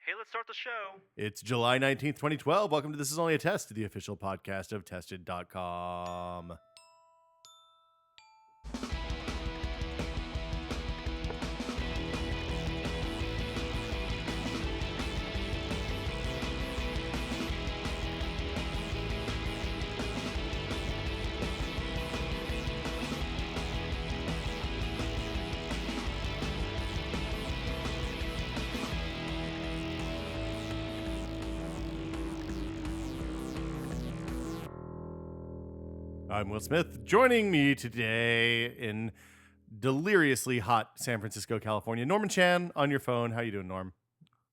Hey, let's start the show. It's July 19th, 2012. Welcome to This Is Only a Test, the official podcast of Tested.com. I'm Will Smith. Joining me today in deliriously hot San Francisco, California, Norman Chan on your phone. How you doing, Norm?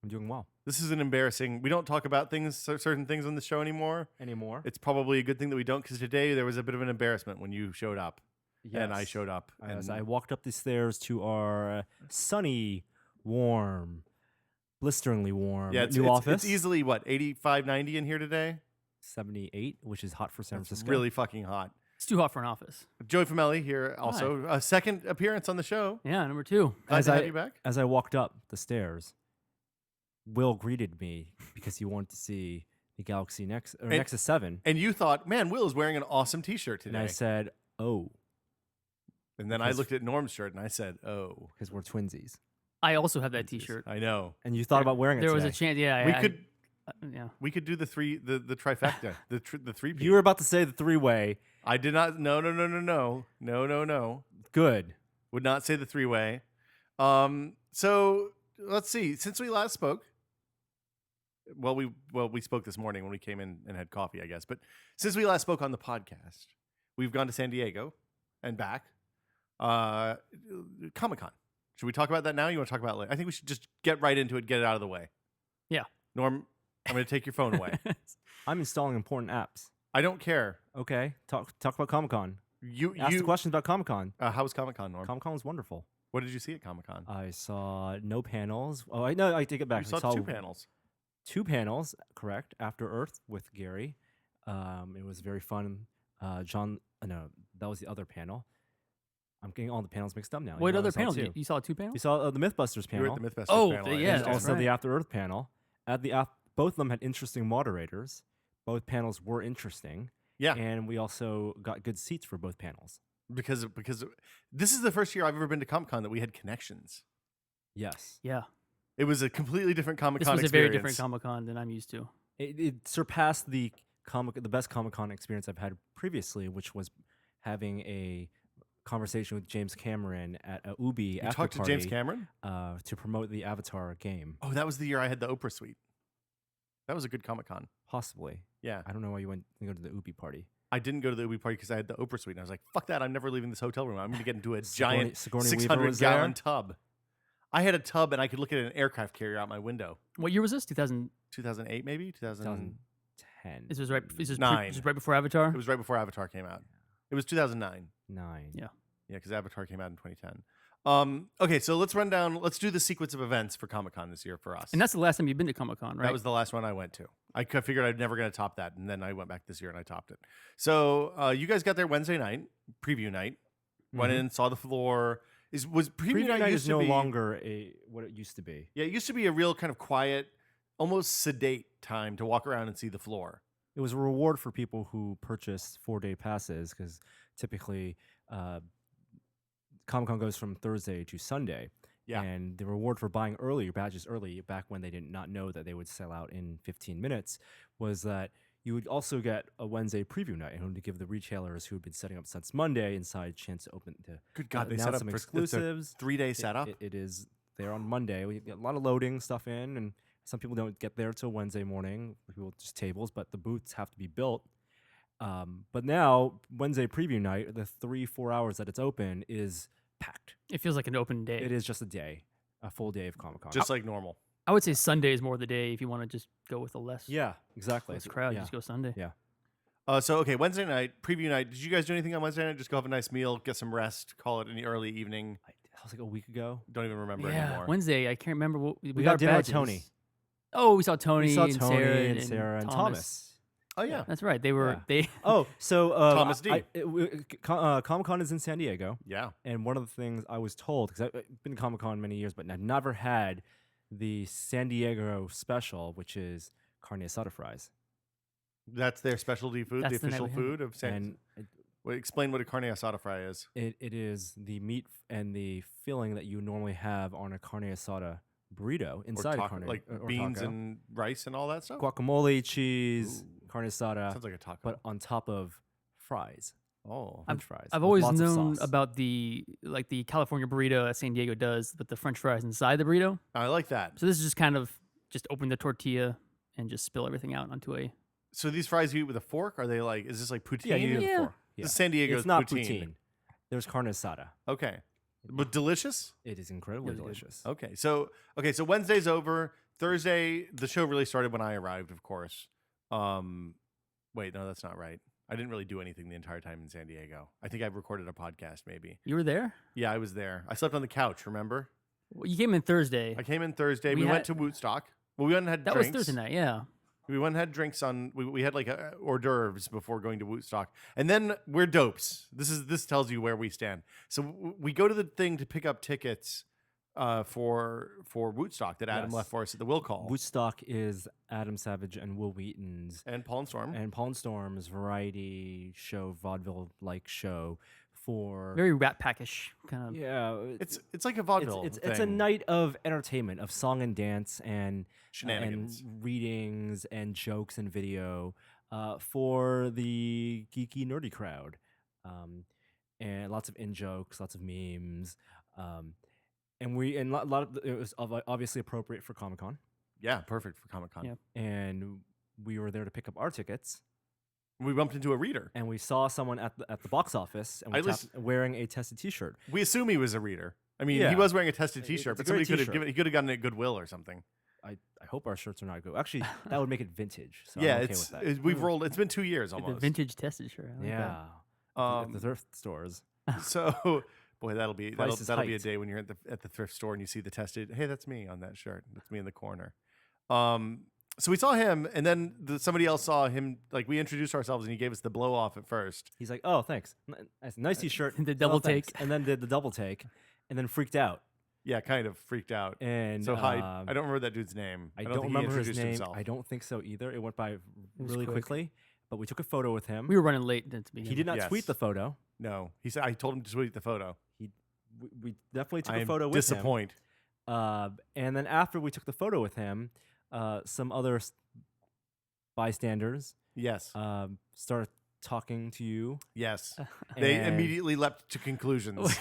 I'm doing well. This is an embarrassing. We don't talk about certain things on the show anymore. It's probably a good thing that we don't, because today there was a bit of an embarrassment when you showed up. Yes. And I showed up. As I walked up the stairs to our sunny, warm, blisteringly warm new office. It's easily, 85, 90 in here today? 78, which is hot for San It's Francisco. really fucking hot. It's too hot for an office. Joey Famelli here also. A second appearance on the show. Yeah, number two. Glad to have you back. As I walked up the stairs, Will greeted me because he wanted to see the Galaxy Nexus 7. And you thought, man, Will is wearing an awesome t-shirt today. And I said, oh. And then I looked at Norm's shirt and I said, oh. Because we're twinsies. I also have that T-shirt. I know. And you thought about wearing it There was today. a chance. Yeah, We could do the trifecta, the three. You were about to say the three-way. I did not. No. Good. Would not say the three-way. So let's see. Since we last spoke, we spoke this morning when we came in and had coffee, I guess. But since we last spoke on the podcast, we've gone to San Diego and back. Comic-Con. Should we talk about that now? You want to talk about it later? I think we should just get right into it. Get it out of the way. Yeah. Norm, I'm going to take your phone away. I'm installing important apps. I don't care. Okay. Talk about Comic-Con. You Ask the questions about Comic-Con. How was Comic-Con, Norm? Comic-Con was wonderful. What did you see at Comic-Con? I saw no panels. Oh, I take it back. You saw two panels. Two panels, correct. After Earth with Gary. It was very fun. That was the other panel. I'm getting all the panels mixed up now. What other panels? You saw two panels? You saw the Mythbusters panel. You were at the Mythbusters panel. Yeah. And also the After Earth panel. Both of them had interesting moderators. Both panels were interesting. Yeah. And we also got good seats for both panels. Because this is the first year I've ever been to Comic-Con that we had connections. Yes. Yeah. It was a completely different Comic-Con This was experience. a very different Comic-Con than I'm used to. It surpassed the best Comic-Con experience I've had previously, which was having a conversation with James Cameron at a Ubi after talked to party, James Cameron? To promote the Avatar game. Oh, that was the year I had the Oprah suite. That was a good Comic-Con. Possibly. Yeah. I don't know why you went to go to the Ubi party. I didn't go to the Ubi party because I had the Oprah suite. And I was like, fuck that. I'm never leaving this hotel room. I'm going to get into a giant Sigourney Weaver was 600-gallon there? tub. I had a tub and I could look at an aircraft carrier out my window. What year was this? 2008 maybe? 2010. This was right. This was Nine. This was right before Avatar. It was right before Avatar came out. It was 2009. 9. Yeah. Yeah, because Avatar came out in 2010. Okay, so let's do the sequence of events for Comic-Con this year for us. And that's the last time you've been to Comic-Con, right? That was the last one I went to. I figured I'd never going to top that, and then I went back this year and I topped it. So you guys got there Wednesday night, preview night. Went in, saw the floor. Was preview night is no longer what it used to be. Yeah, it used to be a real kind of quiet, almost sedate time to walk around and see the floor. It was a reward for people who purchased 4-day passes, because typically Comic-Con goes from Thursday to Sunday. Yeah. And the reward for buying early, your badges early, back when they did not know that they would sell out in 15 minutes, was that you would also get a Wednesday preview night, and to give the retailers who had been setting up since Monday inside a chance to open to Good God, they announce set up some for exclusives. 3-day setup. It is there on Monday. We get a lot of loading stuff in, and some people don't get there till Wednesday morning. People just tables, but the booths have to be built. But now Wednesday preview night, the 3-4 hours that it's open is packed. It feels like an open day. It is just a full day of Comic-Con. Just like normal. I would say Sunday is more the day if you want to just go with a less exactly. crowd. Yeah. Just go Sunday. Yeah. So, okay, Wednesday night, preview night. Did you guys do anything on Wednesday night? Just go have a nice meal, get some rest, call it in the early evening? That was like a week ago. Don't even remember Yeah, anymore. Wednesday. I can't remember what We got dinner with badges. Tony. Oh, we saw Tony. We saw and Tony Sarah and Thomas. Oh, yeah. That's right. They were they. Oh, so Thomas D. Comic-Con is in San Diego. Yeah. And one of the things I was told, because I've been to Comic-Con many years, but I've never had the San Diego special, which is carne asada fries. That's their specialty food, That's the the night official we had food of San. And Wait, explain what a carne asada fry is. it is the meat and the filling that you normally have on a carne asada burrito inside a taco, carne, like or beans taco. and rice and all that stuff. Guacamole, cheese, Ooh. carne asada, Sounds like a taco. but on top of fries, oh, French fries. I've with always lots of known sauce. about the California burrito that San Diego does, but the French fries inside the burrito. I like that. So this is just kind of just open the tortilla and just spill everything out onto a. So these fries you eat with a fork? Are they like? Is this like poutine? Yeah, you need Yeah. it before. This Yeah. is San Diego's It's not poutine. There's carne asada. Okay, but delicious. It is incredibly It was good. delicious. Okay, so Wednesday's over. Thursday, the show really started when I arrived, of course. Wait, no, that's not right. I didn't really do anything the entire time in San Diego. I think I recorded a podcast, maybe. You were there? Yeah, I was there. I slept on the couch. Remember? Well, you came in Thursday. I came in Thursday. We We went had- to Woodstock. Well, we went and had That drinks. was Thursday night, yeah. We went and had drinks on. We had like hors d'oeuvres before going to Woodstock, and then we're dopes. This tells you where we stand. So we go to the thing to pick up tickets for Woodstock that Adam Yes. left for us at the will call. Woodstock is Adam Savage and Will Wheaton's And Paul and Storm. and Pawn Storm's variety show, vaudeville-like show for Very Rat Packish kind of. yeah. It's like a vaudeville. It's a thing. night of entertainment, of song and dance and Shenanigans. and readings and jokes and video for the geeky nerdy crowd, and lots of in jokes, lots of memes, and a lot of it was obviously appropriate for Comic-Con, Yeah, perfect for Comic Con. Yeah. and we were there to pick up our tickets, We bumped into a reader. and we saw someone at the box office and I we wearing a tested T-shirt. We assume he was a reader. I mean, Yeah. he was wearing a tested It's T-shirt, a but great somebody t-shirt. he could have gotten it at Goodwill or something. I hope our shirts are not good. Actually, that would make it vintage. So Yeah, I'm okay it's with that. we've rolled. It's been 2 years The almost. vintage tested shirt. I like Yeah. that. At the thrift stores. So, boy, that'll be Price is be a hiked. day when you're at the thrift store and you see the tested. Hey, that's me on that shirt. That's me in the corner. So we saw him, and then somebody else saw him. Like we introduced ourselves, and he gave us the blow off at first. He's like, "Oh, thanks. Nice T-shirt." The "Oh, double thanks." take. and then did the double take, and then freaked out. Yeah, kind of freaked out. And So I don't remember that dude's name. I don't don't think he remember his introduced name. himself. I don't think so either. It went by was really quick. quickly, but we took a photo with him. We were running late to begin. He did not Yes. tweet the photo. No, he said I told him to tweet the photo. We definitely took I a am photo with disappointed. him. And then after we took the photo with him, some other bystanders Yes, started talking to you. yes. They and- immediately leapt to conclusions.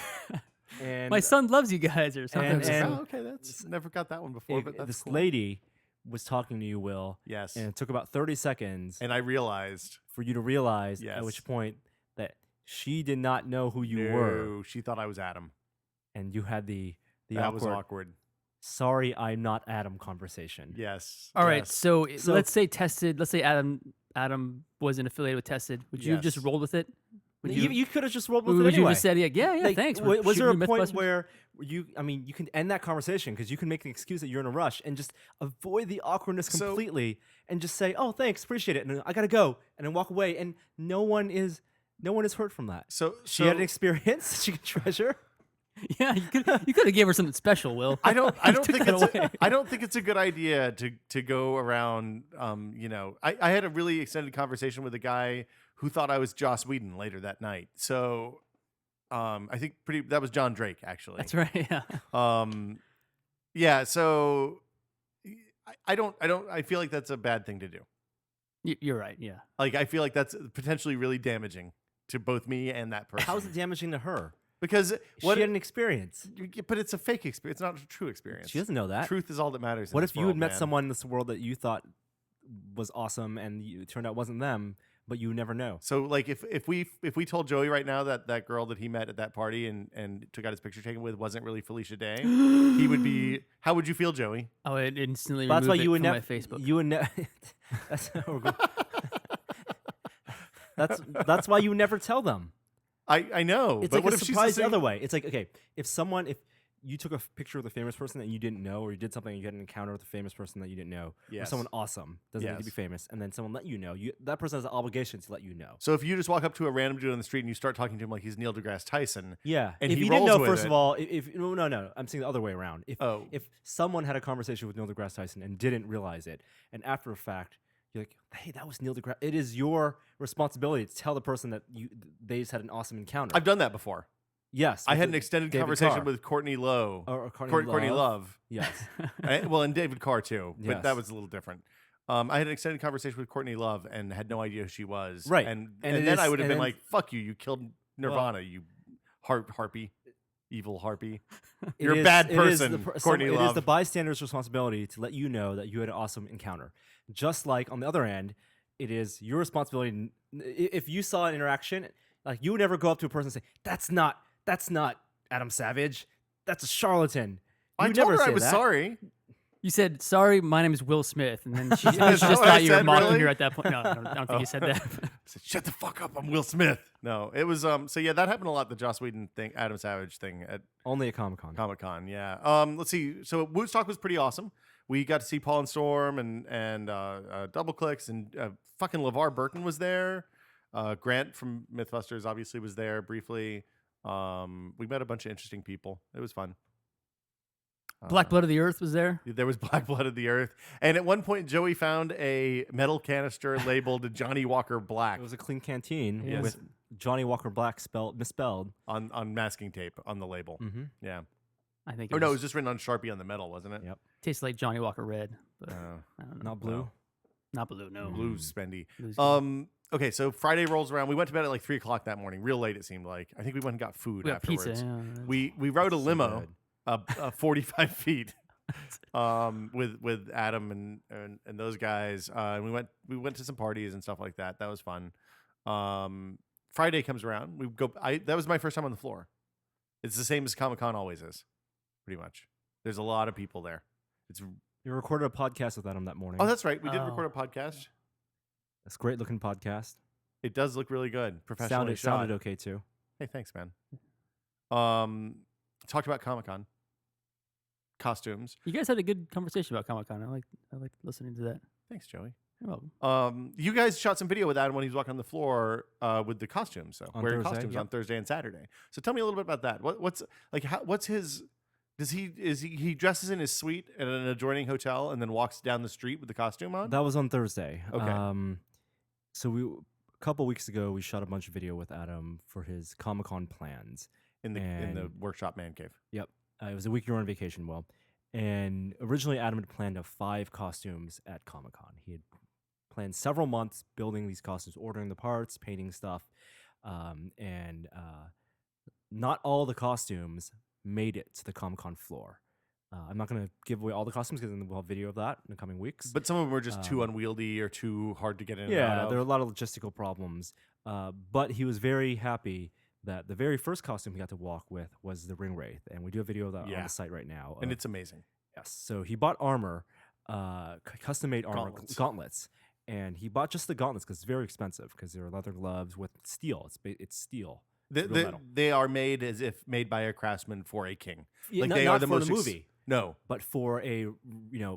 And My son loves you guys or something. and- I was like, and- oh, okay, that's never got that one before, but that's this cool. lady was talking to you, Will, Yes, and it took about 30 seconds and I realized for you to realize Yes. at which point that she did not know who you were, no, she thought I was Adam. and you had the That was awkward, awkward. sorry, I'm not Adam conversation. Yes. All right, yes. so, So- let's say tested. Let's say Adam wasn't affiliated with tested. Would you have just Yes. rolled with it? Would You could have just rolled with would it you anyway. have just said, yeah, Like, thanks. Was there a point Mythbusters? where you can end that conversation because you can make an excuse that you're in a rush and just avoid the awkwardness So- completely and just say, "Oh, thanks, appreciate it," and then, I gotta go, and then walk away, and no one is hurt from that. So She had an experience that she could treasure. Yeah, you could have gave her something special, Will. I don't You took think that it's away. I don't think it's a good idea to go around. I had a really extended conversation with a guy who thought I was Joss Whedon later that night. So I think that was John Drake actually. That's right. Yeah. Yeah. So I feel like that's a bad thing to do. You're right. Yeah. Like I feel like that's potentially really damaging to both me and that person. How's it damaging to her? Because She had an experience. but it's a fake experience. It's not a true experience. She doesn't know that. Truth is all that matters. What in if this you had world, met man. someone in this world that you thought was awesome and it turned out wasn't them, but you never know? So like if we told Joey right now that girl that he met at that party and took out his picture taken with wasn't really Felicia Day, he would be. How would you feel, Joey? I would instantly That's remove why it you would from my never. Facebook. You would never. That's why you never tell them. I know. It's but like what a if she's surprise the listening- other way. It's like, okay, if you took a picture with a famous person that you didn't know, or you did something, you had an encounter with a famous person that you didn't know, or Yes. someone awesome, doesn't need to be Yes. famous, and then someone let you know, that person has an obligation to let you know. So if you just walk up to a random dude on the street and you start talking to him like he's Neil deGrasse Tyson, Yeah, and if he you didn't rolls know, with first it- of all, if no, I'm saying the other way around. Oh. If someone had a conversation with Neil deGrasse Tyson and didn't realize it, and after a fact, you're like, hey, that was Neil deGrasse. It is your responsibility to tell the person that they just had an awesome encounter. I've done that before. Yes, I with had an the- extended David conversation Carr. with Courtney Lowe. or Courtney Love. Yes, Well, and David Carr too, but Yes. that was a little different. I had an extended conversation with Courtney Love and had no idea who she was. Right. And And it then is- I would have and been then- like, "Fuck you! You killed Nirvana, you harpy, evil harpy. You're a bad person, Courtney It is Love." the bystander's responsibility to let you know that you had an awesome encounter. Just like on the other end, it is your responsibility. If you saw an interaction, like you would never go up to a person and say, "That's not Adam Savage. That's a charlatan." I You told never her I say was that. sorry. You said, "Sorry, my name is Will Smith," and then she Is just that what I thought you were said, mocking really? her at that point. No, I don't think you said that. I said, "Shut the fuck up! I'm Will Smith." No, it was So yeah, that happened a lot. The Joss Whedon thing, Adam Savage thing at Only at Comic-Con. Comic Con. Yeah. Let's see. So Woodstock was pretty awesome. We got to see Paul and Storm and Double Clicks, and fucking LeVar Burton was there. Grant from MythBusters obviously was there briefly. We met a bunch of interesting people. It was fun. Black Blood of the Earth was there. There was Black Blood of the Earth, and at one point Joey found a metal canister labeled Johnny Walker Black It was a clean canteen Yes. with Johnny Walker Black misspelled. on masking tape on the label. Mm-hmm. Yeah. I think. Or no, it was just written on Sharpie on the metal, wasn't it? Yep. tastes like Johnny Walker Red, but Oh, I don't know. Not blue. No. Not blue. No. blue spendy. Blue's good. Okay, so Friday rolls around. We went to bed at like 3:00 that morning, real late it seemed like. I think we went and got food We got afterwards. pizza. Yeah. We rode a So limo, good. 45 feet, with Adam and those guys. And we went to some parties and stuff like that. That was fun. Friday comes around. That was my first time on the floor. It's the same as Comic-Con always is, pretty much. There's a lot of people there. It's You recorded a podcast with Adam that morning. that's right. We did Oh. record a podcast. It's a great looking podcast. It does look really good, professionally shot. Sounded okay too. Hey, thanks, man. Talked about Comic-Con costumes. You guys had a good conversation about Comic Con. I like listening to that. Thanks, Joey. You're welcome. You guys shot some video with Adam when he was walking on the floor with the costumes, so On wearing Thursday, costumes yep. on Thursday and Saturday. So tell me a little bit about that. What's his? He dresses in his suite at an adjoining hotel and then walks down the street with the costume on? That was on Thursday. Okay. So a couple weeks ago, we shot a bunch of video with Adam for his Comic-Con plans. in the and- workshop man cave. Yep. It was a week you were on vacation, Will. And originally, Adam had planned 5 costumes at Comic-Con. He had planned several months building these costumes, ordering the parts, painting stuff. And not all the costumes made it to the Comic-Con floor. I'm not going to give away all the costumes because we'll have video of that in the coming weeks. But some of them were just too unwieldy or too hard to get in and out Yeah, of. there are a lot of logistical problems. But he was very happy that the very first costume he got to walk with was the Ring Wraith. And we do a video of that on Yeah. the site right now. And it's amazing. Yes. So he bought armor, custom made armor, Gauntlets. and he bought just the gauntlets because it's very expensive because they're leather gloves with steel. It's steel. It's real metal. They are made as if made by a craftsman for a king. Yeah, Like not, they not are the for most the movie, No, but for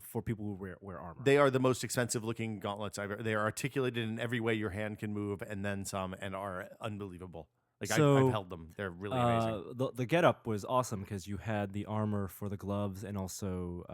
for people who wear armor. they are the most expensive looking gauntlets I've ever. They are articulated in every way your hand can move, and then some, and are unbelievable. Like So, I've held them; they're really amazing. The getup was awesome because you had the armor for the gloves and also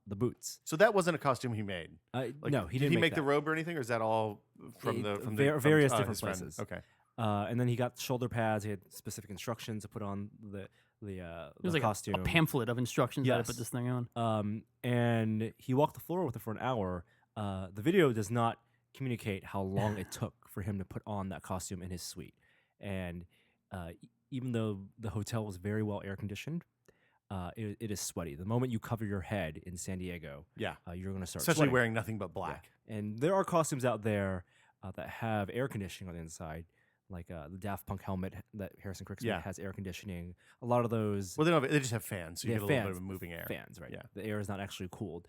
the boots. So that wasn't a costume he made. Like, Like, no, he did didn't he make the that. robe or anything, or is that all from various his different friend? places. Okay, And then he got shoulder pads. He had specific instructions to put on the It was like costume. a pamphlet of instructions how to Yes. put this thing on. And he walked the floor with it for an hour. The video does not communicate how long it took for him to put on that costume in his suite. And even though the hotel was very well air conditioned, it is sweaty. The moment you cover your head in San Diego, yeah, you're going to start especially sweating. wearing nothing but black. Yeah. And there are costumes out there that have air conditioning on the inside, like the Daft Punk helmet that Harrison Crick's made Yeah. has air conditioning. A lot of those Well, they just have fans, so you They get a have little bit fans. of moving air. fans, right? Yeah. The air is not actually cooled.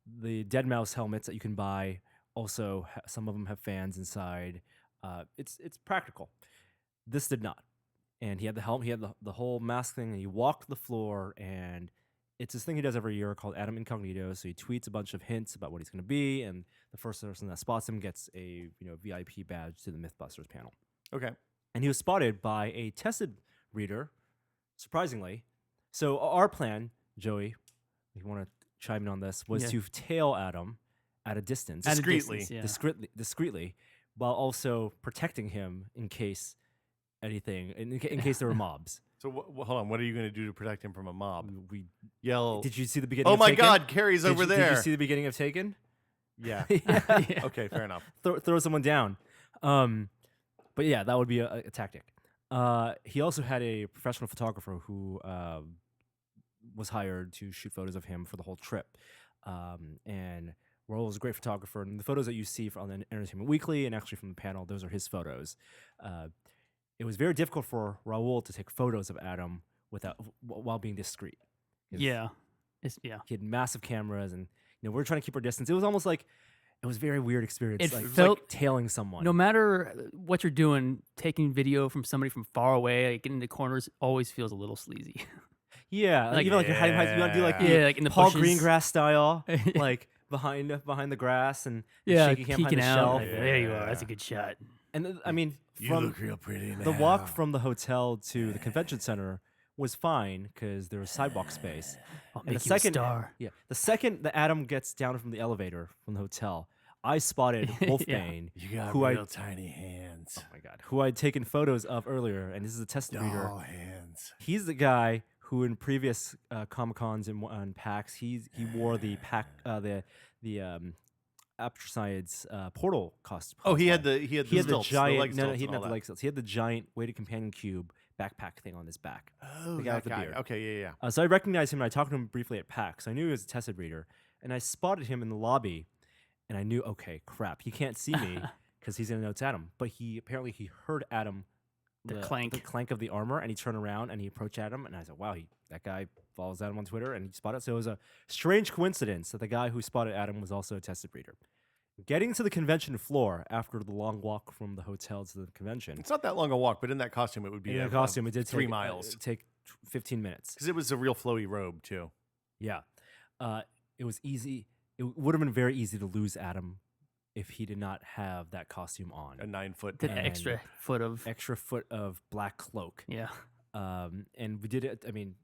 The Dead Mouse helmets that you can buy also some of them have fans inside. It's practical. This did not. and he had the helmet, he had the whole mask thing, and he walked the floor, and it's this thing he does every year called Adam Incognito. So he tweets a bunch of hints about what he's going to be, and the first person that spots him gets a VIP badge to the MythBusters panel. Okay. And he was spotted by a tested reader, surprisingly. So our plan, Joey, if you want to chime in on this, was to tail Adam at a distance, At a Discreetly. distance, discreetly, while also protecting him in case anything, in case there were mobs. So hold on. What are you going to do to protect him from a mob? We Yell. Did you see the beginning? Oh of my Taken? God, Carrie's over Did there. you see the beginning of Taken? Yeah. Yeah. Okay, fair enough. Throw someone down. But yeah, that would be a tactic. He also had a professional photographer who was hired to shoot photos of him for the whole trip. And Raul is a great photographer, and the photos that you see on the Entertainment Weekly and actually from the panel, those are his photos. It was very difficult for Raul to take photos of Adam while being discreet. Yeah. He had massive cameras, and we're trying to keep our distance. It was almost like it was a very weird experience. It like, felt like tailing someone. No matter what you're doing, taking video from somebody from far away, like getting into corners, always feels a little sleazy. Yeah, Like- even like you're hiding, you want to do like Yeah, like in the Paul bushes. Greengrass style, like behind the grass and Yeah, shaky cam behind peeking the out. shelf. Like, there you are. That's a good shot. And I mean, You from look real pretty now. the walk from the hotel to the convention center was fine because there was sidewalk space. I'll And make the you a second, star. the second that Adam gets down from the elevator from the hotel, I spotted Wolfbane, You got who I- real tiny hands. oh my god, who I'd taken photos of earlier, and this is a test reader. Oh, hands. He's the guy who, in previous Comic Cons and PAX, he wore the Aperture Science portal costume. Oh, he had cosplay. the He had the stilts, giant. leg No, stilts he and didn't all have the that. leg stilts. He had the giant weighted companion cube backpack thing on his back. Oh, the guy with that the guy. beard. Okay, yeah. So I recognized him, and I talked to him briefly at PAX. I knew he was a tested reader, and I spotted him in the lobby, and I knew, okay, crap, he can't see me because he's gonna know it's Adam. But apparently he heard Adam. The clank of the armor, and he turned around and he approached Adam, and I said, "Wow, that guy follows Adam on Twitter," and he spotted it. So it was a strange coincidence that the guy who spotted Adam was also a tested reader. Getting to the convention floor after the long walk from the hotel to the convention, It's not that long a walk, but in that costume, it would be in the costume, it did 3 take, miles. take 15 minutes. Because it was a real flowy robe, too. Yeah, it was easy. It would have been very easy to lose Adam if he did not have that costume on. A 9-foot. The And extra foot of Extra foot of black cloak. yeah. And we did it. I mean,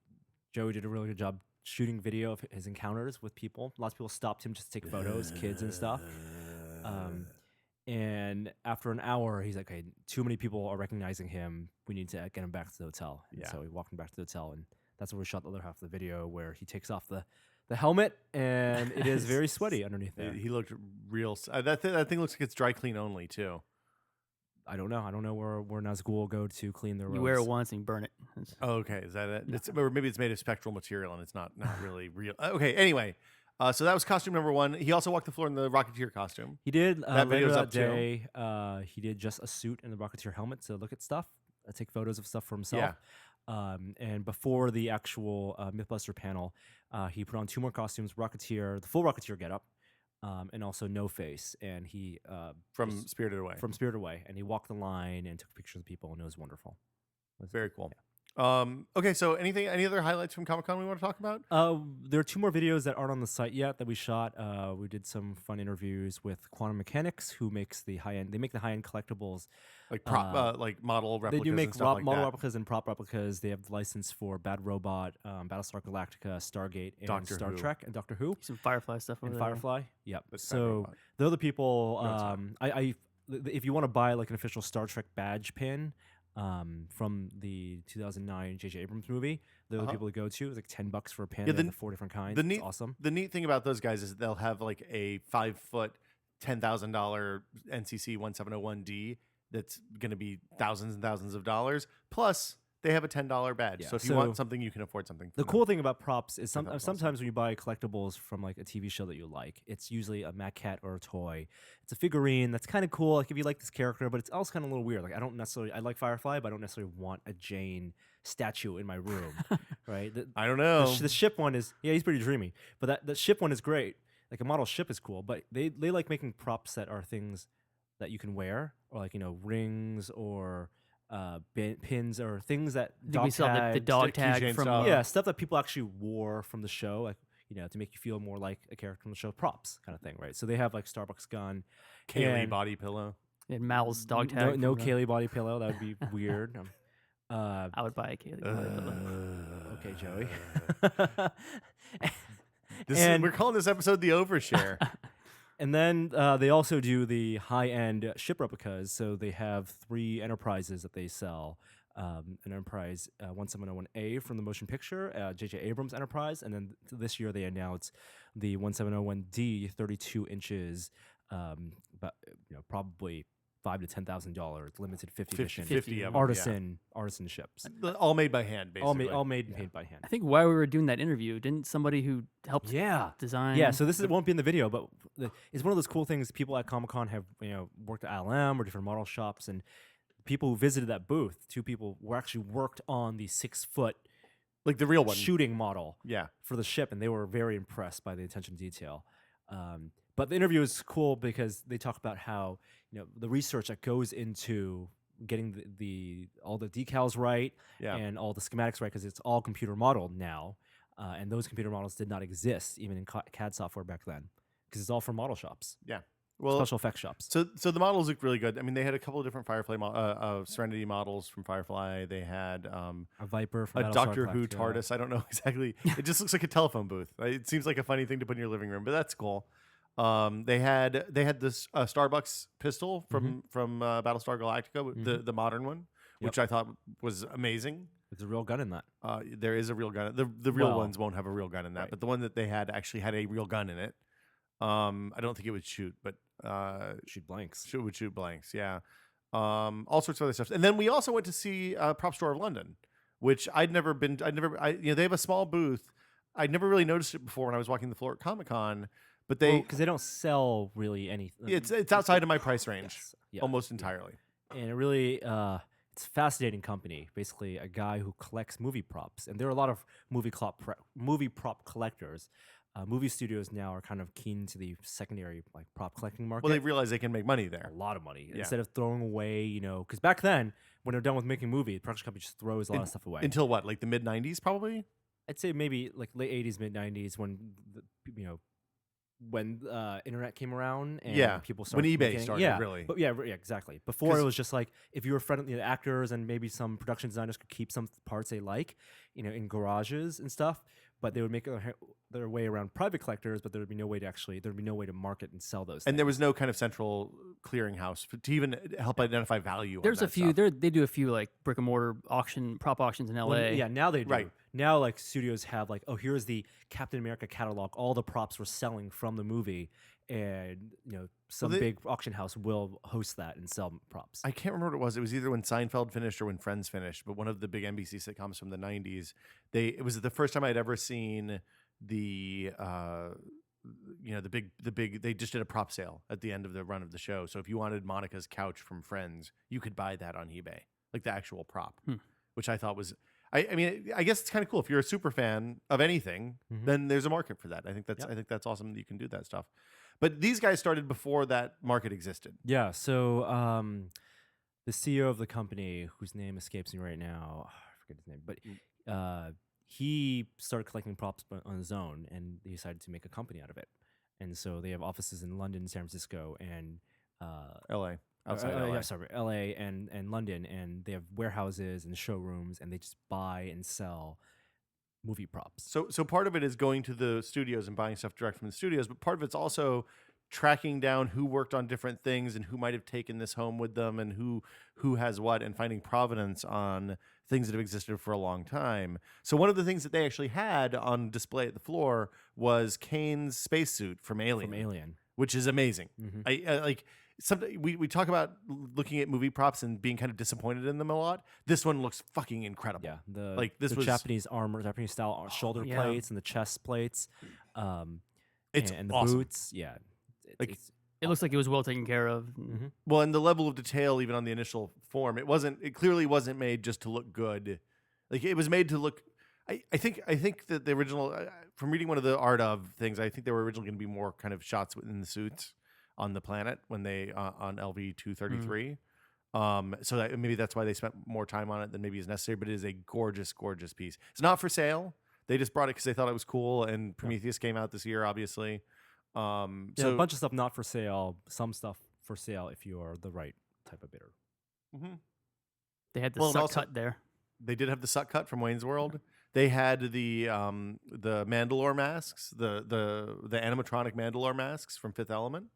Joey did a really good job shooting video of his encounters with people. Lots of people stopped him just to take photos, kids and stuff. And after an hour, he's like, "Okay, too many people are recognizing him. We need to get him back to the hotel." And Yeah. so we walked him back to the hotel, and that's where we shot the other half of the video, where he takes off the helmet, and it is very sweaty underneath there. He looked real. That thing looks like it's dry clean only, too. I don't know. I don't know where Nazgul will go to clean their robes. You wear it once and you burn it. It's- Oh, okay. Is that it? It's, or maybe it's made of spectral material and it's not really real. Okay, anyway. So that was costume number 1. He also walked the floor in the Rocketeer costume. He did That later video's that up too. day. He did just a suit and the Rocketeer helmet to look at stuff, take photos of stuff for himself. And before the actual MythBuster panel, he put on 2 more costumes: Rocketeer, the full Rocketeer getup, and also No Face. And he From just- Spirited Away. from Spirit Away, and he walked the line and took pictures of people, and it was wonderful. Very cool. Okay, so any other highlights from Comic-Con we want to talk about? There are 2 more videos that aren't on the site yet that we shot. We did some fun interviews with Quantum Mechanics, who makes the high-end. They make the high-end collectibles. Like like model replicas They do make and stuff like model that. replicas and prop replicas. They have the license for Bad Robot, Battlestar Galactica, Stargate, and Doctor Star Who. Trek, and Doctor Who, Some Firefly stuff over and there. Firefly. Yep. That's Bad So Robot. the other people, No, it's not. if you want to buy like an official Star Trek badge pin from the 2009 J.J. Abrams movie, the other people to go to, it's like $10 for a pin. Yeah, They have the 4 different kinds. the It's neat- awesome. The neat thing about those guys is they'll have like a 5-foot, $10,000 NCC 1701D that's going to be thousands and thousands of dollars. Plus, they have a $10 badge. Yeah, So if you so want something, you can afford something. The from cool them. thing about props is That's awesome. sometimes when you buy collectibles from like a TV show that you like, it's usually a Mad Cat or a toy. It's a figurine that's kind of cool, like if you like this character, but it's also kind of a little weird. Like I like Firefly, but I don't necessarily want a Jane statue in my room, right? I don't know. The ship one is he's pretty dreamy, but the ship one is great. Like a model ship is cool, but they like making props that are things that you can wear, or like rings or pins or things that I think we saw the tags, dog keychain tag from stuff. yeah, stuff that people actually wore from the show, like to make you feel more like a character from the show, props kind of thing, right? So they have like Starbucks gun, Kaylee and body pillow. and Mal's dog no, tag. no from the- Kaylee body pillow. That would be weird. I would buy a Kaylee. Okay, Joey. We're calling this episode the Overshare. And then they also do the high-end ship replicas. So they have 3 Enterprises that they sell. An Enterprise 1701A from the motion picture, J.J. Abrams Enterprise, and then this year they announced the 1701D, 32 inches, but probably $5,000 to $10,000, limited 50 edition, 50 of them, artisan ships, all made by hand, basically. all made and painted by hand. I think while we were doing that interview, didn't somebody who helped design? Yeah, so this won't be in the video, but it's one of those cool things. People at Comic-Con have worked at ILM or different model shops, and people who visited that booth, 2 people were actually worked on the 6-foot like the real one. shooting model Yeah. for the ship, and they were very impressed by the attention to detail. But the interview is cool because they talk about how the research that goes into getting all the decals right and all the schematics right, because it's all computer modeled now, and those computer models did not exist even in CAD software back then, because it's all from model shops, Yeah. Well, special effects shops. So the models look really good. I mean, they had a couple of different Firefly Serenity models from Firefly. They had A Viper from a Battlestar Doctor Who Galactica. TARDIS. I don't know exactly. It just looks like a telephone booth. It seems like a funny thing to put in your living room, but that's cool. They had this Starbucks pistol from Battlestar Galactica, the modern one, which I thought was amazing. There's a real gun in that. There is a real gun. The real Well, ones won't have a real gun in that, right. but the one that they had actually had a real gun in it. I don't think it would shoot, but Shoot blanks. it would shoot blanks. Yeah, all sorts of other stuff. And then we also went to see Prop Store of London, which they have a small booth. I'd never really noticed it before when I was walking the floor at Comic-Con, but because they don't sell really anything. it's outside of my price range Yes. Yeah. almost entirely. And it really it's a fascinating company. Basically, a guy who collects movie props, and there are a lot of movie prop collectors. Movie studios now are kind of keen to the secondary prop collecting market. Well, they realize they can make money there. a lot of money Yeah. instead of throwing away. Because back then, when they're done with making a movie, the production company just throws a lot of stuff away. Until what, like the mid '90s, probably. I'd say maybe like late '80s, mid '90s, when when internet came around and people started when eBay making, started, really. But yeah, exactly. Before it was just like if you were friendly the actors and maybe some production designers could keep some parts they like, in garages and stuff, but they would make their way around private collectors, but there would be no way to market and sell those. And there was no kind of central clearinghouse to even help identify value. There's on a that few. stuff. They do a few like brick and mortar prop auctions in LA. Well, yeah, now they do. Right. Now, like studios have like, oh, here's the Captain America catalog. All the props we're selling from the movie, and some big auction house will host that and sell props. I can't remember what it was. It was either when Seinfeld finished or when Friends finished. But one of the big NBC sitcoms from the '90s, it was the first time I'd ever seen the big. They just did a prop sale at the end of the run of the show. So if you wanted Monica's couch from Friends, you could buy that on eBay, like the actual prop, which I thought was. I mean, I guess it's kind of cool if you're a super fan of anything. Then there's a market for that. I think that's awesome that you can do that stuff. But these guys started before that market existed. Yeah. So the CEO of the company, whose name escapes me right now, I forget his name, but he started collecting props on his own, and he decided to make a company out of it. And so they have offices in London, San Francisco, and L.A. Outside LA. Yeah, sorry, LA and London, and they have warehouses and showrooms, and they just buy and sell movie props. So part of it is going to the studios and buying stuff direct from the studios, but part of it's also tracking down who worked on different things and who might have taken this home with them and who has what, and finding provenance on things that have existed for a long time. So one of the things that they actually had on display at the floor was Kane's spacesuit from Alien. Which is amazing. I like. We talk about looking at movie props and being kind of disappointed in them a lot. This one looks fucking incredible. Yeah, this was Japanese armor, Japanese style shoulder plates and the chest plates, it's and the awesome. boots. Yeah, It looks like it was well taken care of. Well, and the level of detail, even on the initial form, it clearly wasn't made just to look good. Like it was made to look. I think that the original, from reading one of the art of things, I think they were originally going to be more kind of shots within the suits on the planet when they on LV-233. So that, maybe that's why they spent more time on it than maybe is necessary. But it is a gorgeous, gorgeous piece. It's not for sale. They just brought it because they thought it was cool. And Prometheus came out this year, obviously. Yeah, So a bunch of stuff not for sale. Some stuff for sale if you are the right type of bidder. They had the Well, and suck also- cut there. they did have the suck cut from Wayne's World. They had the Mandalore masks, the animatronic Mandalore masks from Fifth Element.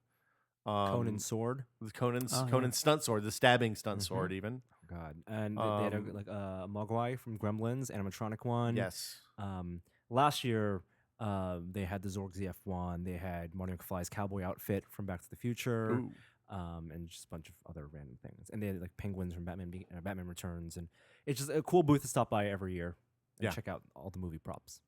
Conan's sword. Conan's stunt sword, the stabbing stunt sword, even. Oh, God. And they had a Mogwai from Gremlins, animatronic one. Yes. Last year, they had the Zorg ZF1. They had Marty McFly's cowboy outfit from Back to the Future. Ooh. And just a bunch of other random things. And they had like penguins from Batman Returns. And it's just a cool booth to stop by every year and check out all the movie props.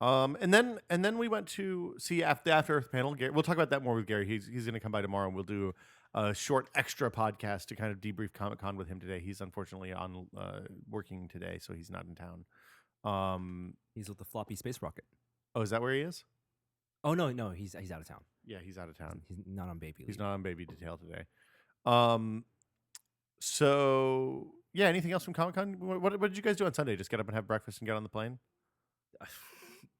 And then we went to see the After Earth panel. Gary, we'll talk about that more with Gary. He's going to come by tomorrow, and we'll do a short extra podcast to kind of debrief Comic-Con with him today. He's unfortunately on working today, so he's not in town. He's with the floppy space rocket. Oh, is that where he is? Oh no, he's out of town. Yeah, he's out of town. He's not on baby leave. He's not on baby detail today. So yeah, anything else from Comic-Con? What did you guys do on Sunday? Just get up and have breakfast and get on the plane?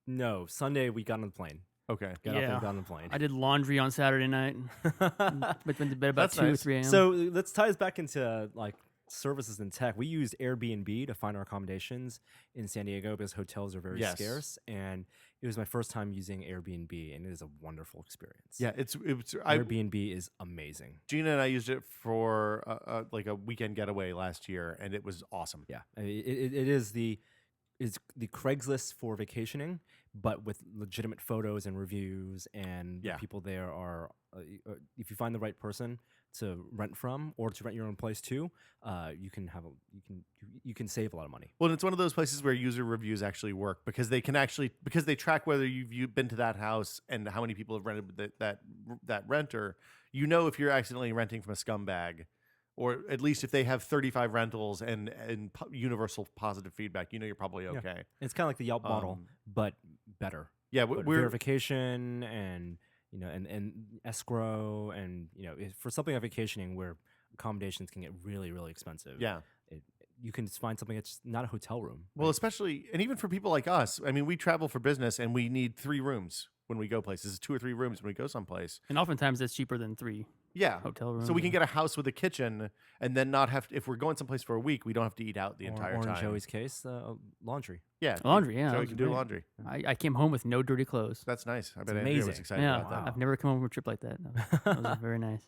No, Sunday we got on the plane. Okay. Got up and got on the plane. I did laundry on Saturday night. Went to bed about That's 2 or nice. 3 a.m. So let's tie this back into like services and tech. We used Airbnb to find our accommodations in San Diego because hotels are very scarce, and it was my first time using Airbnb, and it is a wonderful experience. Yeah, Airbnb is amazing. Gina and I used it for like a weekend getaway last year, and it was awesome. Yeah, it's the Craigslist for vacationing, but with legitimate photos and reviews, and the people there are. If you find the right person to rent from or to rent your own place too, you can save a lot of money. Well, and it's one of those places where user reviews actually work because they track whether you've been to that house and how many people have rented that renter. You know if you're accidentally renting from a scumbag, or at least if they have 35 rentals and universal positive feedback, you know you're probably okay. Yeah. It's kind of like the Yelp model, but better. Yeah, but we're verification and and escrow, and for something like vacationing where accommodations can get really, really expensive. Yeah. You can just find something that's not a hotel room. Well, especially, and even for people like us, I mean, we travel for business and we need 3 rooms when we go places, 2 or 3 rooms when we go someplace. And oftentimes that's cheaper than 3 hotel rooms. So we can get a house with a kitchen and then not have to, if we're going someplace for a week, we don't have to eat out the entire or time. in Joey's case, laundry. Yeah. Laundry, yeah. Joey that can was do great. laundry. I came home with no dirty clothes. That's nice. I bet Andrea was amazing. excited Yeah, about that. I've never come home from a trip like that. That was very nice.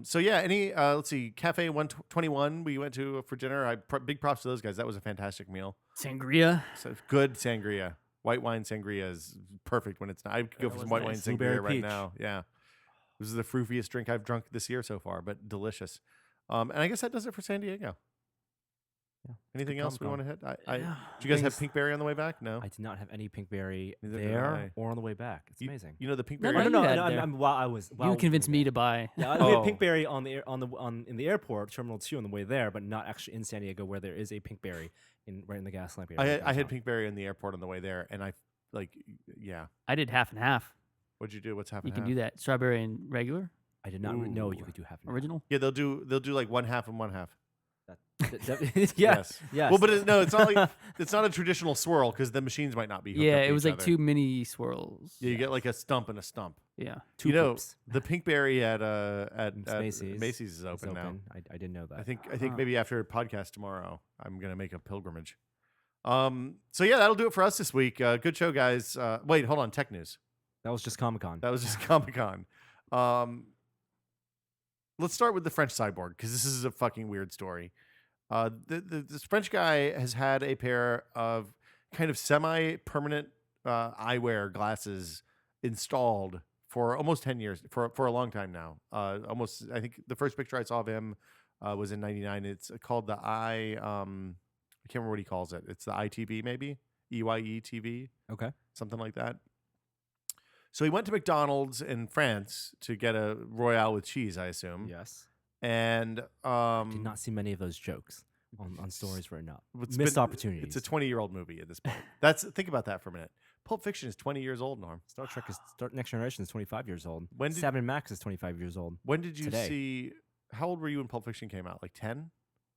So yeah, let's see, Cafe 121 we went to for dinner. Big props to those guys. That was a fantastic meal. Sangria. So good sangria. White wine sangria is perfect when it's not. I could go for some white wine nice. Blueberry sangria right peach. now. Yeah. This is the froofiest drink I've drunk this year so far, but delicious. And I guess that does it for San Diego. Yeah. Anything Good else we want Comic-Con. to hit? Did you guys have pinkberry on the way back? No. I did not have any pinkberry Neither did there I. or on the way back. It's You- amazing. You know the No, pinkberry. no, no, you had no, there. while I was. You convinced me to buy. Yeah, we Oh. had pinkberry in the airport, Terminal 2 on the way there, but not actually in San Diego where there is a pinkberry right in the gas lamp area. I had pinkberry in the airport on the way there, and yeah. I did half and half. What'd you do? What's happening? You can do that. Strawberry and regular, I did not know you Ooh. could do half and half. original. Yeah, they'll do like 1/2 and 1/2. Yes. Well, but it's not like it's not a traditional swirl because the machines might not be. Hooked Yeah, up to it was each like other. 2 mini swirls. Yeah, you get like a stump and a stump. Yeah. Two you know, poops. the pinkberry at Macy's. Macy's is It's open now. I didn't know that. I think maybe after podcast tomorrow, I'm gonna make a pilgrimage. So yeah, that'll do it for us this week. Good show, guys. Wait, hold on. Tech news. that was just Comic-Con. That was just Comic-Con. Let's start with the French cyborg because this is a fucking weird story. This French guy has had a pair of kind of semi-permanent eyewear glasses installed for almost 10 years, for a long time now. Almost, I think the first picture I saw of him was in '99. It's called the I can't remember what he calls it. It's the ITV maybe, EYE TV, Okay. something like that. So he went to McDonald's in France to get a Royale with cheese, I assume. Yes. And Did not see many of those jokes on stories right now. it's Missed been- opportunities. It's a 20-year-old movie at this point. Think about that for a minute. Pulp Fiction is 20 years old, Norm. Star Trek Next Generation is 25 years old. When did- Sam and Max is 25 years old. When did you Today. see How old were you when Pulp Fiction came out? Like 10?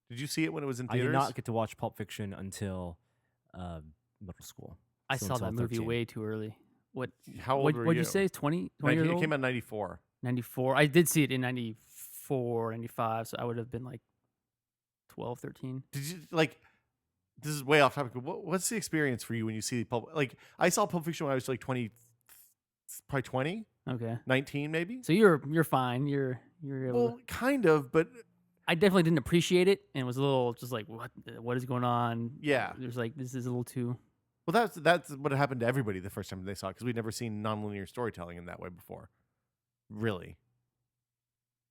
Did you see it when it was in I theaters? did not get to watch Pulp Fiction until middle school. I So saw that until movie 13. way too early. What? How old were What'd you? you say? 20 years It old? came out in 94. 94. I did see it in 94, 95, so I would have been like 12, 13. Did you like? This is way off topic. But what's the experience for you when you see Pulp? Like I saw Pulp Fiction when I was like 20, probably 20, Okay. 19 maybe. So you're fine. You're able Well, kind of, but I definitely didn't appreciate it and was a little just like what is going on? yeah. There's like this is a little too Well, that's what happened to everybody the first time they saw it because we'd never seen nonlinear storytelling in that way before. Really.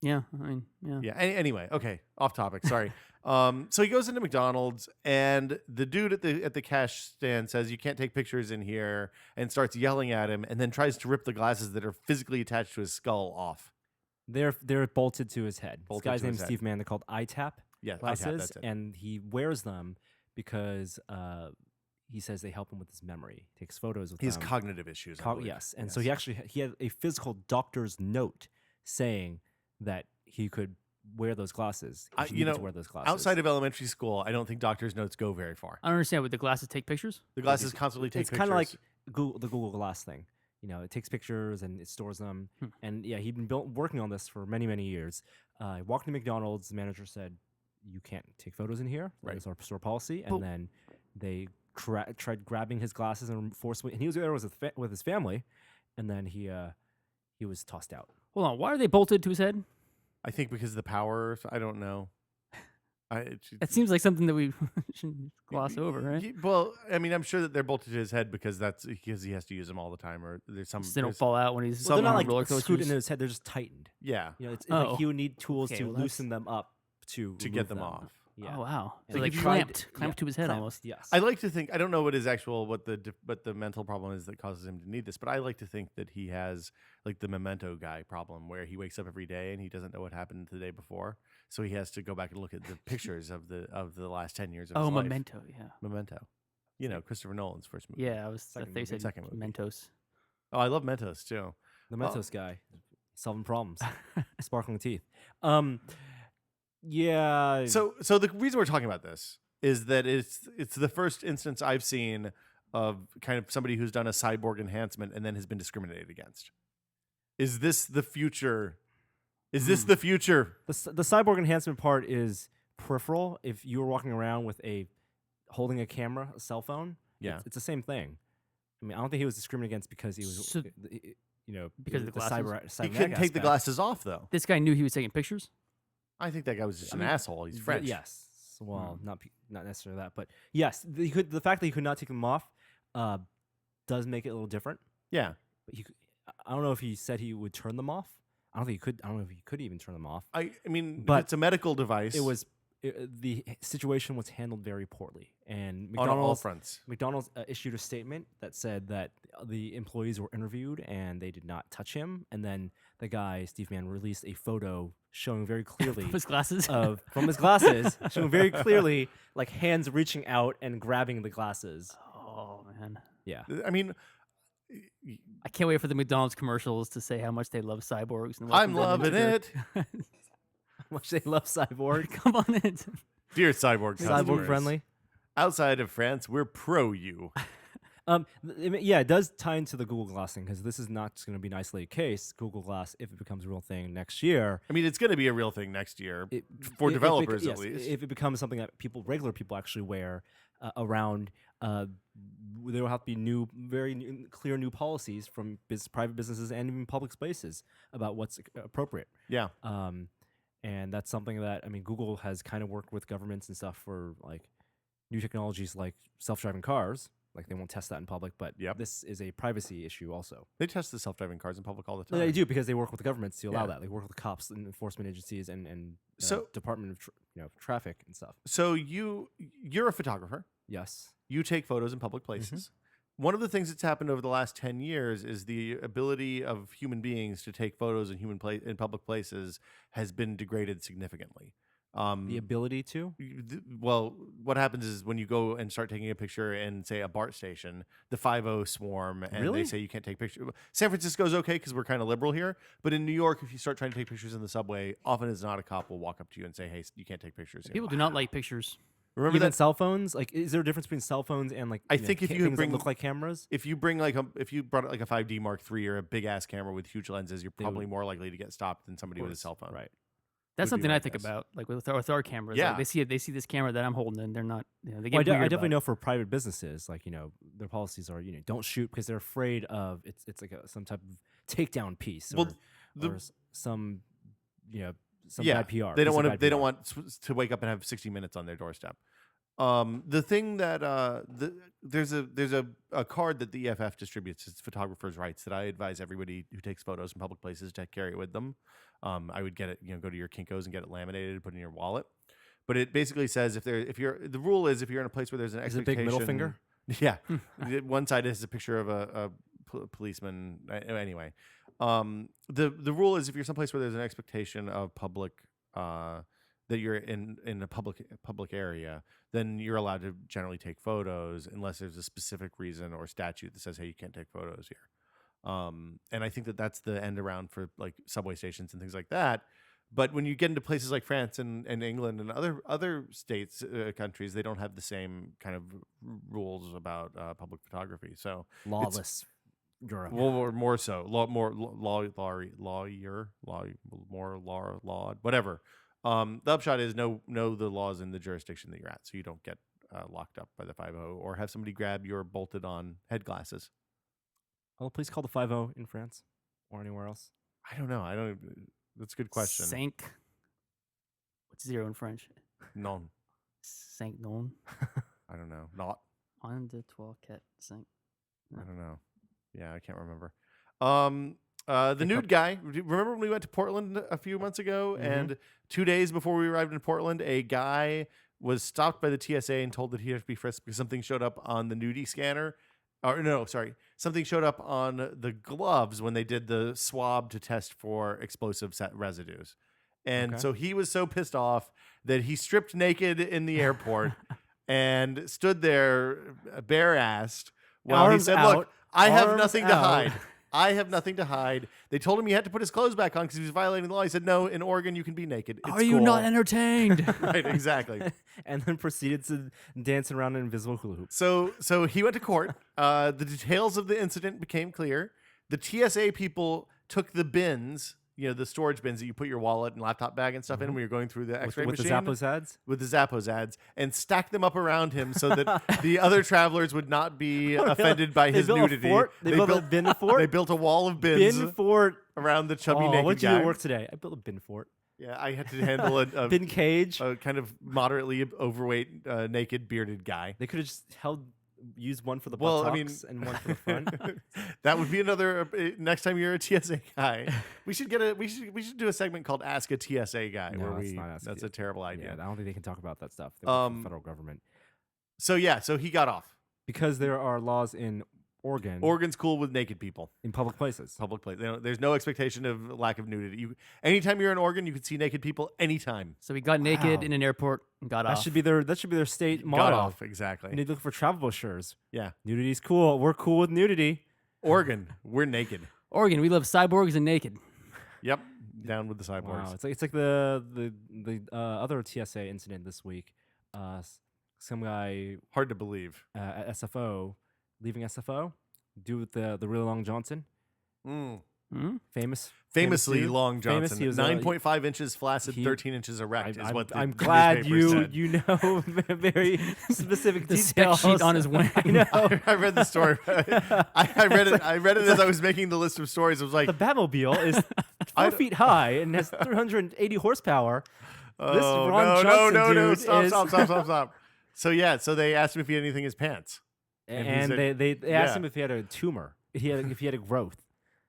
Yeah, I mean, yeah. Yeah. Anyway, okay, off topic. Sorry. So he goes into McDonald's, and the dude at the cash stand says, "You can't take pictures in here," and starts yelling at him, and then tries to rip the glasses that are physically attached to his skull off. They're bolted to his head. Bolted This guy's to named his head. Steve Mann. They're called ITAP Yeah, glasses, that's it. and he wears them because he says they help him with his memory. He takes photos with He has them. cognitive issues. I believe. Yes, and so he actually he had a physical doctor's note saying that he could wear those glasses. He You needed know, to wear those glasses. outside of elementary school, I don't think doctors' notes go very far. I don't understand. Would the glasses take pictures? The glasses constantly take it's pictures. kind of like the Google Glass thing. You know, it takes pictures and it stores them. And yeah, he'd been working on this for many, many years. I walked to McDonald's. The manager said, "You can't take photos in here. Right. That's our store policy." And then they tried grabbing his glasses and forcibly. And he was there with his family. And then he was tossed out. Hold on. Why are they bolted to his head? I think because of the power. I don't know. That seems like something that we shouldn't gloss over, right? Well, I mean, I'm sure that they're bolted to his head because he has to use them all the time, or there's some. Just they don't there's- fall out when he's Well, they're on not roller like coasters. screwed into his head. They're just tightened. Yeah, You know, it's Oh. like he would need tools Okay, to well, that's- loosen them up to to remove get them off. Yeah. Oh wow! And So they like tried- clamped to his head clamped, almost. Yes. I like to think I don't know what the mental problem is that causes him to need this, but I like to think that he has like the memento guy problem where he wakes up every day and he doesn't know what happened the day before, so he has to go back and look at the pictures of the last 10 years of his life. Memento. Yeah. Memento. You know, Christopher Nolan's first movie. Yeah, I Second they movie. said Second movie. Mentos. Oh, I love Mentos too. The Mentos guy, solving problems, sparkling teeth. Yeah. So the reason we're talking about this is that it's the first instance I've seen of kind of somebody who's done a cyborg enhancement and then has been discriminated against. Is this the future? Is this the future? the cyborg enhancement part is peripheral. If you were walking around with holding a camera, a cell phone, Yeah. it's the same thing. I mean, I don't think he was discriminated against because he was, So- because of the glasses? cyber. He couldn't take the glasses off though. This guy knew he was taking pictures. I think that guy was just an mean, asshole. He's French. Yes. Well, not necessarily that, but yes, the fact that he could not take them off does make it a little different. Yeah. But I don't know if he said he would turn them off. I don't think he could. I don't know if he could even turn them off. I mean, But if it's a medical device. The situation was handled very poorly, and on all McDonald's fronts. issued a statement that said that the employees were interviewed and they did not touch him. And then the guy Steve Mann released a photo showing very clearly His glasses. from his glasses, showing very clearly like hands reaching out and grabbing the glasses. Oh man, Yeah, I mean, I can't wait for the McDonald's commercials to say how much they love cyborgs. And I'm welcome them loving into it. how much they love Cyborg. Come on in. Dear cyborg Cyborg customers, friendly. Outside of France, we're pro you. Yeah, it does tie into the Google Glass thing because this is not just going to be an isolated case. Google Glass, if it becomes a real thing next year, I mean, it's going to be a real thing next year for if developers yes, at least. If it becomes something that regular people actually wear around, there will have to be very clear new policies from private businesses and even public spaces about what's appropriate. Yeah. And that's something that Google has kind of worked with governments and stuff for like new technologies like self-driving cars. Like they won't test that in public, but this is a privacy issue also. They test the self-driving cars in public all the time. No, they do because they work with the governments to allow Yeah. that. They work with cops and enforcement agencies and So- Department of Traffic and stuff. So you're a photographer. Yes. You take photos in public places. One of the things that's happened over the last 10 years is the ability of human beings to take photos in public places has been degraded significantly. The ability to? Well, what happens is when you go and start taking a picture in, say, a BART station, the 50 swarm, and Really? they say you can't take pictures. San Francisco's okay because we're kind of liberal here, but in New York, if you start trying to take pictures in the subway, often as not a cop will walk up to you and say, "Hey, you can't take pictures here." People do not like pictures. Remember Even that? cell phones? Like, is there a difference between cell phones and like I think if you things bring that look like cameras? if you bring if you brought like a 5D Mark III or a big ass camera with huge lenses, you're They probably would- more likely to get stopped than somebody with a course, cell phone. Right. That's would be something my I think guess. about, like with our cameras. Yeah. Like they see this camera that I'm holding, and they're not. You know, they Well, get weird I definitely about know for private businesses, like their policies are don't shoot because they're afraid of it's like some type of takedown piece Well, or some some Yeah, bad PR. they don't piece of want to. bad They don't PR. want to wake up and have 60 minutes on their doorstep. The thing that there's a card that the EFF distributes. It's photographers' rights that I advise everybody who takes photos in public places to carry it with them. I would get it, go to your Kinko's and get it laminated and put it in your wallet. But it basically says the rule is if you're in a place where there's an Is it a expectation. big middle finger? Yeah, one side is a picture of a policeman. Anyway, the rule is if you're someplace where there's an expectation of public that you're in a public area, then you're allowed to generally take photos unless there's a specific reason or statute that says, hey, you can't take photos here. And I think that's the end around for like subway stations and things like that. But when you get into places like France and England and other states, countries, they don't have the same kind of rules about public photography. So Lawless Europe. well, or more so, more whatever. The upshot is know the laws in the jurisdiction that you're at, so you don't get locked up by the 50 or have somebody grab your bolted on head glasses. Oh, please call the 50 in France or anywhere else. I don't know. That's a good question. Cinq. What's zero in French? Non. Cinq non. I don't know. Not. Un, deux, trois, quatre, cinq. I don't know. Yeah, I can't remember. The nude guy. Remember when we went to Portland a few months ago, and 2 days before we arrived in Portland, a guy was stopped by the TSA and told that he had to be frisked because something showed up on the nudie scanner. Or no, sorry, something showed up on the gloves when they did the swab to test for explosive residues. And so he was so pissed off that he stripped naked in the airport and stood there bare-assed while he Arms said, out, look, I have arms nothing to out." hide. I have nothing to hide. They told him he had to put his clothes back on because he was violating the law. He said, no, in Oregon, you can be naked. It's Are you cool." not entertained? Right, exactly. And then proceeded to dance around an invisible hula hoop. So he went to court. The details of the incident became clear. The TSA people took the bins, the storage bins that you put your wallet and laptop bag and stuff in when you're going through the X-ray With the machine. Zappos ads? With the Zappos ads, and stacked them up around him so that the other travelers would not be offended by They his built a nudity. fort? They built a bin fort? They built a wall of bins Bin fort. around the chubby Oh, naked what'd you guy. do at work today? I built a bin fort. Yeah, I had to handle a Bin cage. kind of moderately overweight, naked, bearded guy. They could have just used one for the Well, I buttocks and one for the front. That would be another. Next time you're a TSA guy, we should do a segment called Ask a TSA Guy, No, where that's not Ask that's a- a terrible Yeah, idea. I don't think they can talk about that stuff. They work for the federal government. So he got off. Because there are laws in Oregon Oregon's cool with naked people. in public places. Public place. There's no expectation of lack of nudity. Anytime you're in Oregon, you can see naked people anytime. So we got naked Wow. in an airport and got That off. should be their state motto. Got off exactly. You need to look for travel brochures. Yeah, Nudity's cool. We're cool with nudity. Oregon, we're naked. Oregon, we love cyborgs and naked. Yep, down with the cyborgs. Wow, it's like the other TSA incident this week. Some guy Hard to believe. at SFO leaving SFO, dude with the really long Johnson, Famously dude. long Famous, Johnson. he was 9.5 I'm flaccid, he- 13 inches erect is what I'm the glad newspaper you said. know very specific The spec details sheet on his wing. I know. I read the story. I read it as I was making the list of stories. I was like, The Batmobile is 4 feet high and has 380 horsepower. This oh, Ron no, Johnson no, dude stop, is, stop. So they asked him if he had anything in his pants. And he And said, they asked yeah. him if he had a tumor, if he had a growth.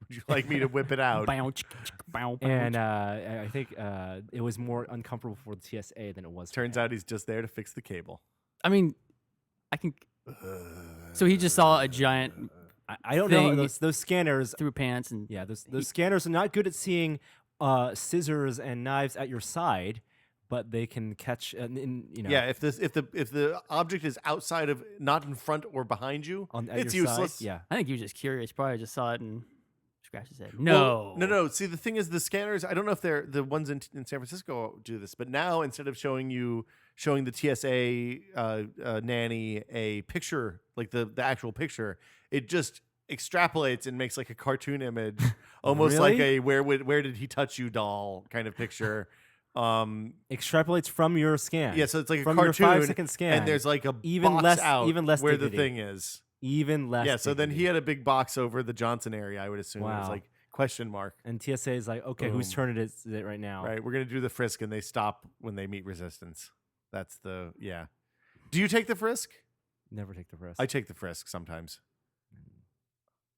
Would you like me to whip it out? Bow, chick, chick, bow, bow, And chick. I think it was more uncomfortable for the TSA than it was. For Turns him. out he's just there to fix the cable. I mean, I can. So he just saw a giant I don't know thing those scanners. through pants and Yeah, those scanners are not good at seeing scissors and knives at your side, but they can catch Yeah, if the object is outside of, not in front or behind you, at it's your useless. side. Yeah. I think he was just curious. Probably just saw it and scratched his head. Well, No. no. See, the thing is, the scanners, I don't know if they're the ones in San Francisco do this, but now instead of showing the TSA nanny a picture, like the actual picture, it just extrapolates and makes like a cartoon image, almost like Really? a where did he touch you doll kind of picture. Extrapolates from your scan. Yeah, so it's like from a your cartoon, 5-second scan, and there's like a even box less, out even less where dignity. the thing is. Even less. Yeah, so then dignity. he had a big box over the Johnson area, I would assume. It was Wow. like question mark. And TSA is like, okay, whose Boom. turn is it right now? Right, we're gonna do the frisk, and they stop when they meet resistance. That's the Do you take the frisk? Never take the risk. I take the frisk sometimes.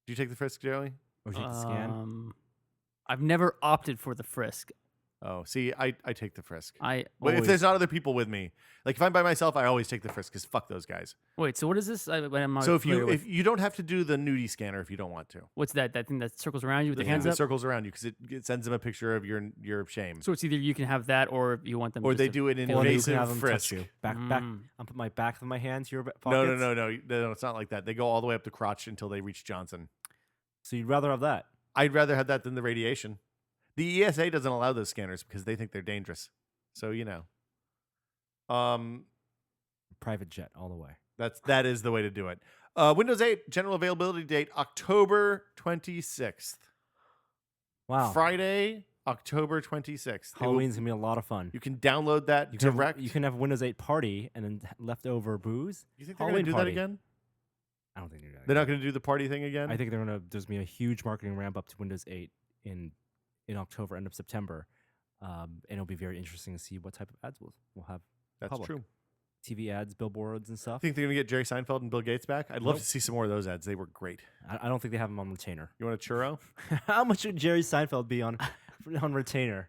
Do you take the frisk, Joey? Or take the scan. I've never opted for the frisk. Oh, see, I take the frisk. I But if always- there's not other people with me, like if I'm by myself, I always take the frisk because fuck those guys. wait. So what is this? I'm not So if familiar with- you don't have to do the nudie scanner if you don't want to. what's that? That thing that circles around you with The the thing hands that up. circles around you because it sends them a picture of your shame. So it's either you can have that, or you want them. Or just they to do an hold Or you. you can have invasive them touch frisk. you. Back. I'll put my back of my hand to your No, pockets. no, it's not like that. They go all the way up the crotch until they reach Johnson. So you'd rather have that? I'd rather have that than the radiation. The ESA doesn't allow those scanners because they think they're dangerous. So Private jet all the way. that is the way to do it. Windows 8 general availability date October 26th. Wow. Friday, October 26th. Halloween's gonna be a lot of fun. You can download that You can direct. Have, you can have a Windows 8 party and then leftover booze. You think they're going to do Halloween that party. again? I don't think they're doing They're not going to do the party thing again? I think they're gonna. There's gonna be a huge marketing ramp up to Windows 8 in October, end of September, and it'll be very interesting to see what type of ads we'll have. That's public. true. TV ads, billboards, and stuff. Think they're going to get Jerry Seinfeld and Bill Gates back? I'd love Nope. to see some more of those ads. They were great. I don't think they have them on retainer. You want a churro? How much would Jerry Seinfeld be on retainer?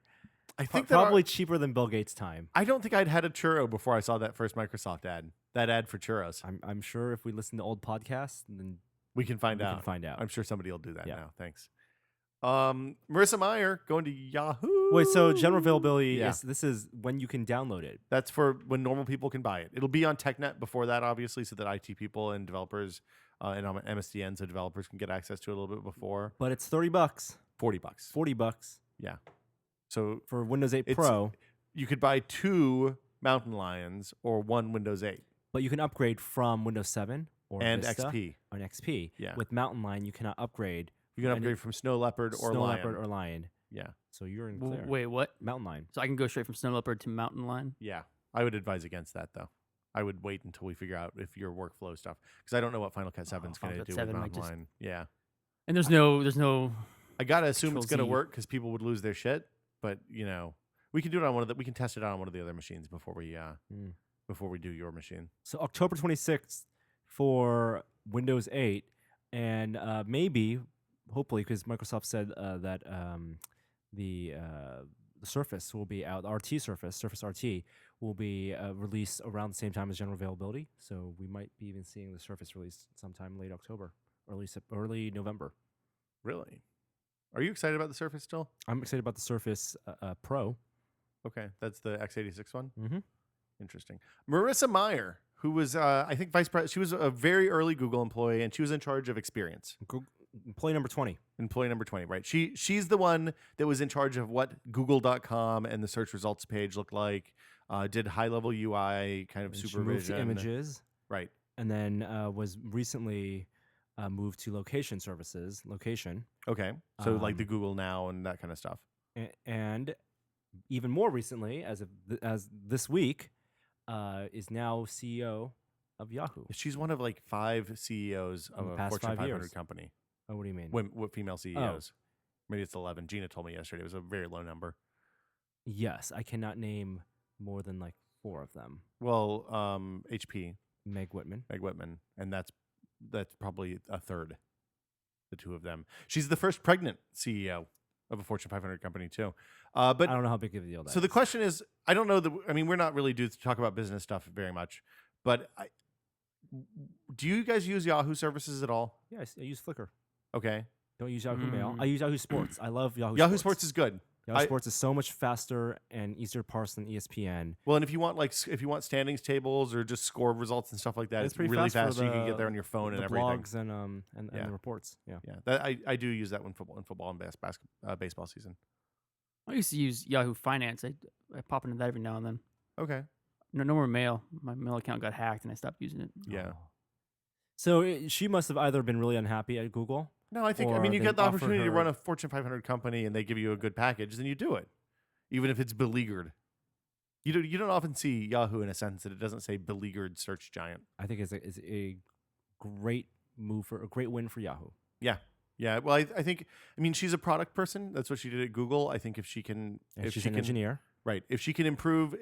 I think Probably cheaper than Bill Gates' time. I don't think I'd had a churro before I saw that first Microsoft ad. That ad for churros. I'm sure if we listen to old podcasts, then We can find we out. can find out. I'm sure somebody will do that Yeah. now. Thanks. Marissa Meyer going to Yahoo. Wait, so general availability Yeah. is when you can download it. That's for when normal people can buy it. It'll be on TechNet before that, obviously, so that IT people and developers and on MSDN, so developers can get access to it a little bit before. But it's $30, $40. $40 Yeah. So for Windows 8 It's- Pro. you could buy 2 Mountain Lions or 1 Windows 8 But you can upgrade from Windows 7 or and Vista XP. or an XP. Yeah. With Mountain Lion, you cannot upgrade You can and upgrade from Snow Leopard or Snow Lion. Leopard or Lion. Yeah. So you're in W- clear. Wait, what? Mountain Lion. So I can go straight from Snow Leopard to Mountain Lion? Yeah. I would advise against that, though. I would wait until we figure out if your workflow stuff, because I don't know what Final Cut 7 is going Final to Cut do with 7 might Mountain just- Lion. Yeah. And there's no. I gotta assume it's Control gonna Z. work because people would lose their shit. But we can do it on we can test it out on one of the other machines before we do your machine. So October 26th for Windows 8, and maybe, hopefully, because Microsoft said that the Surface will be out, Surface RT will be released around the same time as general availability. So we might be even seeing the Surface released sometime late October, early November. Really? Are you excited about the Surface still? I'm excited about the Surface Pro. Okay, that's the x86 one. Mm-hmm. Interesting. Marissa Meyer, who was I think vice president, she was a very early Google employee, and she was in charge of experience. Employee number 20. Employee number 20, right? She's the one that was in charge of what Google.com and the search results page looked like. Did high level UI kind of And she supervision. moved to images, Right. and then was recently moved to location services. Location. Okay. So like the Um, Google Now and that kind of stuff. And even more recently, as this week, is now CEO of Yahoo. She's one of like 5 CEOs of the a past Fortune 5 500 years. company. Oh, what do you mean? What female CEOs? Maybe it's 11. Gina told me yesterday it was a very low number. Yes, I cannot name more than like 4 of them. Well, HP, Meg Whitman. Meg Whitman, and that's probably a third. The 2 of them. She's the first pregnant CEO of a Fortune 500 company too. But I don't know how big of a deal that so the is. question is, I don't know we're not really due to talk about business stuff very much, but do you guys use Yahoo services at all? Yeah, I use Flickr. Okay. Don't use Yahoo Mail. I use Yahoo Sports. I love Yahoo Yahoo Sports. Sports is good. Yahoo Sports is so much faster and easier to parse than ESPN. Well, and if you want if you want standings tables or just score results and stuff like that, it's pretty really fast. fast. You can get there on your phone and the everything. blogs and the reports. Yeah. Yeah, that I do use that when football and baseball season. I used to use Yahoo Finance. I pop into that every now and then. Okay. No more mail. My mail account got hacked and I stopped using it. Yeah. Oh. So she must have either been really unhappy at Google. No, I think or you they get the offered opportunity to her- run a Fortune 500 company and they give you a good package, then you do it, even if it's beleaguered. You don't often see Yahoo in a sentence that it doesn't say beleaguered search giant. I think it's a great move a great win for Yahoo. Yeah. Yeah. Well, I think she's a product person. That's what she did at Google. I think if she can, And if she's she an can, engineer. right? If she can improve,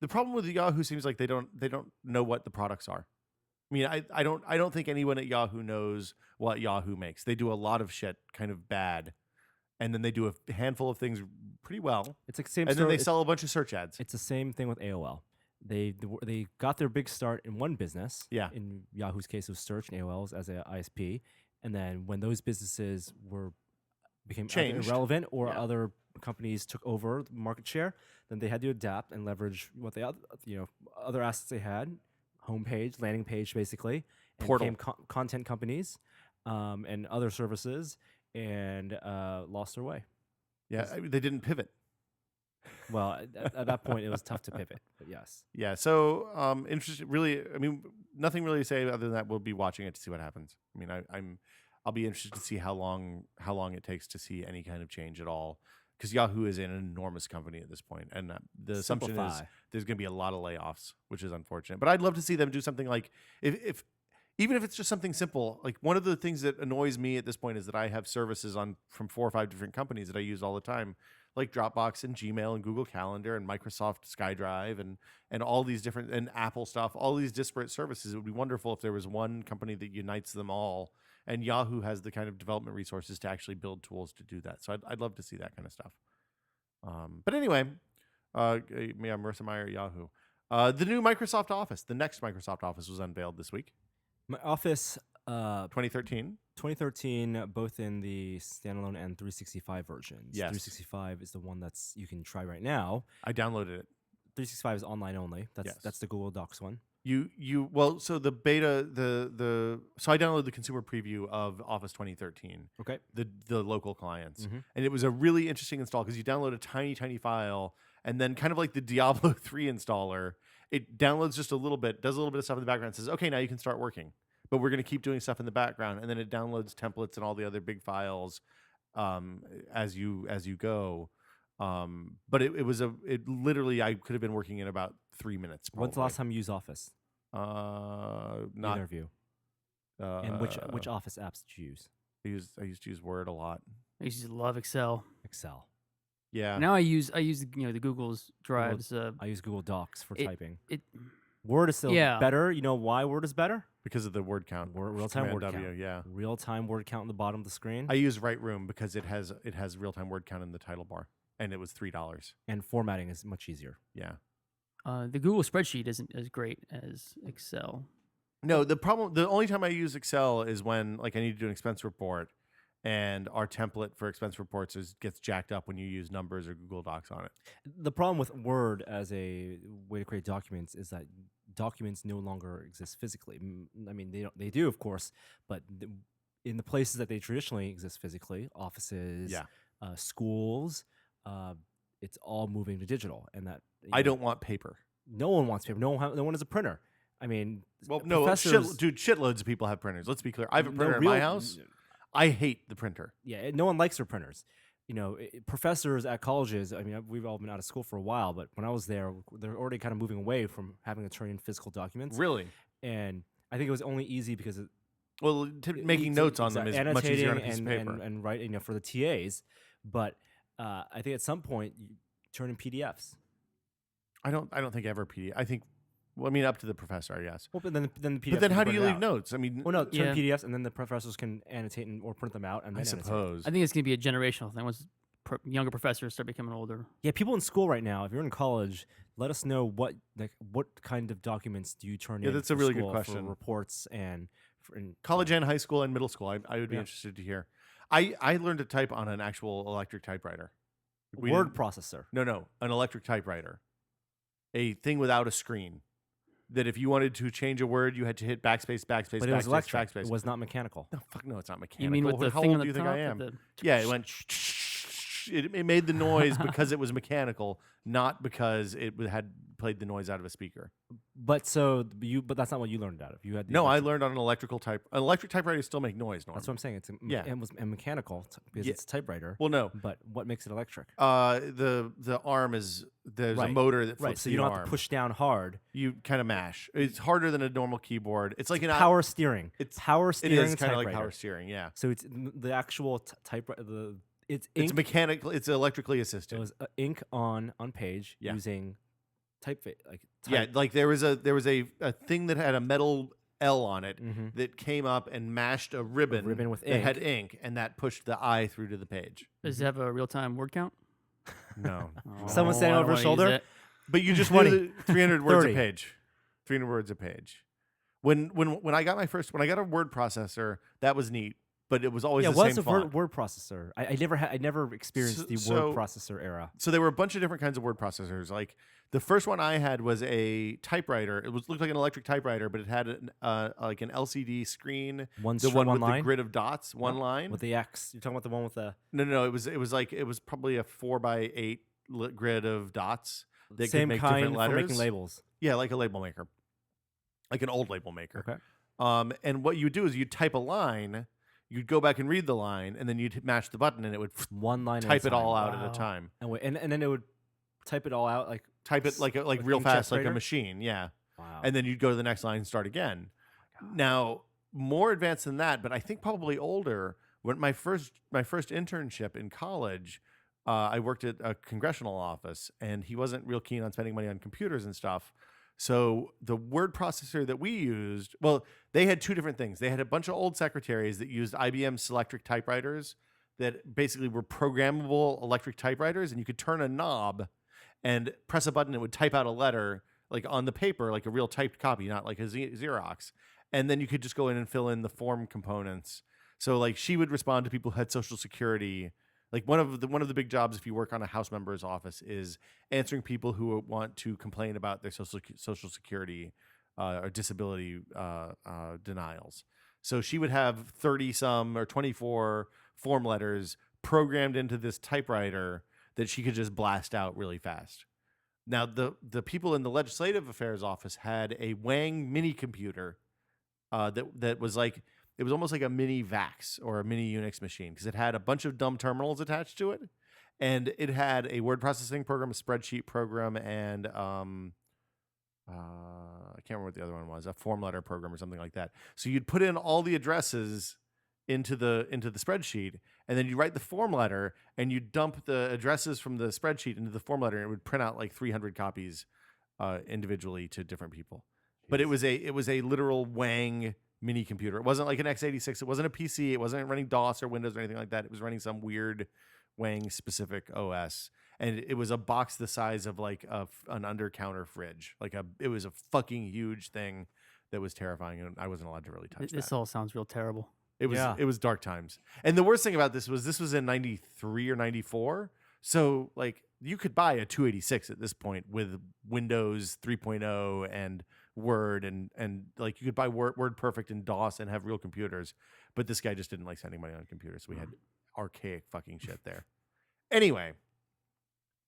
the problem with Yahoo seems like they don't know what the products are. I mean, I don't think anyone at Yahoo knows what Yahoo makes. They do a lot of shit kind of bad, and then they do a handful of things pretty well. It's like the same and then story. they sell a bunch of search ads. It's the same thing with AOL. They got their big start in one business. Yeah. In Yahoo's case, it was search, and AOL's as an ISP. And then when those businesses became either Changed. irrelevant or Yeah. other companies took over the market share, then they had to adapt and leverage what they other assets they had, homepage, landing page, basically, and Portal. became content companies and other services, and lost their way. Yeah, they didn't pivot. Well, at that point, it was tough to pivot. But yes. Yeah, so interesting. Really, nothing really to say other than that. We'll be watching it to see what happens. I'll be interested to see how long it takes to see any kind of change at all, because Yahoo is an enormous company at this point, and the assumption is Simplify. there's going to be a lot of layoffs, which is unfortunate. But I'd love to see them do something like even if it's just something simple. Like, one of the things that annoys me at this point is that I have services from 4 or 5 different companies that I use all the time, like Dropbox and Gmail and Google Calendar and Microsoft SkyDrive and all these different, and Apple stuff, all these disparate services. It would be wonderful if there was one company that unites them all, and Yahoo has the kind of development resources to actually build tools to do that. So I'd love to see that kind of stuff. But anyway, Marissa Meyer at Yahoo. The new Microsoft Office, the next Microsoft Office, was unveiled this week. My Office 2013. 2013, both in the standalone and 365 versions. Yes. 365 is the one you can try right now. I downloaded it. 365 is online only. That's the Google Docs one. So the beta, so I downloaded the consumer preview of Office 2013. Okay. The local clients, Mhm. and it was a really interesting install because you download a tiny file, and then kind of like the Diablo 3 installer, it downloads just a little bit, does a little bit of stuff in the background, says, okay, now you can start working, but we're going to keep doing stuff in the background, and then it downloads templates and all the other big files as you go. But it literally, I could have been working in about 3 minutes. When's the last time you used Office? Not Neither of you. And which Office apps did you use? I used to use Word a lot. I used to love Excel. Excel. Yeah. Now I use the Google's drives. I use Google Docs for typing. It Word is still better. You know why Word is better? Because of the word count. Real-time word W, count. yeah. Real-time word count on the bottom of the screen. I use Write Room because it has real-time word count in the title bar, and it was $3. And formatting is much easier. Yeah. The Google spreadsheet isn't as great as Excel. No, the only time I use Excel is when I need to do an expense report, and our template for expense reports gets jacked up when you use Numbers or Google Docs on it. The problem with Word as a way to create documents is that documents no longer exist physically. They do, of course, but in the places that they traditionally exist physically, offices, schools, it's all moving to digital, and that I don't want paper. No one wants paper. No one has a printer. Shitloads of people have printers. Let's be clear. I have a printer in my house. I hate the printer. Yeah, no one likes their printers. Professors at colleges, we've all been out of school for a while, but when I was there, they're already kind of moving away from having to turn in physical documents. Really? And I think it was only easy because making notes on them is much easier on a piece of paper. And write, for the TAs. But I think at some point you turn in PDFs. I don't think ever PDF. I think, up to the professor, I guess. Well, but then the PDF. But then how do you leave out. notes? Turn PDFs, and then the professors can annotate or print them out. And I suppose. I think it's going to be a generational thing once younger professors start becoming older. Yeah, people in school right now, if you're in college, let us know what kind of documents do you turn in. Yeah, that's a really good question. For reports and college and high school and middle school. I would be interested to hear. I learned to type on an actual electric typewriter. We Word didn't- processor. No, an electric typewriter, a thing without a screen. That if you wanted to change a word, you had to hit backspace, backspace, But it was backspace, electric. backspace. It was not mechanical. No, fuck no, it's not mechanical. You mean with the How thing old on do the you think top? I with am? the- Yeah, it went. It made the noise because it was mechanical, not because it had played the noise out of a speaker. But that's not what you learned out of. You had the No, I electric- learned on an electrical type. Electric typewriters still make noise. Norm. That's what I'm saying. It's Yeah. it was mechanical because Yeah. it's a typewriter. Well, no. But what makes it electric? The arm there's a Right. motor that flips Right. So the you don't arm. have to push down hard. You kind of mash. It's harder than a normal keyboard. It's like an Power steering. It's Power It steering. is kind of like typewriter. power steering. Yeah. So it's the actual typewriter. It's It's ink. mechanical. It's electrically It assisted. was ink on page Yeah. using typeface. Yeah, like there was a thing that had a metal L on it Mhm. that came up and mashed a ribbon, with that had ink, and that pushed the I through to the page. Does it have a real time word count? No, Someone Oh, standing I over don't his wanna use shoulder? it. but you just 20, knew 300 words a 30. page. 300 words a page. When I got when I got a word processor, that was neat, but it was always Yeah, the what's same a font. word processor? I never experienced the So- word processor era. So there were a bunch of different kinds of word processors. Like the first one I had was a typewriter. It looked like an electric typewriter, but it had like an LCD screen. The one with the line grid of dots, one line. with the X. You're talking about the one with the No. It was probably a 4x8 grid of dots that could same make kind different for letters. making labels. Yeah, like a label maker, like an old label maker. Okay. And what you would do is you'd type a line, you'd go back and read the line, and then you'd mash the button, and it would One line. type at it a all time. out at Wow. a time. And then it would type it all out like Type it like Like real inkjet fast, like a grader? machine. Yeah. wow. And then you'd go to the next line and start again. Now, more advanced than that, but I think probably older. When my first internship in college, I worked at a congressional office, and he wasn't real keen on spending money on computers and stuff. So the word processor that we used, well, they had two different things. They had a bunch of old secretaries that used IBM Selectric typewriters that basically were programmable electric typewriters, and you could turn a knob and press a button, it would type out a letter like on the paper, like a real typed copy, not like a Xerox. And then you could just go in and fill in the form components. So like she would respond to people who had Social Security. Like one of the big jobs if you work on a house member's office is answering people who want to complain about their Social Security or disability denials. So she would have 30 some or 24 form letters programmed into this typewriter that she could just blast out really fast. Now, the people in the legislative affairs office had a Wang mini computer that was like, it was almost like a mini VAX or a mini Unix machine because it had a bunch of dumb terminals attached to it, and it had a word processing program, a spreadsheet program, and I can't remember what the other one was, a form letter program or something like that. So you'd put in all the addresses into the spreadsheet, and then you write the form letter, and you dump the addresses from the spreadsheet into the form letter, and it would print out like 300 copies individually to different people. But it was a literal Wang mini computer. It wasn't like an x86. It wasn't a PC. It wasn't running DOS or Windows or anything like that. It was running some weird Wang specific OS, and it was a box the size of like an under counter fridge. It was a fucking huge thing that was terrifying, and I wasn't allowed to really touch This that. all sounds real terrible. It was dark times. And the worst thing about this was in 93 or 94. So like you could buy a 286 at this point with Windows 3.0 and Word and like you could buy Word Perfect and DOS and have real computers. But this guy just didn't like spending money on computers. So we had archaic fucking shit there. Anyway,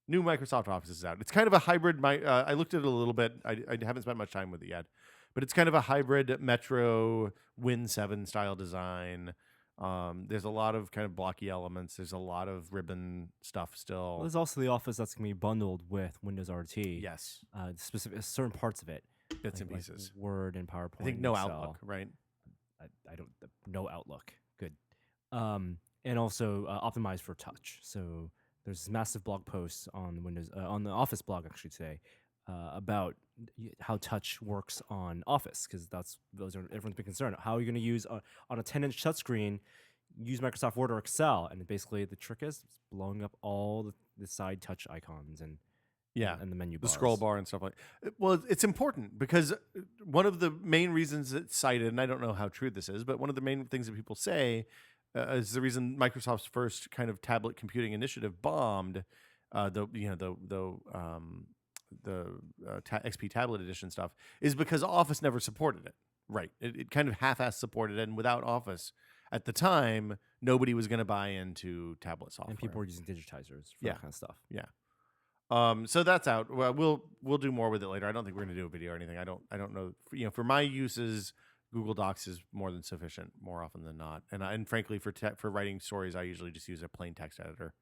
new Microsoft Office is out. It's kind of a hybrid. I looked at it a little bit. I haven't spent much time with it yet. But it's kind of a hybrid Metro Win 7 style design. There's a lot of kind of blocky elements. There's a lot of ribbon stuff still. Well, there's also the Office that's going to be bundled with Windows RT. Yes, Specific certain parts of it, bits and like pieces. Word and PowerPoint. I think and no Excel. Outlook, right? I don't. No Outlook. Good. And also optimized for touch. So there's massive blog posts on Windows on the Office blog actually today about how touch works on Office because those are everyone's big concern. How are you going to use on a 10-inch touchscreen? Use Microsoft Word or Excel, and basically the trick is blowing up all the side touch icons and the menu the bars. scroll bar and stuff like. Well, it's important because one of the main reasons it's cited, and I don't know how true this is, but one of the main things that people say is the reason Microsoft's first kind of tablet computing initiative bombed XP tablet edition stuff, is because Office never supported it. Right, it kind of half-ass supported it, and without Office at the time, nobody was going to buy into tablet software. And people were using digitizers for Yeah. that kind of stuff. Yeah. So that's out. Well, we'll do more with it later. I don't think we're going to do a video or anything. I don't know. For my uses, Google Docs is more than sufficient more often than not. And frankly, for writing stories, I usually just use a plain text editor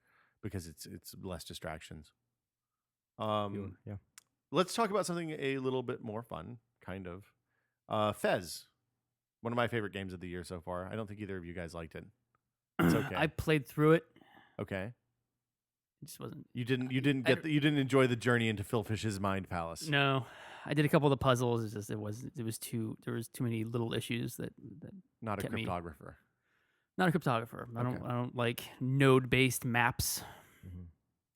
because it's less distractions. Yeah. Let's talk about something a little bit more fun, kind of. Fez, one of my favorite games of the year so far. I don't think either of you guys liked it. It's okay. I played through it. Okay. It just wasn't. You didn't didn't enjoy the journey into Phil Fish's mind palace. No, I did a couple of the puzzles. It's just there was too many little issues that Not a kept me- cryptographer. Not a cryptographer. I Okay. don't like node based maps.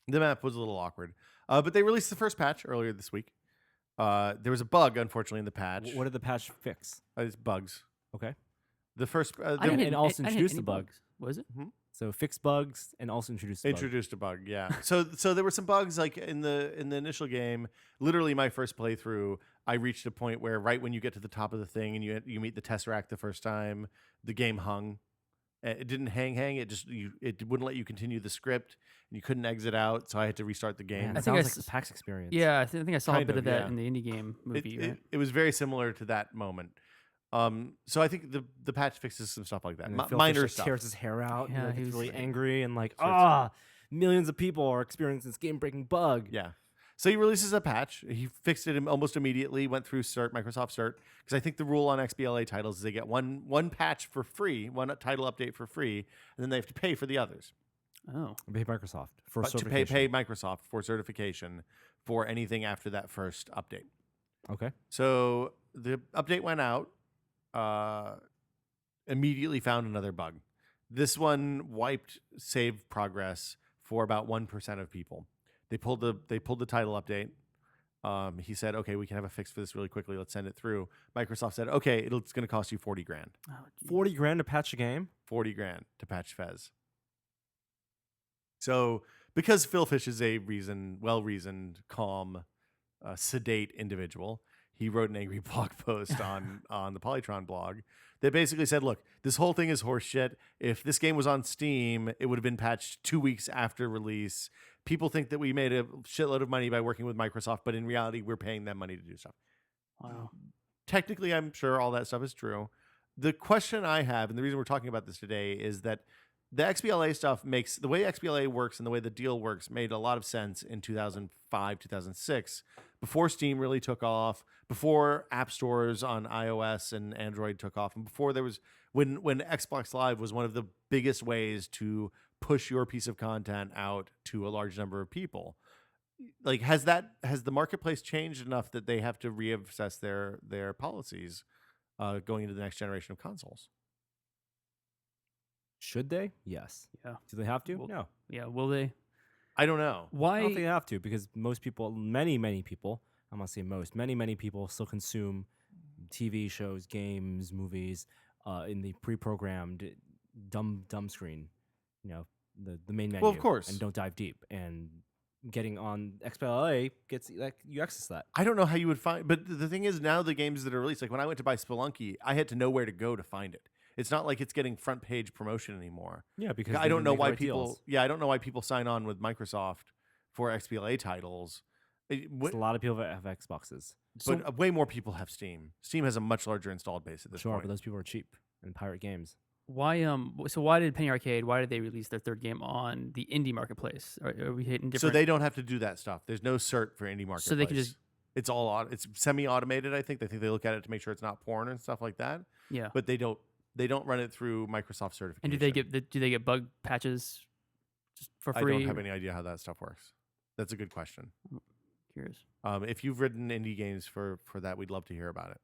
The map was a little awkward. But they released the first patch earlier this week. There was a bug, unfortunately, in the patch. What did the patch fix? It's bugs. Okay. The first I didn't and hit- also I didn't hit introduced any the bug. bugs. Was it? So fix bugs and also introduce the bug. Introduced a bug, yeah. so there were some bugs like in the initial game. Literally, my first playthrough, I reached a point where right when you get to the top of the thing and you meet the Tesseract the first time, the game hung. It didn't hang. It wouldn't let you continue the script, and you couldn't exit out. So I had to restart the game. Man, I that think I sounds like s- the PAX experience. Yeah, I think I saw a Kind bit of, of that yeah. in the indie game movie. Right? It was very similar to that moment. So I think the patch fixes some stuff like that. And then Phil Minor Fish, stuff. tears his hair out. Yeah, and he he's was- really angry and like, Starts- millions of people are experiencing this game-breaking bug. Yeah. So he releases a patch. He fixed it almost immediately. Went through Microsoft Cert, because I think the rule on XBLA titles is they get one patch for free, one title update for free, and then they have to pay for the others. Oh, Pay Microsoft for But to certification. pay Microsoft for certification for anything after that first update. Okay. So the update went out. Immediately found another bug. This one wiped save progress for about 1% of people. They pulled the title update. He said, "Okay, we can have a fix for this really quickly. Let's send it through." Microsoft said, "Okay, it's going to cost you $40,000. oh geez. 40 grand to patch a game? $40,000 to patch Fez." So, because Phil Fish is a well-reasoned, calm, sedate individual, he wrote an angry blog post on the Polytron blog that basically said, "Look, this whole thing is horseshit. If this game was on Steam, it would have been patched 2 weeks after release. People think that we made a shitload of money by working with Microsoft, but in reality, we're paying them money to do stuff." Wow. Technically, I'm sure all that stuff is true. The question I have, and the reason we're talking about this today, is that the XBLA stuff makes the way XBLA works and the way the deal works made a lot of sense in 2005, 2006, before Steam really took off, before app stores on iOS and Android took off, and before there was when Xbox Live was one of the biggest ways to push your piece of content out to a large number of people. Like, has the marketplace changed enough that they have to reassess their policies going into the next generation of consoles? Should they? Yes. Yeah. Do they have to? Well, No. Yeah. Will they? I don't know. I Why? don't think they have to, because most people, many people, I'm not saying most, many people still consume TV shows, games, movies in the pre-programmed dumb screen, the main menu. Well, of course. And don't dive deep. And getting on XBLA gets like you access that. I don't know how you would find, but the thing is, now the games that are released, like when I went to buy Spelunky, I had to know where to go to find it. It's not like it's getting front page promotion anymore. Yeah, because I don't know why people. Yeah, I don't know why people sign on with Microsoft for XBLA titles. A lot of people have Xboxes. But way more people have Steam. Steam has a much larger installed base at this Sure, point. but those people are cheap and pirate games. Why? So why did Penny Arcade? Why did they release their third game on the indie marketplace? Are we hitting So different? they don't have to do that stuff. There's no cert for indie marketplace. So they can just- It's all it's semi-automated. I think they look at it to make sure it's not porn and stuff like that. yeah. But they don't run it through Microsoft certification. And do they get bug patches just for I free? don't have any idea how that stuff works. That's a good question. Curious. If you've written indie games for that, we'd love to hear about it.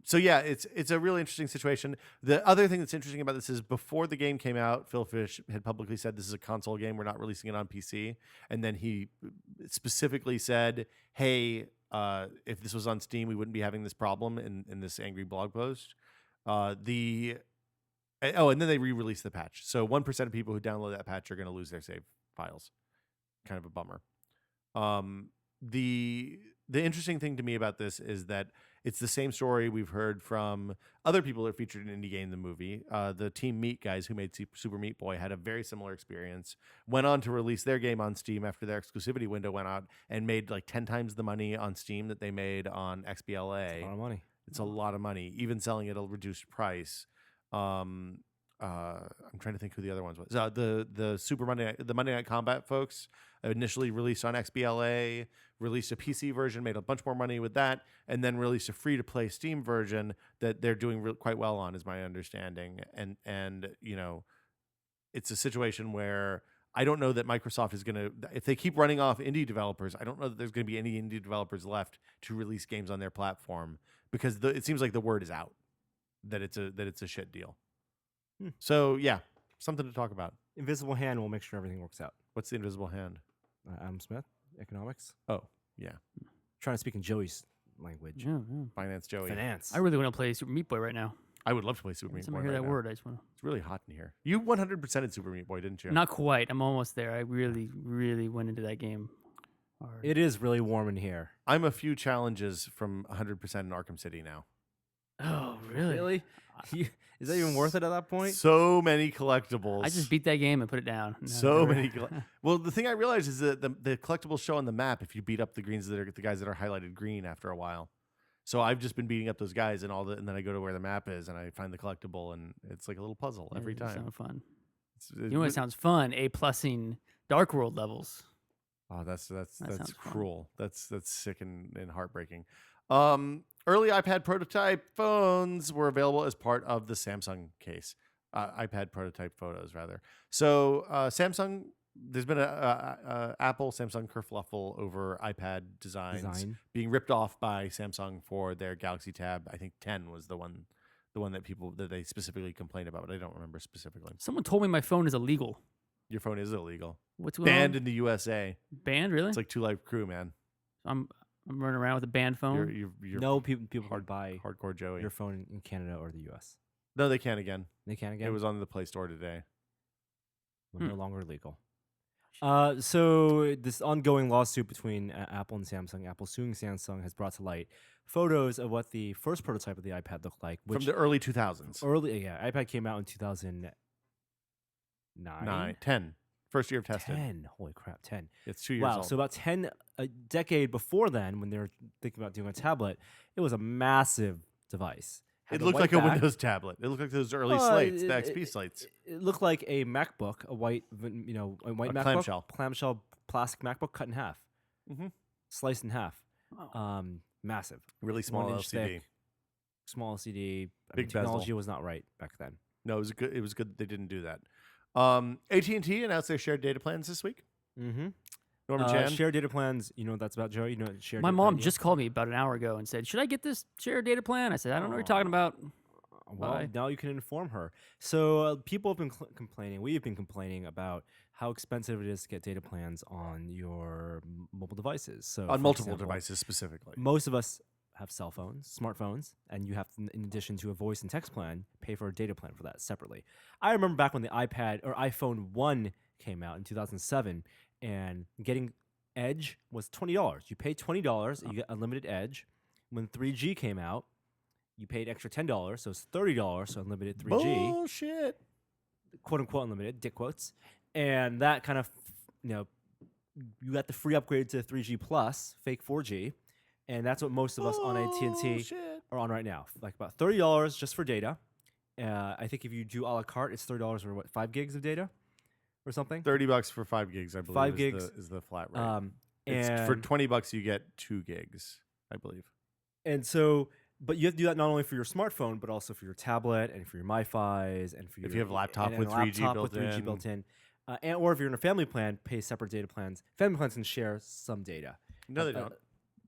So yeah, it's a really interesting situation. The other thing that's interesting about this is before the game came out, Phil Fish had publicly said this is a console game. We're not releasing it on PC. And then he specifically said, "Hey, if this was on Steam, we wouldn't be having this problem." In this angry blog post, and then they re-released the patch. So 1% of people who download that patch are going to lose their save files. kind of a bummer. The interesting thing to me about this is that it's the same story we've heard from other people that are featured in Indie Game the movie. The Team Meat guys who made Super Meat Boy had a very similar experience. Went on to release their game on Steam after their exclusivity window went out and made like 10 times the money on Steam that they made on XBLA. It's a lot of money. It's a lot of money, even selling at a reduced price. I'm trying to think who the other ones was. The Monday Night Combat folks initially released on XBLA, released a PC version, made a bunch more money with that, and then released a free-to-play Steam version that they're doing quite well on, is my understanding. And you know, it's a situation where I don't know that Microsoft is going to, if they keep running off indie developers, I don't know that there's going to be any indie developers left to release games on their platform, because it seems like the word is out that it's a shit deal. So yeah, something to talk about. Invisible Hand will make sure everything works out. What's the invisible hand? Adam Smith, economics. Oh, yeah. Trying to speak in Joey's language. Yeah, yeah. Finance Joey. Finance. I really want to play Super Meat Boy right now. I would love to play Super Meat Every time Boy I hear right that now. word, I just want to. It's really hot in here. You 100%ed Super Meat Boy, didn't you? Not quite. I'm almost there. I really, really went into that game hard. It is really warm in here. I'm a few challenges from 100% in Arkham City now. Oh, really? Is that even worth it at that point? So many collectibles. I just beat that game and put it down. No, So never. many. Well, the thing I realized is that the collectibles show on the map if you beat up the guys that are highlighted green after a while. So I've just been beating up those guys and then I go to where the map is and I find the collectible, and it's like a little puzzle Yeah, every it does time. sound fun. It- You know what sounds fun? A+ing Dark World levels. Oh, that's sounds fun. cruel. That's sick and heartbreaking. Early iPad prototype phones were available as part of the Samsung case. iPad prototype photos, rather. So Samsung, there's been a Apple Samsung kerfluffle over iPad designs being ripped off by Samsung for their Galaxy Tab. I think 10 was the one that they specifically complained about, but I don't remember specifically. Someone told me my phone is illegal. Your phone is illegal. What's going Banned on? in the USA. Banned, really? It's like Two Life Crew, man. I'm running around with a banned phone. You're No people can buy hardcore Joey. your phone in Canada or the U.S. No, they can again. They can again. It was on the Play Store today. We're no longer legal. So this ongoing lawsuit between Apple and Samsung, Apple suing Samsung, has brought to light photos of what the first prototype of the iPad looked like. From the early 2000s. iPad came out in 2009. 10. First year of testing. 10. Holy crap, 10. It's 2 years Wow, old. so about 10, a decade before then, when they were thinking about doing a tablet, it was a massive device. Had It the looked white like a back. Windows tablet. It looked like those early Well, slates, the XP slates. It looked like a MacBook, a white MacBook, clamshell. plastic MacBook cut in half, Mhm. sliced in half. Wow. Massive, Really small 1 inch LCD. thick, small LCD. Big technology bezel. was not right back then. No, it was good. It was good that they didn't do that. AT&T announced their shared data plans this week. Mm-hmm. Norman Chan. Shared data plans. You know what that's about, Joe? You know what shared My data mom plan just called me about an hour ago and said, "Should I get this shared data plan?" I said, "I don't know what you're talking about." Well, Bye. now you can inform her. So people have been complaining. We have been complaining about how expensive it is to get data plans on your mobile devices. So On for multiple example, devices specifically. most of us have cell phones, smartphones, and you have to, in addition to a voice and text plan, pay for a data plan for that separately. I remember back when the iPad or iPhone 1 came out in 2007, and getting Edge was $20. You pay $20, you get unlimited Edge. When 3G came out, you paid extra $10, so it's $30, so unlimited 3G, Bullshit. quote unquote unlimited, dick quotes, and that kind of, you got the free upgrade to 3G plus, fake 4G, and that's what most of us on AT&T Bullshit. are on right now, like about $30 just for data. I think if you do a la carte, it's $30 for 5 gigs of data, or something. $30 for 5 gigs, I believe. 5 is gigs. is the flat rate. And For $20, you get 2 gigs, I believe. And so, but you have to do that not only for your smartphone, but also for your tablet and for your MiFis and for your If you have a laptop and with a 3G laptop built with 3G in. built in. Or if you're in a family plan, pay separate data plans. Family plans can share some data. No, they don't.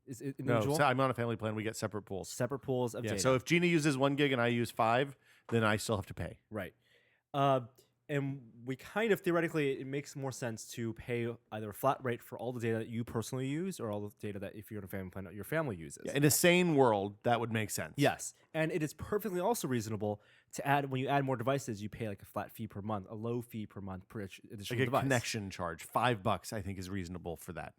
Is it No, individual? so I'm on a family plan. We get separate pools. Separate pools of Yeah. data. So if Gina uses 1 gig and I use 5, then I still have to pay. Right. and we kind of theoretically, it makes more sense to pay either a flat rate for all the data that you personally use, or all the data that if you're in a family plan, your family uses. Yeah, in a sane world, that would make sense. Yes, and it is perfectly also reasonable to add when you add more devices, you pay like a flat fee per month, a low fee per month per additional Like a device. connection charge, $5, I think, is reasonable for that.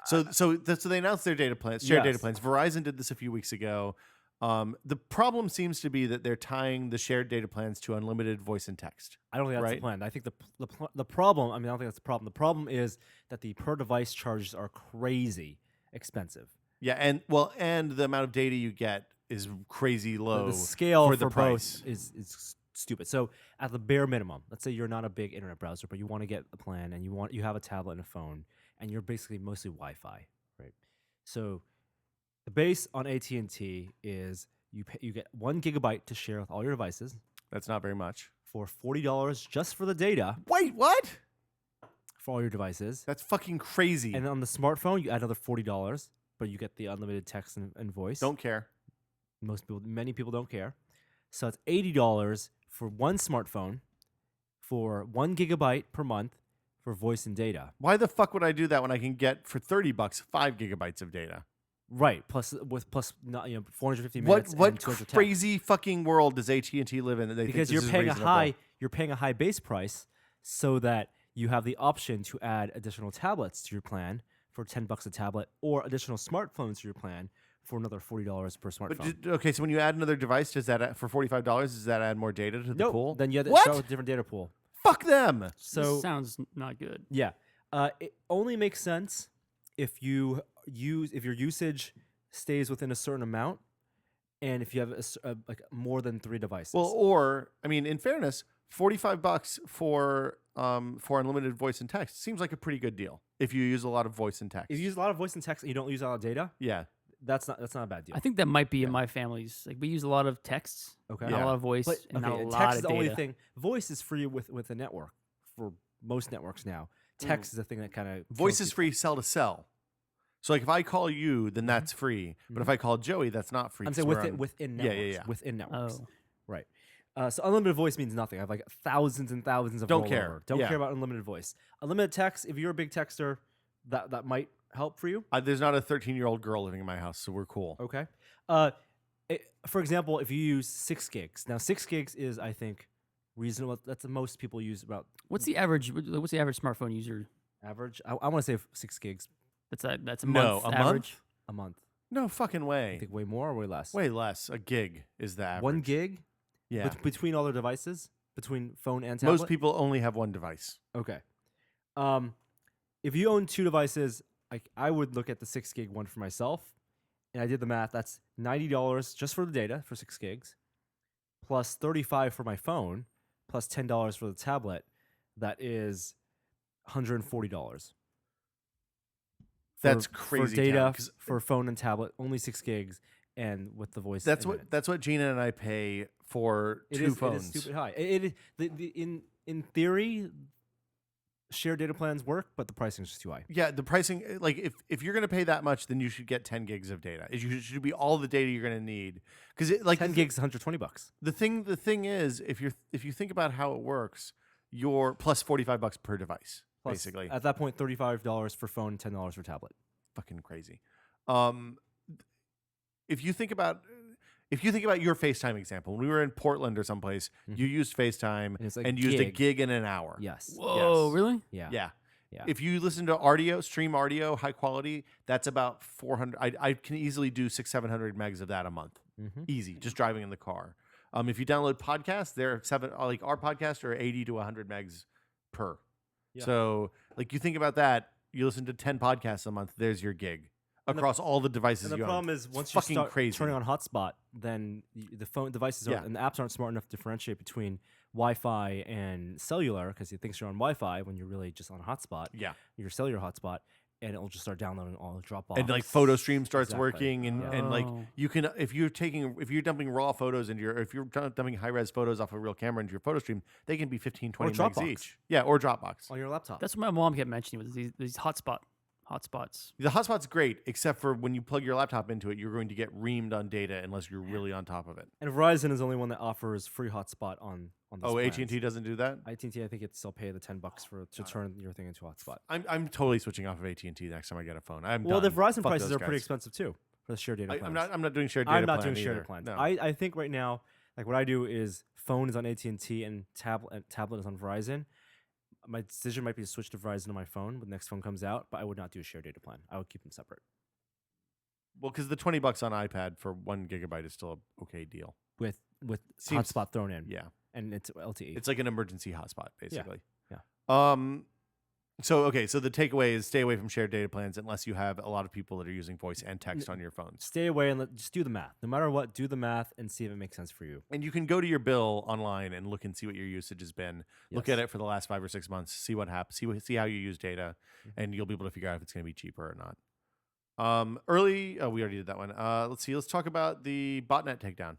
So they announced their data plans, shared data Yes. plans. Verizon did this a few weeks ago. The problem seems to be that they're tying the shared data plans to unlimited voice and text. I don't think that's Right. the plan. I think the problem. I mean, I don't think that's the problem. The problem is that the per device charges are crazy expensive. Yeah, and the amount of data you get is crazy low. The scale for the for price. both is stupid. So at the bare minimum, let's say you're not a big internet browser, but you want to get a plan, and you have a tablet and a phone, and you're basically mostly Wi-Fi, right? So the base on AT&T is you get 1 gigabyte to share with all your devices That's not very much. for $40 just for the data Wait, what? for all your devices. That's fucking crazy. And on the smartphone, you add another $40, but you get the unlimited text and voice. Don't care. Many people don't care. So it's $80 for one smartphone for 1 gigabyte per month for voice and data. Why the fuck would I do that when I can get for $30 5 gigabytes of data? Right. Plus 450 minutes. What and 200 crazy fucking world does AT&T live in that they because think you're this is paying reasonable? you're paying a high base price so that you have the option to add additional tablets to your plan for $10 a tablet, or additional smartphones to your plan for another $40 per smartphone. But okay, so when you add another device, does that for $45? Does that add more data to the No, pool? then you have to What? start with a different data pool. Fuck them. So This sounds not good. yeah, it only makes sense if your usage stays within a certain amount, and if you have like more than 3 devices. Well, or I mean, in fairness, $45 for unlimited voice and text seems like a pretty good deal if you use a lot of voice and text. if you use a lot of voice and text and you don't use a lot of data, Yeah. that's not a bad deal. I think that might be in my family's. Like we use a lot of texts, Okay. not Yeah. a lot of voice, But and not a and lot text of is the only data. thing. Voice is free with the network for most networks now. Text is the thing that kind of Voice is free cell to cell. So like if I call you, then that's free. But if I call Joey, that's not free. I'm 'cause saying we're within Yeah, networks. yeah. Within networks. Oh. Right. So unlimited voice means nothing. I have like thousands and thousands of Don't rollover. care. Don't Yeah. care about unlimited voice. Unlimited text. If you're a big texter, that might help for you. There's not a 13-year-old girl living in my house, so we're cool. Okay. For example, if you use 6 gigs, now 6 gigs is, I think, reasonable. That's the most people use about What's the average? What's the average smartphone user? average. I want to say 6 gigs That's a No, month a average. a month. No fucking I way. think way more or way less. Way less. A gig is the average. 1 gig Yeah. between all their devices, between phone and tablet. Most people only have one device. Okay. If you own 2 devices, I would look at the 6 gig one for myself, and I did the math. That's $90 just for the data for 6 gigs, plus $35 for my phone, plus $10 for the tablet. That is $140. That's for crazy data town, 'cause for phone and tablet, only 6 gigs, and with the voice. That's in what it. that's what Gina and I pay for It two is, phones. It is stupid high. In theory, shared data plans work, but the pricing is just too high. Yeah, the pricing, like if you're gonna pay that much, then you should get 10 gigs of data. It should be all the data you're gonna need, because like 10 gigs, $120. The thing is, if you think about how it works, you're plus $45 per device, Plus, basically. at that point, $35 for phone, $10 for tablet. Fucking crazy. If you think about your FaceTime example, when we were in Portland or someplace, you used FaceTime And it's a used a gig. gig in an hour. Yes. Whoa, Yes. really? Yeah. Yeah. Yeah. If you listen to audio, stream audio, high quality, that's about 400. I can easily do 600-700 megs of that a month. Mm-hmm. Easy, just driving in the car. If you download podcasts, they're like our podcasts are 80 to 100 megs per. Yeah. So like you think about that, you listen to 10 podcasts a month, there's your gig across all the devices And the you own. problem is, It's once you fucking start crazy. turning on hotspot, then the phone devices Yeah. and the apps aren't smart enough to differentiate between Wi-Fi and cellular, because it thinks you're on Wi-Fi when you're really just on a hotspot. Yeah. Your cellular hotspot, and it'll just start downloading all the Dropbox. And like photo stream starts Exactly. working and like Oh. you can if you're dumping raw photos into if you're dumping high res photos off a real camera into your photo stream, they can be 15 20 megs Dropbox. each. Yeah, or Dropbox. on your laptop. That's what my mom kept mentioning, was these hotspots. The hotspot's great, except for when you plug your laptop into it, you're going to get reamed on data unless you're really on top of it. And Verizon is the only one that offers free hotspot on those Oh, plans. AT&T doesn't do that? AT&T, I think it's still pay the $10 to turn your thing into hotspot. I'm totally switching off of AT&T next time I get a phone. Well, the done. Verizon Fuck prices those are pretty guys. expensive too for the shared data plans. I'm not doing shared data I'm not plan doing shared either. plans. No. I think right now, like what I do is phone is on AT&T and tablet is on Verizon. My decision might be to switch to Verizon on my phone when the next phone comes out, but I would not do a shared data plan. I would keep them separate. Well, because the $20 on iPad for 1 gigabyte is still a okay deal. With Seems- hotspot thrown in. Yeah, And it's LTE. it's like an emergency hotspot basically. Yeah. So the takeaway is stay away from shared data plans unless you have a lot of people that are using voice and text on your phones. Stay away and just do the math. No matter what, do the math and see if it makes sense for you. And you can go to your bill online and look and see what your usage has been. Look Yes. at it for the last 5 or 6 months. See what happens. See how you use data, and you'll be able to figure out if it's going to be cheaper or not. We already did that one. Let's see. Let's talk about the botnet takedown.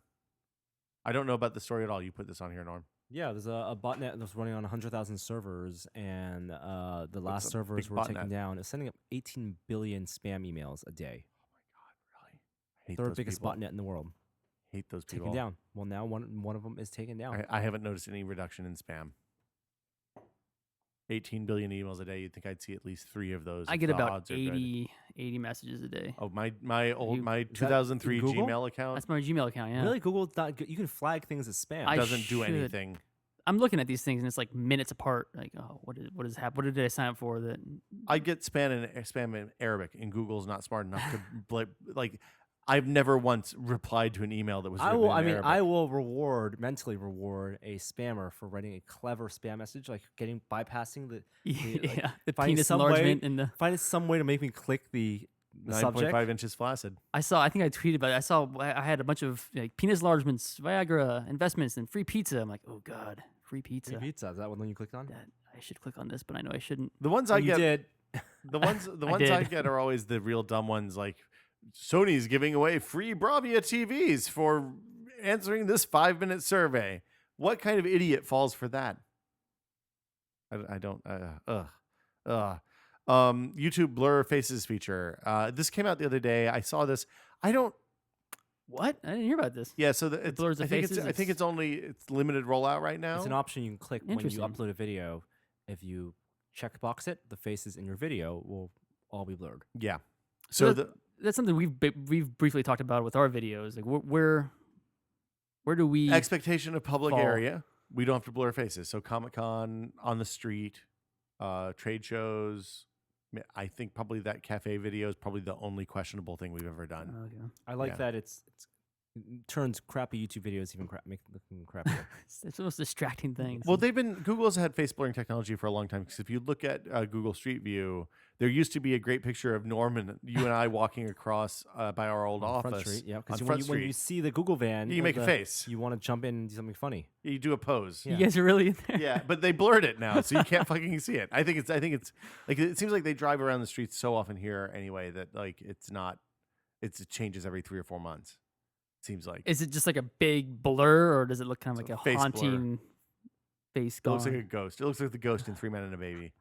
I don't know about the story at all. You put this on here, Norm. Yeah, there's a botnet that's running on 100,000 servers, and the last a servers big were taken botnet? down. It's sending up 18 billion spam emails a day. Really? I hate Third those biggest people. botnet in the world. Hate those people. Taken down. Well, now one of them is taken down. I haven't noticed any reduction in spam. 18 billion emails a day. You'd think I'd see at least 3 of those. I if get the about odds are good. 80 messages a day. Oh, my You- my is that 2003 in Google? Gmail account That's my Gmail account. Yeah. Really, Google's not good. You can flag things as spam. I doesn't do should. anything. I'm looking at these things and it's like minutes apart. Like, oh, what is happening? What did I sign up for? That I get spam in Arabic, and Google's not smart enough to like. I've never once replied to an email that was. I written will. in I mean, Arabic. I will mentally reward a spammer for writing a clever spam message, like bypassing the yeah, the finding penis some way- enlargement and the. finding some way to make me click the subject. 9.5 inches flaccid. I think I tweeted about it. I had a bunch of like penis enlargements, Viagra investments, and free pizza. I'm like, oh god, free pizza. Free pizza. Is that one you clicked on? That, I should click on this, but I know I shouldn't. The ones I You get, did. the ones did. I get are always the real dumb ones. Like Sony's giving away free Bravia TVs for answering this 5-minute survey. What kind of idiot falls for that? I don't. YouTube blur faces feature. This came out the other day. I saw this. I don't. What? I didn't hear about this. Yeah, so It blurs the I think faces, it's limited rollout right now. It's an option you can click when you Interesting. upload a video. If you checkbox it, the faces in your video will all be blurred. Yeah. So So that- That's something we've briefly talked about with our videos. Like, where do we? expectation of public fall. area, we don't have to blur faces. So Comic-Con, on the street, trade shows. I think probably that cafe video is probably the only questionable thing we've ever done. Okay. I like Yeah. that it turns crappy YouTube videos even make them crappier. It's the most distracting thing. Well, Google's had face blurring technology for a long time. Because if you look at Google Street View, there used to be a great picture of Norman, you and I walking across by our old On office. Front Street, yeah. on Because Front when you Street. see the Google van, You or make a the- face. You want to jump in and do something funny. You do a pose. Yeah. You guys are really in there. Yeah, but they blurred it now, so you can't fucking see it. I think it's like it seems like they drive around the streets so often here anyway that like it changes every 3 or 4 months. Seems like Is it just like a big blur, or does it look kind of It's like a a face blur. haunting face it gone? looks like a ghost. It looks like the ghost in 3 Men and a Baby.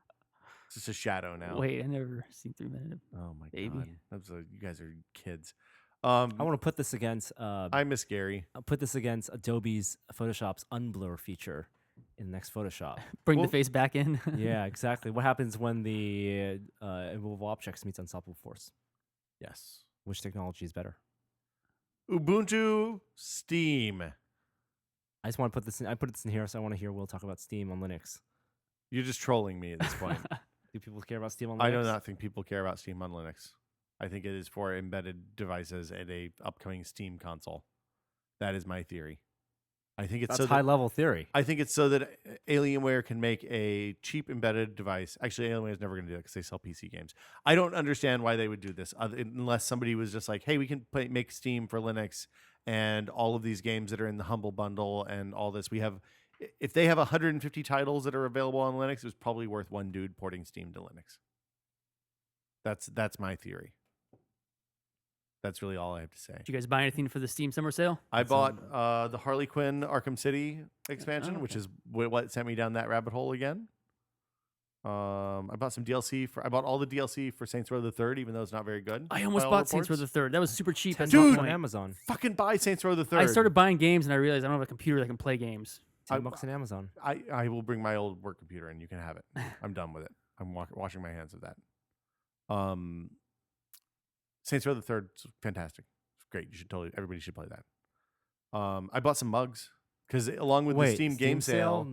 It's just a shadow now. Wait, I never seen 3 minutes. Oh my Baby. god, you guys are kids. I want to put this against. I miss Gary. I'll put this against Adobe's Photoshop's unblur feature in the next Photoshop. Bring Well- the face back in. Yeah, exactly. What happens when the immovable objects meets unstoppable force? Yes. Which technology is better? Ubuntu, Steam. I just want to put this in. I put this in here, so I want to hear Will talk about Steam on Linux. You're just trolling me at this point. Do people care about Steam on Linux? I do not think people care about Steam on Linux. I think it is for embedded devices and a upcoming Steam console. That is my theory. I think it's That's so high that, level theory. I think it's so that Alienware can make a cheap embedded device. Actually, Alienware is never going to do it because they sell PC games. I don't understand why they would do this unless somebody was just like, "Hey, we can make Steam for Linux and all of these games that are in the Humble Bundle and all this. We have, if they have 150 titles that are available on Linux, it was probably worth one dude porting Steam to Linux." That's my theory. That's really all I have to say. Did you guys buy anything for the Steam summer sale? I bought the Harley Quinn Arkham City expansion, Oh, which okay. is what sent me down that rabbit hole again. I bought some DLC for. I bought all the DLC for Saints Row the Third, even though it's not very good. I almost by all bought Saints Row reports. the Third. That was super cheap. At $10 one on point. Amazon. Fucking buy Saints Row the Third. I started buying games and I realized I don't have a computer that can play games. $10 on Amazon. I will bring my old work computer and you can have it. I'm done with it. I'm washing my hands of that. Saints Row the Third is fantastic. It's great. Everybody should play that. I bought some mugs because along with the Steam game sale,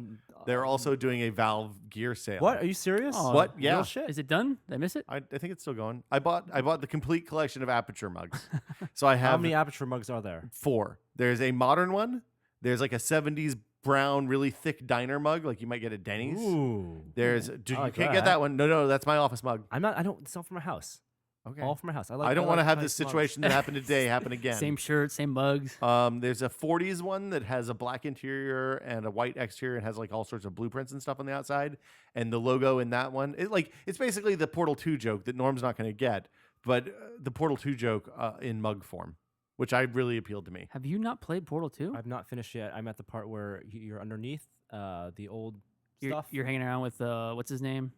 they're also doing a Valve gear sale. What? Are you serious? Oh, What? Real Yeah. shit. Is it done? Did I miss it? I think it's still going. I bought the complete collection of Aperture mugs. So I have How many Aperture mugs are there? 4. There's a modern one. There's like a 70s brown, really thick diner mug, like you might get at Denny's. Ooh. There's I you like can't get that. that one. No, that's my office mug. I don't. It's all for my house. Okay. All for my house. I don't want to have this nice mugs. situation that happened today happen again. Same shirt, same mugs. There's a 40s one that has a black interior and a white exterior and has like all sorts of blueprints and stuff on the outside. And the logo in that one, it's basically the Portal 2 joke that Norm's not going to get, but the Portal 2 joke in mug form, which really appealed to me. Have you not played Portal 2? I've not finished yet. I'm at the part where you're underneath the old stuff. You're hanging around with what's his name?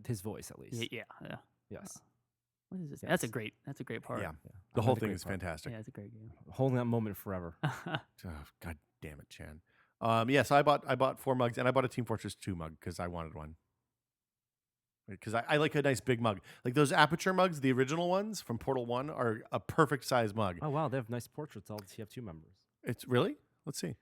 His voice, at least. Yeah. Yes. What is this? Yes. That's a great part. Yeah. Yeah. The I'm whole at thing great is part. fantastic. Yeah, it's a great game. Holding that moment forever. Oh, God damn it, Chan. So I bought 4 mugs and I bought a Team Fortress 2 mug because I wanted one. Because I like a nice big mug. Like those Aperture mugs, the original ones from Portal 1 are a perfect size mug. Oh wow, they have nice portraits. All the TF2 members. It's really? Let's see.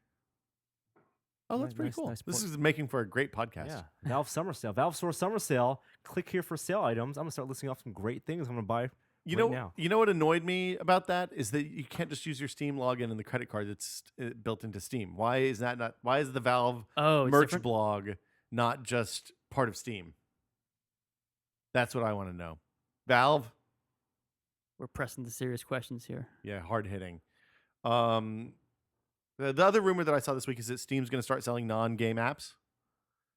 Oh, that's pretty Nice- cool. nice This port- is making for a great podcast. Yeah. Valve Summer Sale. Valve Store Summer Sale. Click here for sale items. I'm gonna start listing off some great things I'm gonna buy. Now. You know what annoyed me about that is that you can't just use your Steam login and the credit card that's built into Steam. Why is that not? Why is the Valve It's merch different? blog not just part of Steam? That's what I want to know. Valve, We're pressing the serious questions here. yeah, hard hitting. The other rumor that I saw this week is that Steam's going to start selling non-game apps.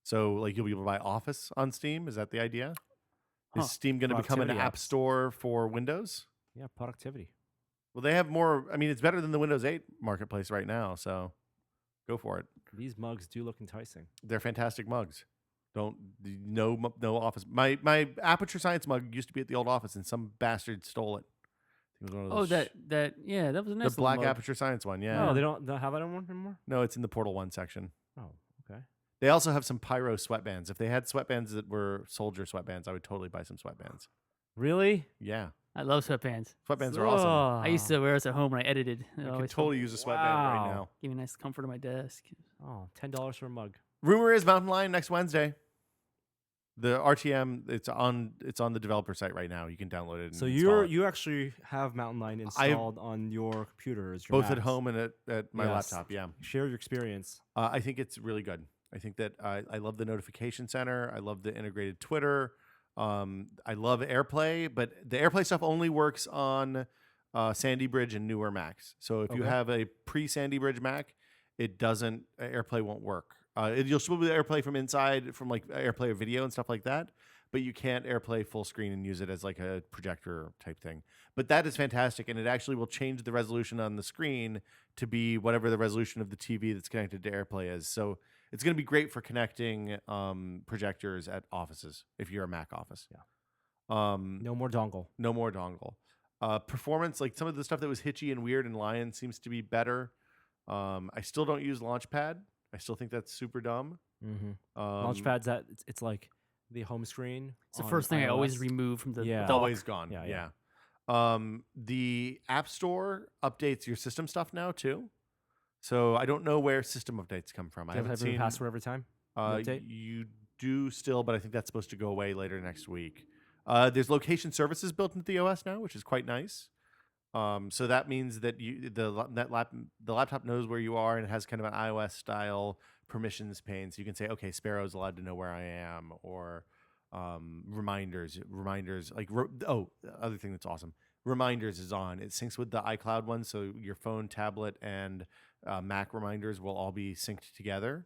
So, like, you'll be able to buy Office on Steam. Is that the idea? Huh. Is Steam going to become an Productivity app apps. store for Windows? Yeah, productivity. Well, they have more. I mean, it's better than the Windows 8 marketplace right now. So, go for it. These mugs do look enticing. They're fantastic mugs. No Office. My Aperture Science mug used to be at the old office, and some bastard stole it. It was one of those That was a nice the black little mug. Aperture Science one. Yeah. Oh, they don't have that anymore. No, it's in the Portal 1 section. Oh, okay. They also have some pyro sweatbands. If they had sweatbands that were soldier sweatbands, I would totally buy some sweatbands. Really? Yeah. I love sweatbands. Sweatbands are awesome. I used to wear those at home when I edited. It I could always totally use a sweatband right Wow. now. give me a nice comfort on my desk. Oh, $10 for a mug. Rumor is Mountain Lion next Wednesday. The RTM, it's on the developer site right now. You can download it. And So install it. you actually have Mountain Lion installed on your computers, your both at Macs. home and at my Yes. laptop. Yeah. Share your experience. I think it's really good. I think that I love the notification center. I love the integrated Twitter. I love AirPlay, but the AirPlay stuff only works on Sandy Bridge and newer Macs. So if you Okay. have a pre-Sandy Bridge Mac, it doesn't. AirPlay won't work. You'll still be able to AirPlay from inside, from like AirPlay video and stuff like that, but you can't AirPlay full screen and use it as like a projector type thing. But that is fantastic, and it actually will change the resolution on the screen to be whatever the resolution of the TV that's connected to AirPlay is. So it's going to be great for connecting projectors at offices if you're a Mac office. Yeah. No more dongle. No more dongle. Performance, like some of the stuff that was hitchy and weird in Lion seems to be better. I still don't use Launchpad. I still think that's super dumb. Mm-hmm. Um, Launchpad's it's like the home screen. It's the on first thing I always iOS. remove from the Yeah. It's dock. always gone. Yeah, Yeah. yeah. The App Store updates your system stuff now too. So I don't know where system updates come from. I Do you have haven't to have seen. a password every time? update? You do still, but I think that's supposed to go away later next week. There's location services built into the OS now, which is quite nice. So that means that the laptop knows where you are and it has kind of an iOS style permissions pane. So you can say, okay, Sparrow's allowed to know where I am, or reminders like other thing that's awesome. Reminders is on. It syncs with the iCloud one, so your phone, tablet, and Mac reminders will all be synced together.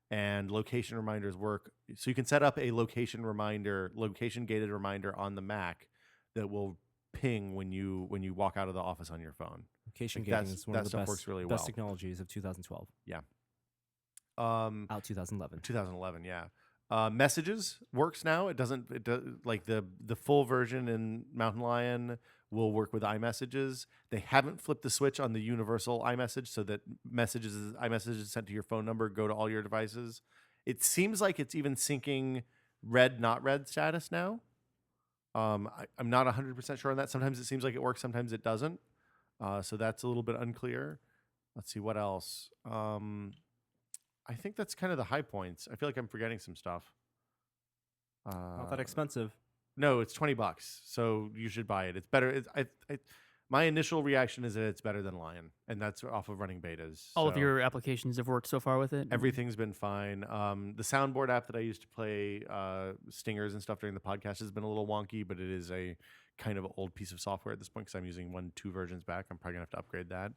And location reminders work. So you can set up a location gated reminder on the Mac that will ping when you walk out of the office on your phone. Location Like, gating is one that of the stuff best, works really best well. technologies of 2012. Yeah. Out 2011. 2011, yeah. Messages works now. It doesn't. It does like the full version in Mountain Lion will work with iMessages. They haven't flipped the switch on the universal iMessage so that iMessages sent to your phone number go to all your devices. It seems like it's even syncing red, not red status now. I'm not 100% sure on that. Sometimes it seems like it works, sometimes it doesn't. So that's a little bit unclear. Let's see what else. I think that's kind of the high points. I feel like I'm forgetting some stuff. Not that expensive. No, it's $20, so you should buy it. It's better. My initial reaction is that it's better than Lion, and that's off of running betas. All of so your applications have worked so far with it? everything's been fine. The soundboard app that I used to play stingers and stuff during the podcast has been a little wonky, but it is a kind of old piece of software at this point because I'm using 2 versions back. I'm probably gonna have to upgrade that.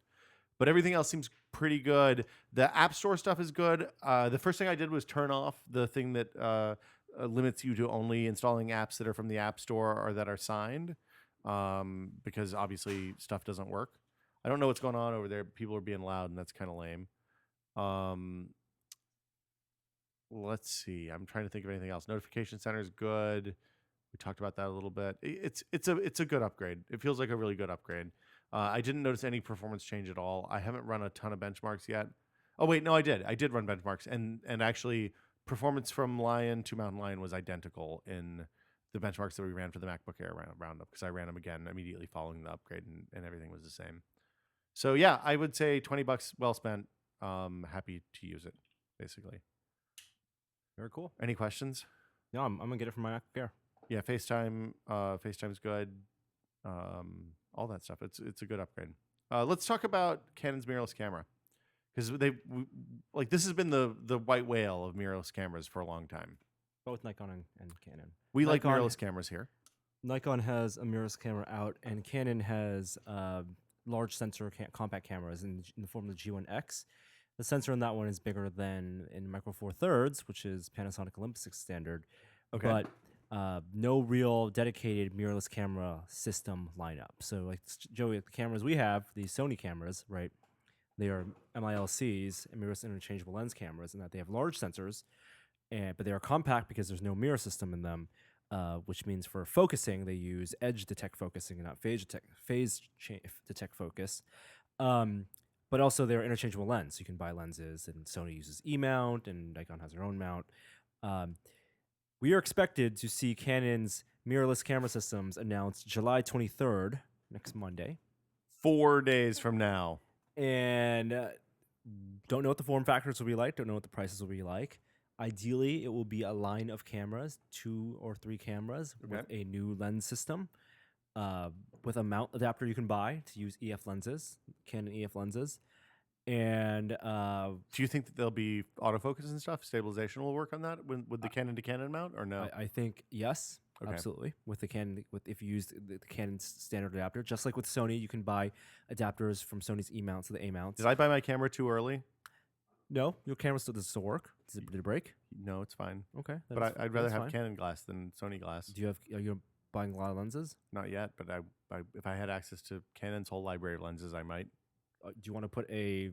But everything else seems pretty good. The App Store stuff is good. The first thing I did was turn off the thing that limits you to only installing apps that are from the App Store or that are signed, because obviously stuff doesn't work. I don't know what's going on over there. People are being loud, and that's kind of lame. Let's see. I'm trying to think of anything else. Notification Center is good. We talked about that a little bit. It's a good upgrade. It feels like a really good upgrade. I didn't notice any performance change at all. I haven't run a ton of benchmarks yet. Oh wait, no, I did. I did run benchmarks, and actually, performance from Lion to Mountain Lion was identical in the benchmarks that we ran for the MacBook Air roundup, because I ran them again immediately following the upgrade, and everything was the same. So yeah, I would say $20 well spent. Happy to use it, basically. Very cool. Any questions? No, I'm gonna get it from my MacBook Air. Yeah, FaceTime's good. All that stuff. It's a good upgrade. Let's talk about Canon's mirrorless camera, because this has been the white whale of mirrorless cameras for a long time. Both Nikon and Canon. We like Nikon- mirrorless cameras here. Nikon has a mirrorless camera out, and Canon has large sensor compact cameras in the form of the G1X. The sensor in that one is bigger than in Micro Four Thirds, which is Panasonic Olympus standard. Okay. But no real dedicated mirrorless camera system lineup. So, like Joey, the cameras we have, these Sony cameras, right? They are MILCs, mirrorless interchangeable lens cameras, in that they have large sensors, but they are compact because there's no mirror system in them. Which means for focusing, they use edge detect focusing and not phase detect focus. But also they're interchangeable lens. You can buy lenses, and Sony uses E-mount, and Nikon has their own mount. We are expected to see Canon's mirrorless camera systems announced July 23rd, next Monday. 4 days from now. And don't know what the form factors will be like, don't know what the prices will be like. Ideally, it will be a line of cameras, 2 or 3 cameras, with a new lens system, with a mount adapter you can buy to use EF lenses, Canon EF lenses. And do you think that there'll be autofocus and stuff? Stabilization will work on that with the Canon to Canon mount, or no? I think yes, Okay. absolutely. With the Canon, if you use the Canon standard adapter, just like with Sony, you can buy adapters from Sony's E mounts to the A mounts. Did I buy my camera too early? No, your camera still does still work. Did it break? No, it's fine. Okay, But I'd rather have fine. Canon glass than Sony glass. Are you buying a lot of lenses? Not yet, but if I had access to Canon's whole library of lenses, I might. Do you want to put a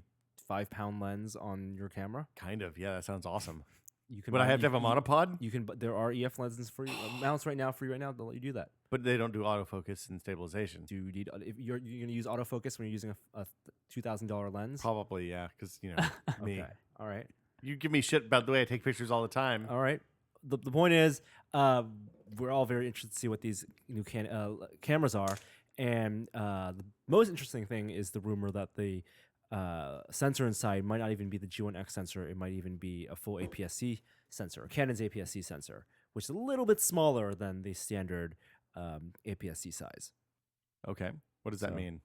5-pound lens on your camera? Kind of, yeah. That sounds awesome. You can. But I have to have a monopod. You can. But there are EF lenses for you, mounts right now. Free right now. They'll let you do that. But they don't do autofocus and stabilization. Do you need? If you're going to use autofocus when you're using a $2,000 lens? Probably, yeah. Because me. Okay. All right. You give me shit about the way I take pictures all the time. All right. The point is, we're all very interested to see what these new cameras are, and the most interesting thing is the rumor that the sensor inside might not even be the G1X sensor. It might even be a full APS-C sensor, Canon's APS-C sensor, which is a little bit smaller than the standard APS-C size. Okay. What does that mean?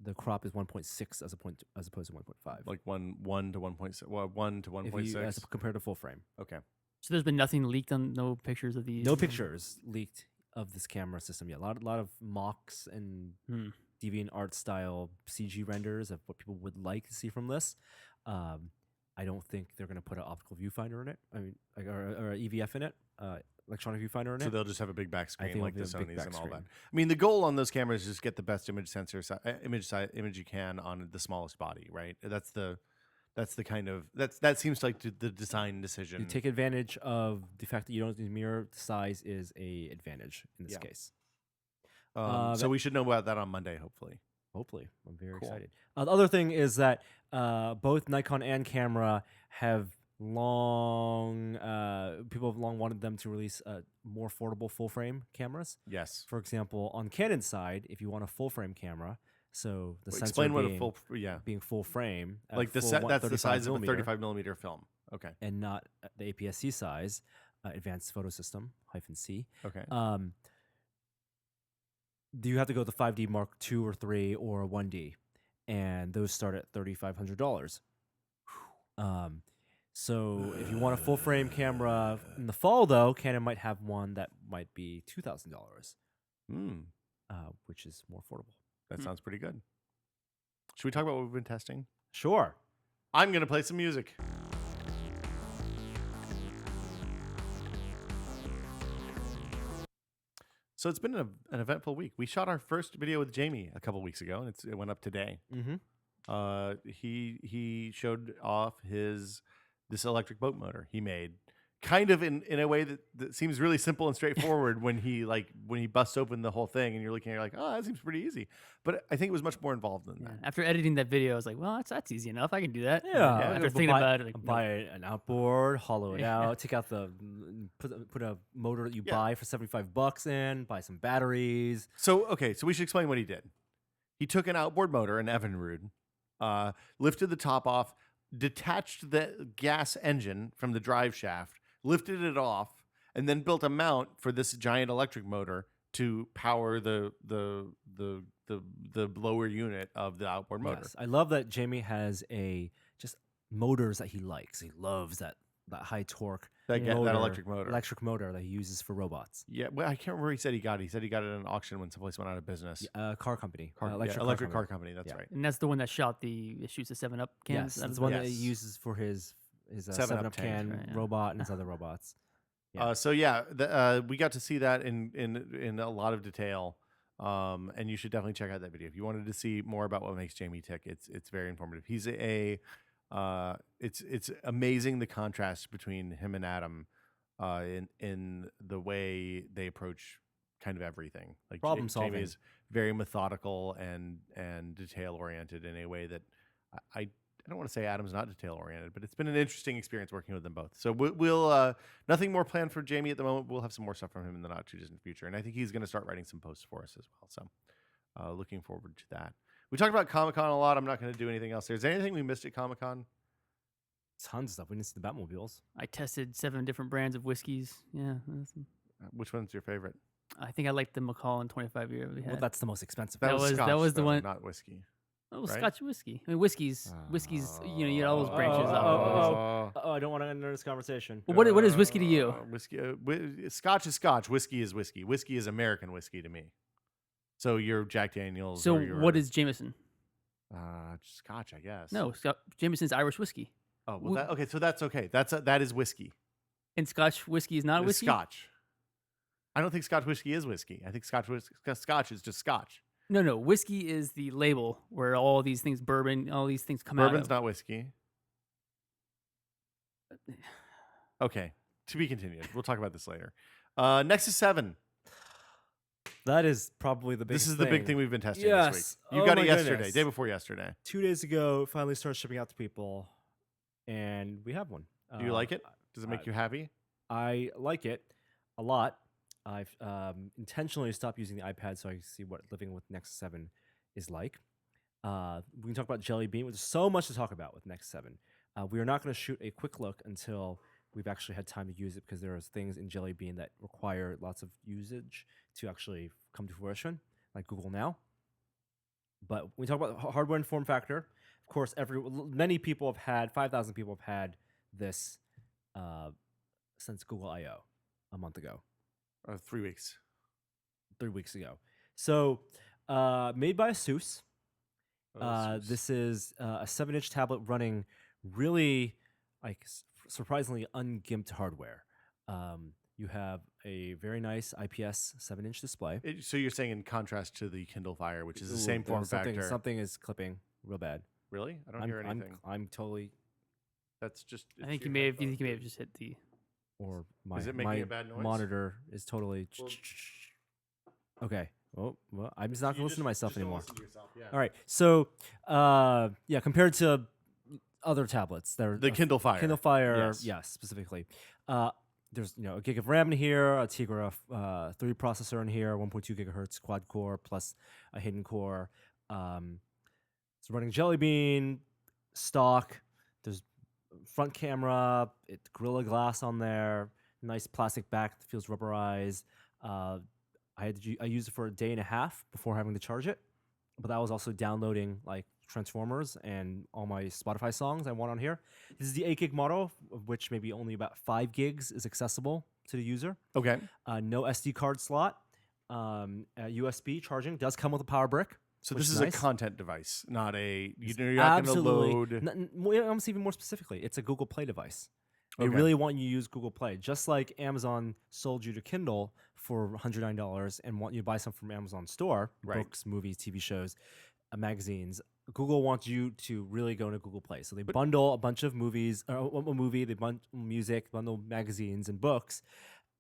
The crop is 1.6 as opposed to 1.5. Like 1 to 1.6. Well, 1 to 1.6. As compared to full frame. Okay. So there's been nothing leaked on no pictures of these? No pictures leaked of this camera system yet. A lot of mocks and DeviantArt style CG renders of what people would like to see from this. I don't think they're going to put an optical viewfinder in it. I mean, or EVF in it, electronic viewfinder in it. So they'll just have a big back screen like the Sonys and all screen. that. I mean, the goal on those cameras is just get the best image you can on the smallest body, right? That's That's the kind of that seems like the design decision. You take advantage of the fact that you don't need mirror size is a advantage in this Yeah. case. So we should know about that on Monday, hopefully. Hopefully, I'm very Cool. excited. The other thing is that both Nikon and camera have people have long wanted them to release more affordable full frame cameras. Yes. For example, on Canon side, if you want a full frame camera, so the sensor Explain what being, a full being full frame, like the full set that's the 35 size of a millimeter, 35 millimeter film. Okay. and not the APS-C size, Advanced Photo System -C. Okay. Do you have to go to 5D Mark II or 3 or a 1D, and those start at $3,500. So if you want a full frame camera in the fall, though, Canon might have one that might be $2,000, which is more affordable. That sounds pretty good. Should we talk about what we've been testing? Sure. I'm gonna play some music. So it's been an eventful week. We shot our first video with Jamie a couple weeks ago, and it went up today. Mm-hmm. He showed off this electric boat motor he made, kind of in a way that seems really simple and straightforward when he busts open the whole thing, and you're looking at it like, oh, that seems pretty easy. But I think it was much more involved than that. After editing that video, I was like, well, that's easy enough. I can do that. Yeah. After thinking about it, like, buy an outboard, hollow it out, take out put a motor that you buy for $75 in, buy some batteries. So we should explain what he did. He took an outboard motor, an Evinrude, lifted the top off, detached the gas engine from the drive shaft, lifted it off, and then built a mount for this giant electric motor to power the lower unit of the outboard motor. Yes, I love that Jamie has just motors that he likes. He loves that high torque That electric motor that he uses for robots. Yeah, well, I can't remember where he said he got it. He said he got it at an auction when someplace went out of business. Car company. Electric car company. That's right. And that's the one that shoots the 7-Up cans. Yes, that's the one that he uses for his 7-Up can right, yeah. robot and his other robots. We got to see that in a lot of detail. And you should definitely check out that video if you wanted to see more about what makes Jamie tick. It's very informative. He's it's amazing the contrast between him and Adam in the way they approach kind of everything. Like problem solving. Jamie is very methodical and detail oriented in a way that I don't want to say Adam's not detail oriented, but it's been an interesting experience working with them both. So we'll nothing more planned for Jamie at the moment. We'll have some more stuff from him in the not too distant future, and I think he's going to start writing some posts for us as well. So looking forward to that. We talked about Comic-Con a lot. I'm not going to do anything else. Is there anything we missed at Comic-Con? Tons of stuff. We didn't see the Batmobiles. I tested 7 different brands of whiskeys. Yeah. Which one's your favorite? I think I liked the Macallan 25 year we had. Well, that's the most expensive. That was Scotch, the one. not whiskey. Oh, right? Scotch whiskey. I mean, whiskey's. You get all those branches out. I don't want to enter this conversation. Well, what is whiskey to you? Whiskey. Scotch is Scotch. Whiskey is whiskey. Whiskey is American whiskey to me. So you're Jack Daniels. So or you're, what is Jameson? Scotch, I guess. No, Jameson's Irish whiskey. Oh, well, okay. So that's okay. That is whiskey. And Scotch whiskey is not It's whiskey. Scotch. I don't think Scotch whiskey is whiskey. I think Scotch is just Scotch. No. Whiskey is the label where all these things, bourbon, all these things come out. Bourbon's not whiskey. Okay. To be continued. We'll talk about this later. Nexus 7. That is probably the biggest This is the big thing we've been testing Yes. this week. You Oh got my it yesterday, goodness. day before yesterday. 2 days ago, it finally started shipping out to people, and we have one. Do you like it? Does it make you happy? I like it a lot. I've intentionally stopped using the iPad so I can see what living with Nexus 7 is like. We can talk about Jelly Bean. There's so much to talk about with Nexus 7. We are not going to shoot a quick look until we've actually had time to use it because there are things in Jelly Bean that require lots of usage to actually come to fruition, like Google Now. But when we talk about hardware and form factor, of course, many people have had, 5,000 people have had this since Google I/O a month ago. 3 weeks. 3 weeks ago. So, made by ASUS. ASUS. This is a 7-inch tablet running really surprisingly ungimped hardware. You have a very nice IPS 7-inch display. So you're saying in contrast to the Kindle Fire, which is the same form factor. Something is clipping real bad. Really? I don't hear anything. I'm totally That's just. I think you may have just hit the. Or my Is it making my a bad noise? monitor is totally. Well- Okay. Well, I'm just not gonna listen to myself anymore. Yeah. All right. So, yeah, compared to other tablets, they're The Kindle Fire. Kindle Fire, Yes. yes, specifically. There's a gig of RAM in here, a Tegra 3 processor in here, 1.2 gigahertz quad core plus a hidden core. It's running Jelly Bean stock. There's front camera, Gorilla Glass on there, nice plastic back that feels rubberized. I used it for a day and a half before having to charge it, but that was also downloading like Transformers and all my Spotify songs I want on here. This is the 8 gig model, of which maybe only about 5 gigs is accessible to the user. Okay. No SD card slot. USB charging does come with a power brick. So which this is nice. a content device, not a. You're not going to load. Almost even more specifically, it's a Google Play device. They Okay. really want you to use Google Play, just like Amazon sold you to Kindle for $109 and want you to buy some from Amazon Store, Right. books, movies, TV shows, magazines. Google wants you to really go into Google Play. So they bundle a bunch of movies, or a movie, they bundle music, bundle magazines and books,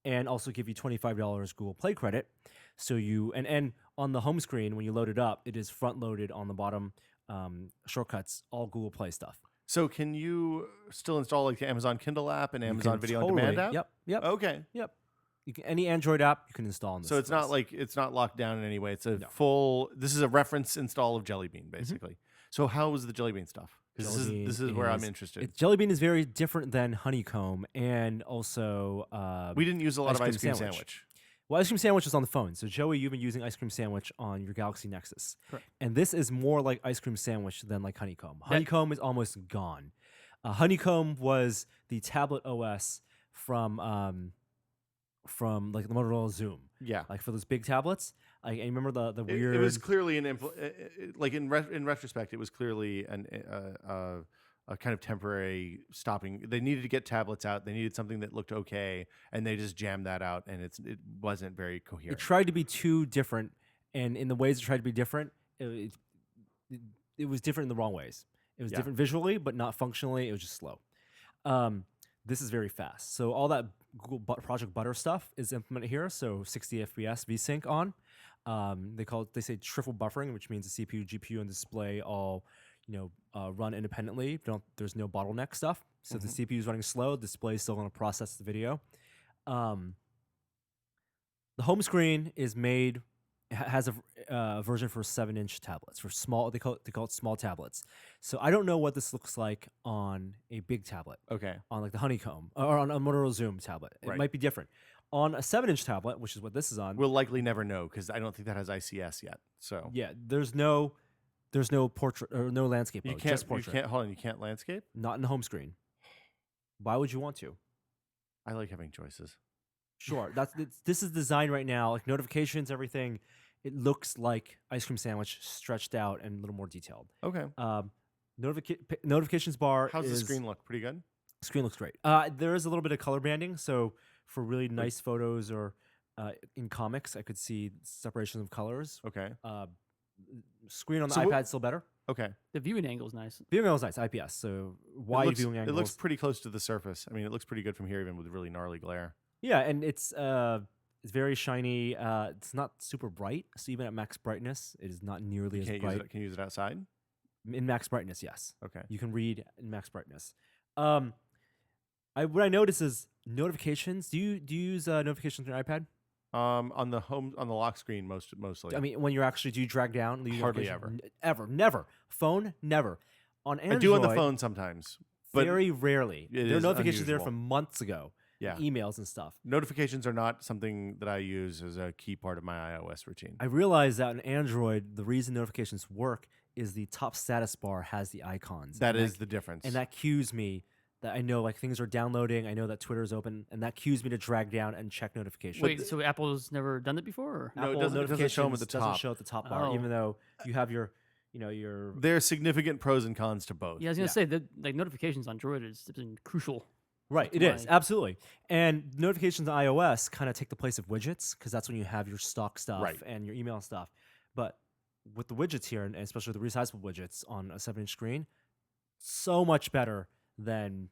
and also give you $25 Google Play credit. So you and on the home screen when you load it up, it is front loaded on the bottom shortcuts, all Google Play stuff. So can you still install like the Amazon Kindle app and Amazon Video on Demand app? Yep. Okay. Yep. Any Android app you can install on this. So it's not device. like it's not locked down in any way. It's a No. full. This is a reference install of Jelly Bean, basically. So how is the Jelly Bean stuff? 'Cause Jelly this Bean is where I'm is- interested. Jelly Bean is very different than Honeycomb, and also We didn't use a lot of ice ice cream cream sandwich. sandwich. well, Ice Cream Sandwich is on the phone. So Joey, you've been using Ice Cream Sandwich on your Galaxy Nexus, Correct. and this is more like Ice Cream Sandwich than like Honeycomb. Honeycomb is almost gone. Honeycomb was the tablet OS from like the Motorola Zoom, Yeah. like for those big tablets. I remember the It, weird. it was clearly like in retrospect, it was clearly a kind of temporary stopping. They needed to get tablets out. They needed something that looked okay, and they just jammed that out, and it wasn't very It coherent. tried to be too different, and in the ways it tried to be different, it was different in the wrong ways. It was Yeah. different visually, but not functionally. It was just slow. This is very fast. So all that Google Project Butter stuff is implemented here. So 60 FPS VSync on. They say triple buffering, which means the CPU, GPU, and display all run independently. There's no bottleneck stuff. So the CPU is running slow. The display is still going to process the video. The home screen is made has a version for 7-inch tablets for small. They call it small tablets. So I don't know what this looks like on a big tablet, Okay. on like the Honeycomb or on a Motorola Zoom tablet. It Right. might be different. On a 7-inch tablet, which is what this is on. We'll likely never know because I don't think that has ICS yet. So Yeah, there's no portrait or no landscape you mode, can't. just You portrait. can't. Hold on. You can't landscape. Not in the home screen. Why would you want to? I like having choices. Sure, this is designed right now, like notifications, everything. It looks like Ice Cream Sandwich stretched out and a little more detailed. Okay. Notifications bar. How's the is- screen look? Pretty good. Screen looks great. There is a little bit of color banding, so for really nice photos or in comics, I could see separation of colors. Okay. Screen on the So iPad still better. Okay. The viewing angle is nice. Viewing angle is nice, IPS. So wide viewing It angles. looks pretty close to the surface. I mean, it looks pretty good from here, even with really gnarly glare. Yeah, and it's very shiny. It's not super bright, so even at max brightness, it is not nearly as Can't use bright. it. Can you use it outside? In max brightness, yes. Okay. You can read in max brightness. What I notice is notifications. Do you use notifications on your iPad? On the lock screen mostly. I mean, when you're actually, do you drag down? Leave Hardly notification? Ever, never. Phone, never. On Android, I do on the phone sometimes, but very rarely. it There are is notifications there unusual. from months ago. Yeah. Emails and stuff. Notifications are not something that I use as a key part of my iOS routine. I realize that in Android, the reason notifications work is the top status bar has the icons. That and is the difference. and that cues me that I know like things are downloading. I know that Twitter is open, and that cues me to drag down and check notifications. Wait, so Apple's never done that before? Or? No, it Apple doesn't show 'em at the notifications doesn't top. show at the top bar, Oh. even though you have your your There are significant pros and cons to both. Yeah, I was gonna Yeah. say that like notifications on Droid is something crucial. right. It That's is why- absolutely, and notifications on iOS kind of take the place of widgets because that's when you have your stock stuff Right. and your email stuff. But with the widgets here, and especially the resizable widgets on a 7-inch screen, so much better than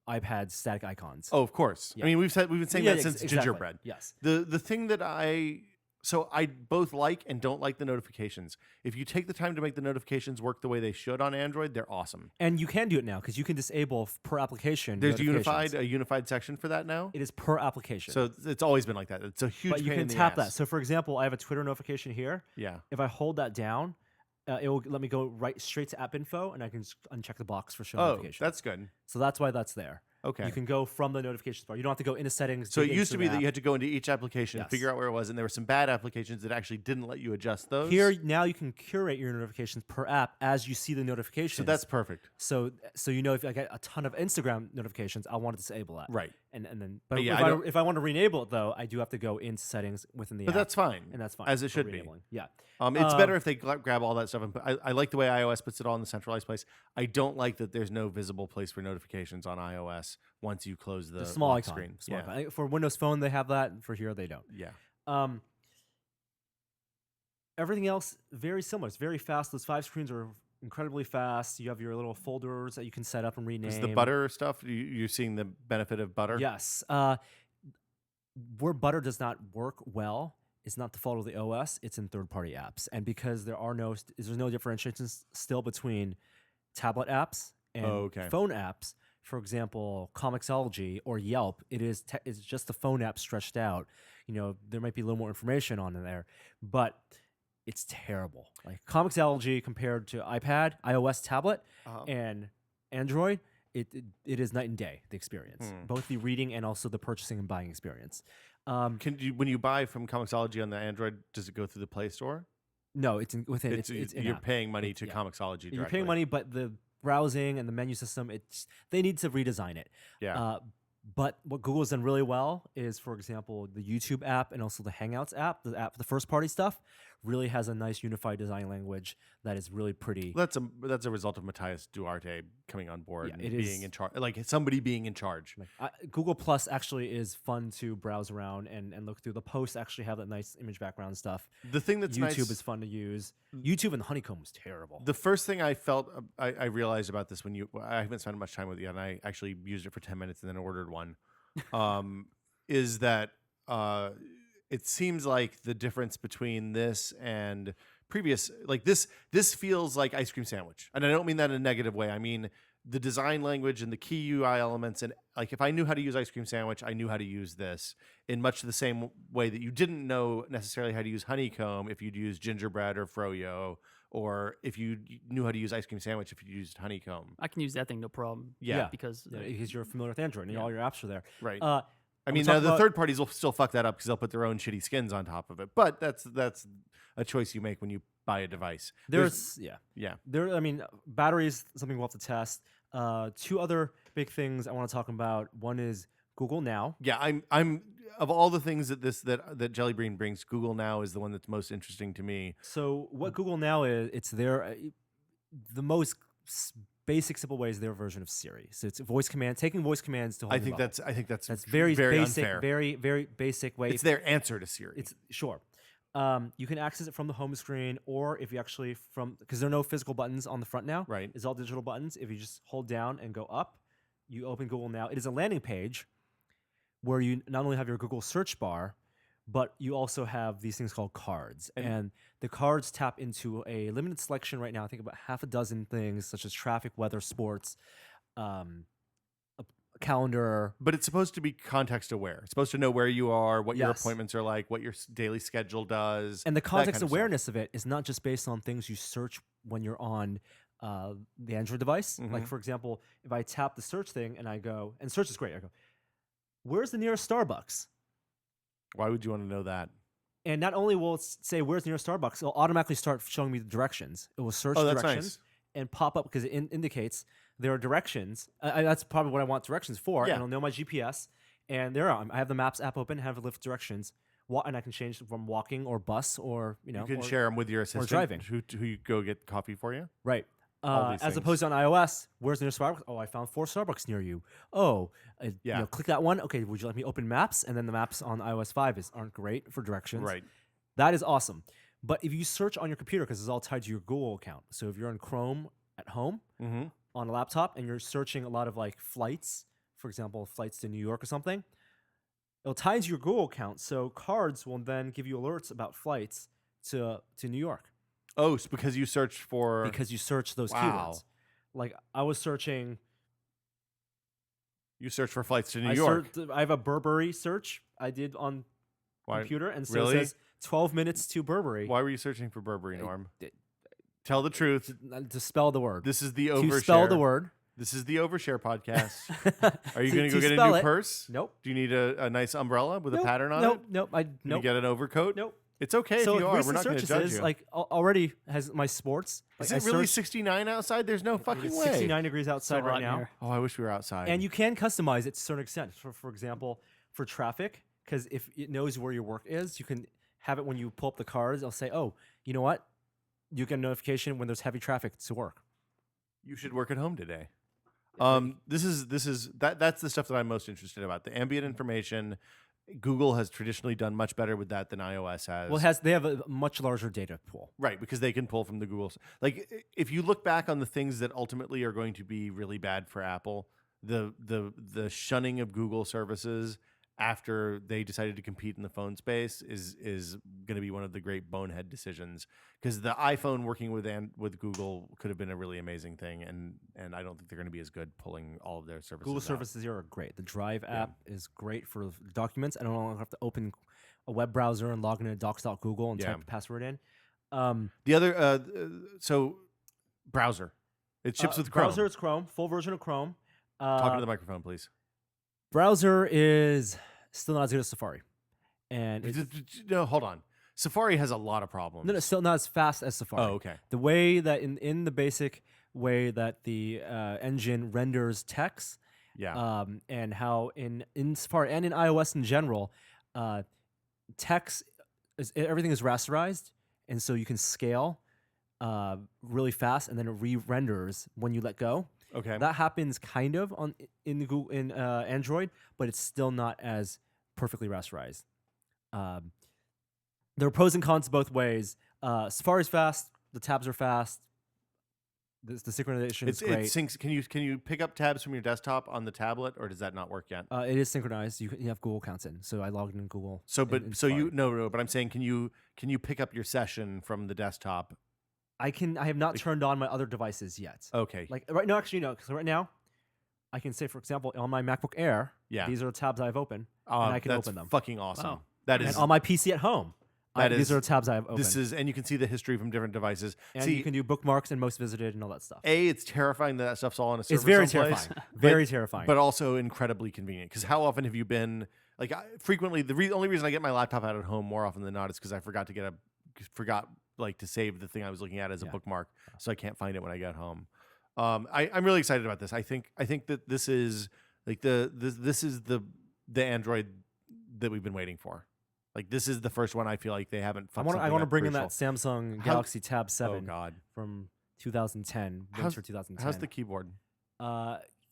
iPad's static icons. Oh, of course. Yeah. I mean, we've been saying that since exactly. Gingerbread. Yes. The thing that I both like and don't like the notifications. If you take the time to make the notifications work the way they should on Android, they're awesome. And you can do it now because you can disable per application. There's a notifications. unified section for that now. It is per application. So it's always been like that. It's a huge. But you pain can in the tap ass. that. So for example, I have a Twitter notification here. Yeah. If I hold that down, it will let me go right straight to app info, and I can uncheck the box for show notifications. That's good. So that's why that's there. Okay. You can go from the notifications bar. You don't have to go into settings. So it dig used to into be the that you app. had to go into each application, Yes. figure out where it was, and there were some bad applications that actually didn't let you adjust those. Here now you can curate your notifications per app as you see the notifications. So that's perfect. So you know if I get a ton of Instagram notifications, I want to disable that. Right. And then but yeah, if I want to renable it though, I do have to go into settings within the But app. that's fine. And that's fine. As it for should be. renabling. Yeah. It's better if they grab all that stuff. And I like the way iOS puts it all in the centralized place. I don't like that there's no visible place for notifications on iOS once you close the small lock icon. screen. Small Yeah. icon. For Windows Phone, they have that. For here, they don't. Yeah. Everything else very similar. It's very fast. Those 5 screens are incredibly fast. You have your little folders that you can set up and rename. Is the butter stuff? You're seeing the benefit of butter? Yes. Where butter does not work well is not the fault of the OS. It's in third-party apps, and because there's no differentiation still between tablet apps and phone apps. For example, Comixology or Yelp, it's just the phone app stretched out. You know, there might be a little more information on in there, but it's terrible. Like Comixology compared to iPad, iOS tablet, and Android, it is night and day, the experience. Both the reading and also the purchasing and buying experience. When you buy from Comixology on the Android, does it go through the Play Store? No, it's within. It's you're paying money to Comixology directly. You're paying money, but the browsing and the menu system, they need to redesign it. Yeah. But what Google's done really well is, for example, the YouTube app and also the Hangouts app, the first party stuff, really has a nice unified design language that is really pretty. That's a result of Matthias Duarte coming on board and being in charge, like somebody being in charge. Google Plus actually is fun to browse around and look through. The posts actually have that nice image background stuff. The thing that's YouTube is fun to use. YouTube and Honeycomb was terrible. The first thing I felt, I realized about this I haven't spent much time with you, and I actually used it for 10 minutes and then ordered one, is that it seems like the difference between this and previous, like this feels like Ice Cream Sandwich. And I don't mean that in a negative way. I mean the design language and the key UI elements. And like if I knew how to use Ice Cream Sandwich, I knew how to use this in much the same way that you didn't know necessarily how to use Honeycomb if you'd use Gingerbread or Froyo, or if you knew how to use Ice Cream Sandwich if you used Honeycomb. I can use that thing no problem. Yeah. Because you're familiar with Android and all your apps are there. Right. I mean, now the third parties will still fuck that up because they'll put their own shitty skins on top of it. But that's a choice you make when you buy a device. I mean, batteries, something we'll have to test. 2 other big things I want to talk about. One is Google Now. Yeah, I'm of all the things that Jelly Bean brings, Google Now is the one that's most interesting to me. So what Google Now is, it's their the most basic simple way is their version of Siri. So it's voice command, taking voice commands to. I think that's very basic, unfair. very basic way. It's their answer to Siri. It's sure. You can access it from the home screen, or if you actually because there are no physical buttons on the front now. Right. It's all digital buttons. If you just hold down and go up, you open Google Now. It is a landing page where you not only have your Google search bar, but you also have these things called cards. And the cards tap into a limited selection right now. I think about half a dozen things, such as traffic, weather, sports, a calendar. But it's supposed to be context aware. It's supposed to know where you are, what your appointments are like, what your daily schedule does. And the context awareness of it is not just based on things you search when you're on the Android device. Like, for example, if I tap the search thing and I go, and search is great, I go, where's the nearest Starbucks? Why would you want to know that? And not only will it say where's the nearest Starbucks, it'll automatically start showing me the directions. It will search directions and pop up because it indicates there are directions. That's probably what I want directions for. And it'll know my GPS. And there I have the Maps app open, have the lift directions, and I can change from walking or bus or you can share them with your assistant, or driving. Who you go get coffee for you. Right. As opposed to on iOS, where's the nearest Starbucks? Oh, I found 4 Starbucks near you. Oh, click that one. Okay, would you let me open Maps? And then the maps on iOS 5 aren't great for directions. Right. That is awesome. But if you search on your computer, because it's all tied to your Google account, so if you're in Chrome at home, on a laptop and you're searching a lot of like flights, for example, flights to New York or something, it'll tie into your Google account. So cards will then give you alerts about flights to New York Oh, it's because you searched for. because you search those Wow. keywords. Like I was searching. You search for flights to New I York. I have a Burberry search I did on Why? computer, and so Really? it says 12 minutes to Burberry. Why were you searching for Burberry, Norm? d- Tell the truth. To spell the word. This is the to overshare. spell the word. This is the Overshare podcast. Are you To- going to go to get a spell new it. purse? Nope. Do you need a nice umbrella with a Nope, pattern on nope, it? Nope. I Can nope. you get an overcoat? Nope. It's okay So if you are. We're recent not going to searches judge is you. like already has my sports. Is Like, it I really searched- 69 outside? There's no fucking It's way. 69 degrees outside hot right in now. here. Oh, I wish we were outside. And you can customize it to a certain extent. For example, for traffic, because if it knows where your work is, you can have it when you pull up the cars. It'll say, "Oh, you know what? You get a notification when there's heavy traffic to work." You should work at home today. That's the stuff that I'm most interested about. The ambient information. Google has traditionally done much better with that than iOS has. Well, they have a much larger data pool. Right, because they can pull from the Google. Like, if you look back on the things that ultimately are going to be really bad for Apple, the shunning of Google services after they decided to compete in the phone space is going to be one of the great bonehead decisions. Because the iPhone working with Google could have been a really amazing thing, and I don't think they're going to be as good pulling all of their services. Google out. services here are great. The Drive app is great for documents. I don't have to open a web browser and log into docs.google and type the password in. The other so browser, it ships with Chrome. Browser, it's Chrome, full version of Chrome. Talking to the microphone, please. Browser is still not as good as Safari, and No, hold on. Safari has a lot of problems. no, still not as fast as Safari. Oh, okay. The way that in the basic way that the engine renders text, Yeah. and how in Safari and in iOS in general, text everything is rasterized, and so you can scale really fast, and then it re-renders when you let go. Okay. That happens kind of in Android, but it's still not as perfectly rasterized. There are pros and cons both ways. Safari's fast. The tabs are fast. The synchronization is great. It syncs. Can you pick up tabs from your desktop on the tablet, or does that not work yet? It is synchronized. You have Google accounts in, so I logged in Google. So, in so Safari. but I'm saying, can you pick up your session from the desktop? I have not turned on my other devices yet. Okay. Like right now, actually, no. Because right now, I can say, for example, on my MacBook Air, these are the tabs I've opened, and I can that's open them. fucking awesome. Wow. That is. And on my PC at home, these are the tabs I've opened. And you can see the history from different devices. And See, you can do bookmarks and most visited and all that stuff. it's terrifying that stuff's all on a server. It's very someplace, terrifying. Very terrifying. but also incredibly convenient. Because how often have you been like? Frequently, the only reason I get my laptop out at home more often than not is because I forgot to save the thing I was looking at as a bookmark, so I can't find it when I get home. I'm really excited about this. I think that this is like this is the Android that we've been waiting for. Like, this is the first one I feel like they haven't. I want to bring in that Samsung Galaxy Tab 7 Oh God. from 2010, winter 2010. How's the keyboard?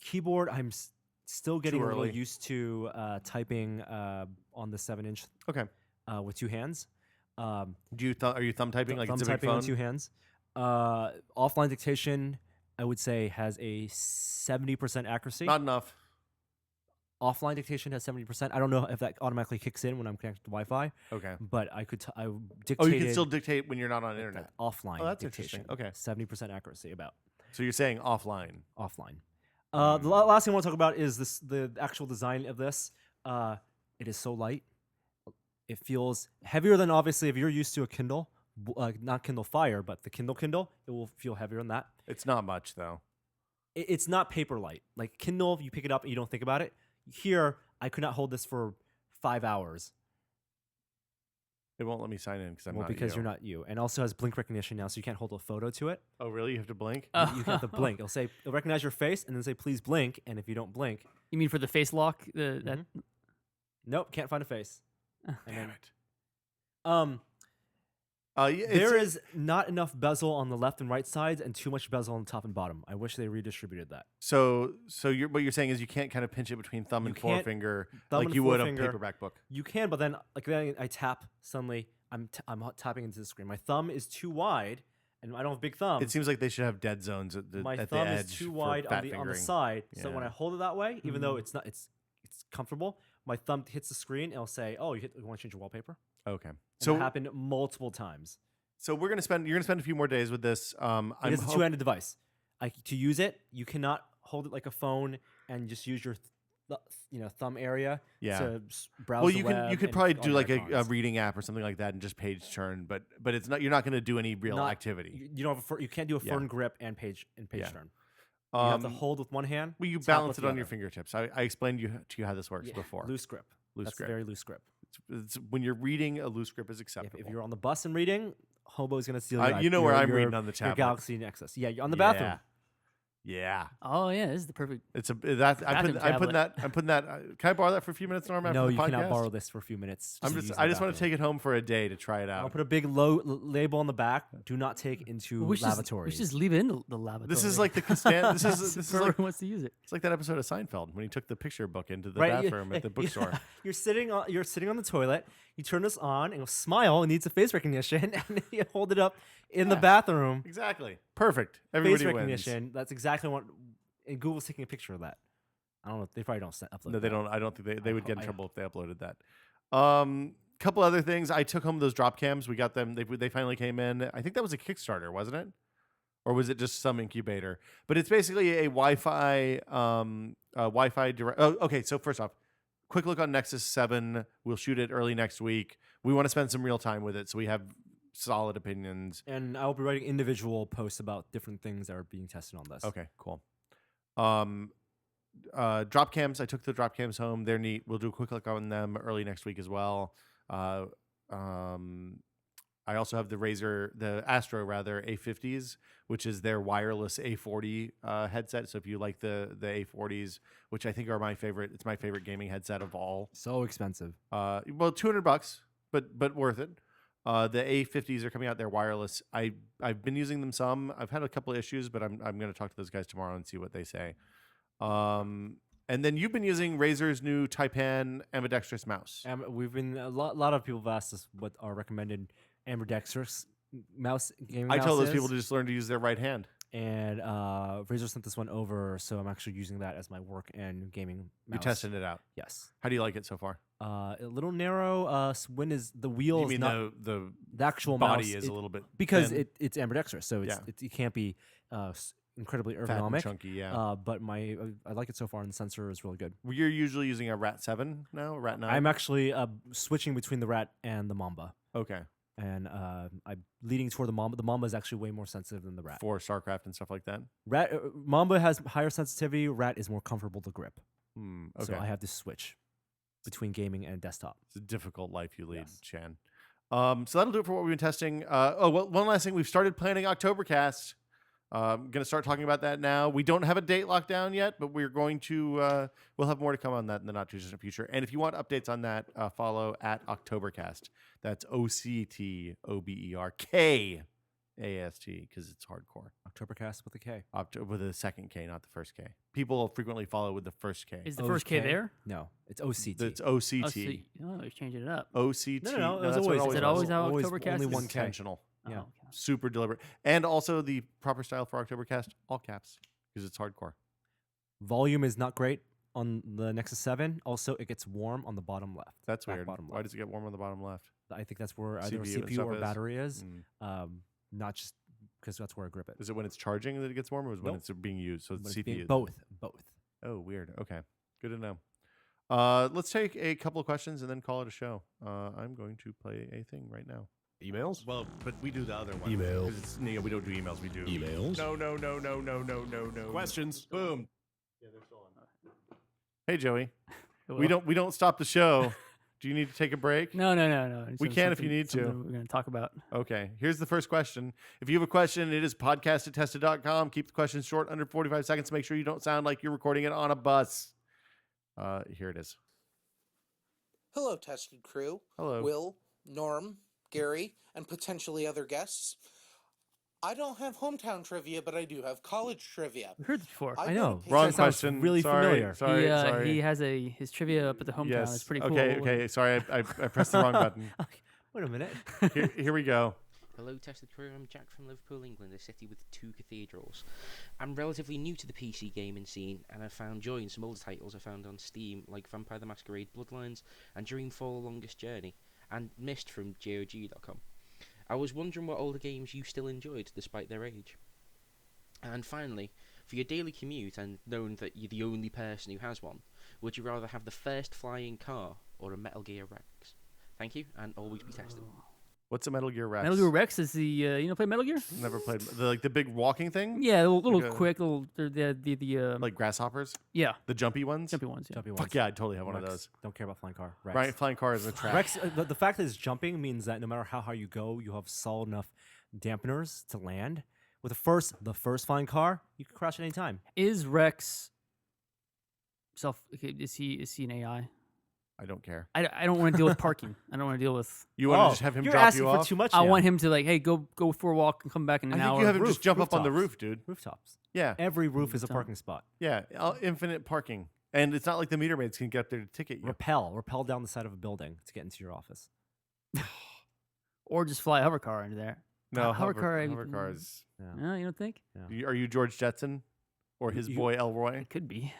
Keyboard? I'm still getting a little early. used to typing on the 7-inch. Okay. With two hands. Are you thumb typing like thumb it's a big typing phone? on two hands. Offline dictation, I would say, has a 70% accuracy. Not enough. Offline dictation has 70%. I don't know if that automatically kicks in when I'm connected to Wi-Fi, Okay. but I dictated. Oh, you can still dictate when you're not on internet. Offline Oh, that's dictation. interesting. Okay. 70% accuracy about So you're saying offline. offline. The last thing I want to talk about is the actual design of this. It is so light. It feels heavier than, obviously, if you're used to a Kindle, not Kindle Fire, but the Kindle, it will feel heavier than that. It's not much though. It's not paper light. Like Kindle, you pick it up and you don't think about it. Here, I could not hold this for 5 hours. It won't let me sign in because I'm not because you. you're not you. And also has blink recognition now, so you can't hold a photo to it. Oh, really? You have to blink? You have to blink. It'll recognize your face and then say, please blink. And if you don't blink, You mean for the face lock? That nope, can't find a face. And Damn then, it. there is not enough bezel on the left and right sides and too much bezel on the top and bottom. I wish they redistributed that. So what you're saying is you can't kind of pinch it between thumb and can't- forefinger thumb like and you would a forefinger. paperback book. You can, but then then I tap, suddenly I'm tapping into the screen. My thumb is too wide and I don't have big thumbs. It seems like they should have dead zones at the My at thumb the edge is too for wide fat on the fingering. side, so when Yeah. I hold it that way, even though it's not, it's comfortable. My thumb hits the screen, it'll say, "Oh, you want to change your wallpaper?" Okay. And So that happened multiple times. So you're gonna spend a few more days with this. It is a two-handed device. To use it, you cannot hold it like a phone and just use your thumb area to browse. Well, the you web could and probably all do your like a icons. reading app or something like that and just page turn, but it's not. You're not gonna do any real activity. You don't have you can't do a Yeah. firm grip and page Yeah. turn. You have to Um, hold with one hand. well, you tap balance with it the on your other. fingertips. I explained to you how this works Yeah, before. Loose grip. Loose That's grip. a very loose grip. It's when you're reading, a loose grip is acceptable. If you're on the bus and reading, Hobo's gonna steal your. You know where I'm your- reading on the your tablet. Galaxy Nexus. Yeah, you're on the bathroom. Yeah. Oh yeah, this is the perfect. It's that I'm putting that. Can I borrow that for a few minutes, Norm? After No, the you podcast? cannot borrow this for a few minutes. I just want to take it home for a day to try it I'll out. put a big label on the back. Do not take into We should lavatories. just leave it in the lavatory. This is like the Castan. This is whoever like wants to use it. it's like that episode of Seinfeld when he took the picture book into the Right, yeah, bathroom at the bookstore. You're sitting on the toilet. You turn this on and you smile. It needs a face recognition, and you hold it up in the bathroom. Exactly. Perfect. Everybody Face wins. recognition. That's exactly what. And Google's taking a picture of that. I don't know. They probably don't upload. No, they that. don't. I don't think they would get in I- trouble if they uploaded that. Couple other things. I took home those drop cams. We got them. They finally came in. I think that was a Kickstarter, wasn't it? Or was it just some incubator? But it's basically a Wi-Fi direct. Oh, okay. So first off, quick look on Nexus 7. We'll shoot it early next week. We want to spend some real time with it, so we have solid opinions. And I will be writing individual posts about different things that are being tested on this. Okay, cool. Drop cams. I took the drop cams home. They're neat. We'll do a quick look on them early next week as well. I also have the Astro A50s, which is their wireless A40 headset. So if you like the A40s, which I think are my favorite, it's my favorite gaming headset of all. So expensive. Well, $200, but worth it. The A50s are coming out. They're wireless. I've been using them some. I've had a couple of issues, but I'm going to talk to those guys tomorrow and see what they say. And then you've been using Razer's new Taipan ambidextrous mouse. We've been a lot of people have asked us what our recommended ambidextrous mouse gaming. I mouse tell those is. people to just learn to use their right hand. And Razer sent this one over, so I'm actually using that as my work and gaming. You're mouse. testing it out. Yes. How do you like it so far? A little narrow. When is the wheel? You is mean not the the actual body mouse is a little bit because thin, it's ambidextrous, so it can't be incredibly fat and ergonomic. chunky. Yeah. But I like it so far, and the sensor is really good. You're usually using a Rat 7 now, Rat 9. I'm actually switching between the Rat and the Mamba. Okay. And I'm leaning toward the Mamba. The Mamba is actually way more sensitive than the Rat. For StarCraft and stuff like that. Mamba has higher sensitivity. Rat is more comfortable to grip. Okay. So I have to switch between gaming and desktop. It's a difficult life you lead, Yes. Chan. So that'll do it for what we've been testing. One last thing. We've started planning Oktobercast. I'm going to start talking about that now. We don't have a date locked down yet, but we're going to, we'll have more to come on that in the not too distant future. And if you want updates on that, follow at Oktobercast. That's OCTOBERKAST because it's hardcore. Oktobercast with a K. With the second K, not the first K. People frequently follow with the first K. Is the first K there? No, it's OCT. It's Oh, OCT. you're changing it up. OCT. No, it was that's what always- Is it always how always Oktobercast only is? one K. intentional. Oh, Yeah. okay. Super deliberate. And also the proper style for Oktobercast, all caps, because it's hardcore. Volume is not great on the Nexus 7. Also, it gets warm on the bottom left. That's Back weird. bottom Why left. does it get warm on the bottom left? I think that's where either CPU and CPU stuff or is? battery is. Mm. Not just because that's where I grip it. Is it when it's charging that it gets warm, or is it when Nope. it's being used? So But it's it's being- CPU. both. Oh, weird. Okay, good to know. Let's take a couple of questions and then call it a show. I'm going to play a thing right now. Emails? Well, but we do the other one. Emails. 'Cause it's, we don't do emails. We do Emails? No. Questions? Boom. Hey, Joey. Well, We don't stop the show. Do you need to take a break? No. We can if you need to. We're going to talk about. Okay, here's the first question. If you have a question, it is podcast@tested.com. Keep the questions short, under 45 seconds. Make sure you don't sound like you're recording it on a bus. Here it is. Hello, Tested Crew. Hello. Will, Norm, Gary, and potentially other guests. I don't have hometown trivia, but I do have college trivia. We heard this before. I I know. That Wrong That sounds question. really sorry, familiar. Sorry. He has his trivia up at the hometown. Yes. It's pretty cool. Okay. Sorry, I pressed the wrong button. Wait a minute. Here we go. Hello, Tested Crew. I'm Jack from Liverpool, England, a city with 2 cathedrals. I'm relatively new to the PC gaming scene, and I've found joy in some older titles I found on Steam, like Vampire the Masquerade Bloodlines and Dreamfall Longest Journey, and Mist from GOG.com. I was wondering what older games you still enjoyed, despite their age. And finally, for your daily commute, and knowing that you're the only person who has one, would you rather have the first flying car or a Metal Gear Rex? Thank you, and always be tested. What's a Metal Gear Rex? Metal Gear Rex is the play Metal Gear? Never played the big walking thing. Yeah, little Like a- quick little the Like grasshoppers, yeah, the jumpy ones. jumpy ones. Yeah. Jumpy ones. Fuck yeah, I'd totally have one of Rex. those. Don't care about flying car. Rex. Right, flying cars in a track. Rex. The fact that it's jumping means that no matter how high you go, you have solid enough dampeners to land. With the first flying car, you can crash at any time. Is Rex is he an AI? I don't care. I don't want to deal with parking. I don't want to deal with. You want to just have him you're drop asking you for off? too much. I now. want him to hey go for a walk and come back in I an think hour. you have him just Roof- jump up on the rooftops. roof, dude. rooftops. Yeah, Every roof is a Rooftop. parking spot. yeah, infinite parking, and it's not like the meter maids can get up there to ticket you. Rappel down the side of a building to get into your office. Or just fly a hover car into there. No, hover car, hover cars. Yeah. No, you don't think? Are you George Jetson or his You- boy Elroy? It could be.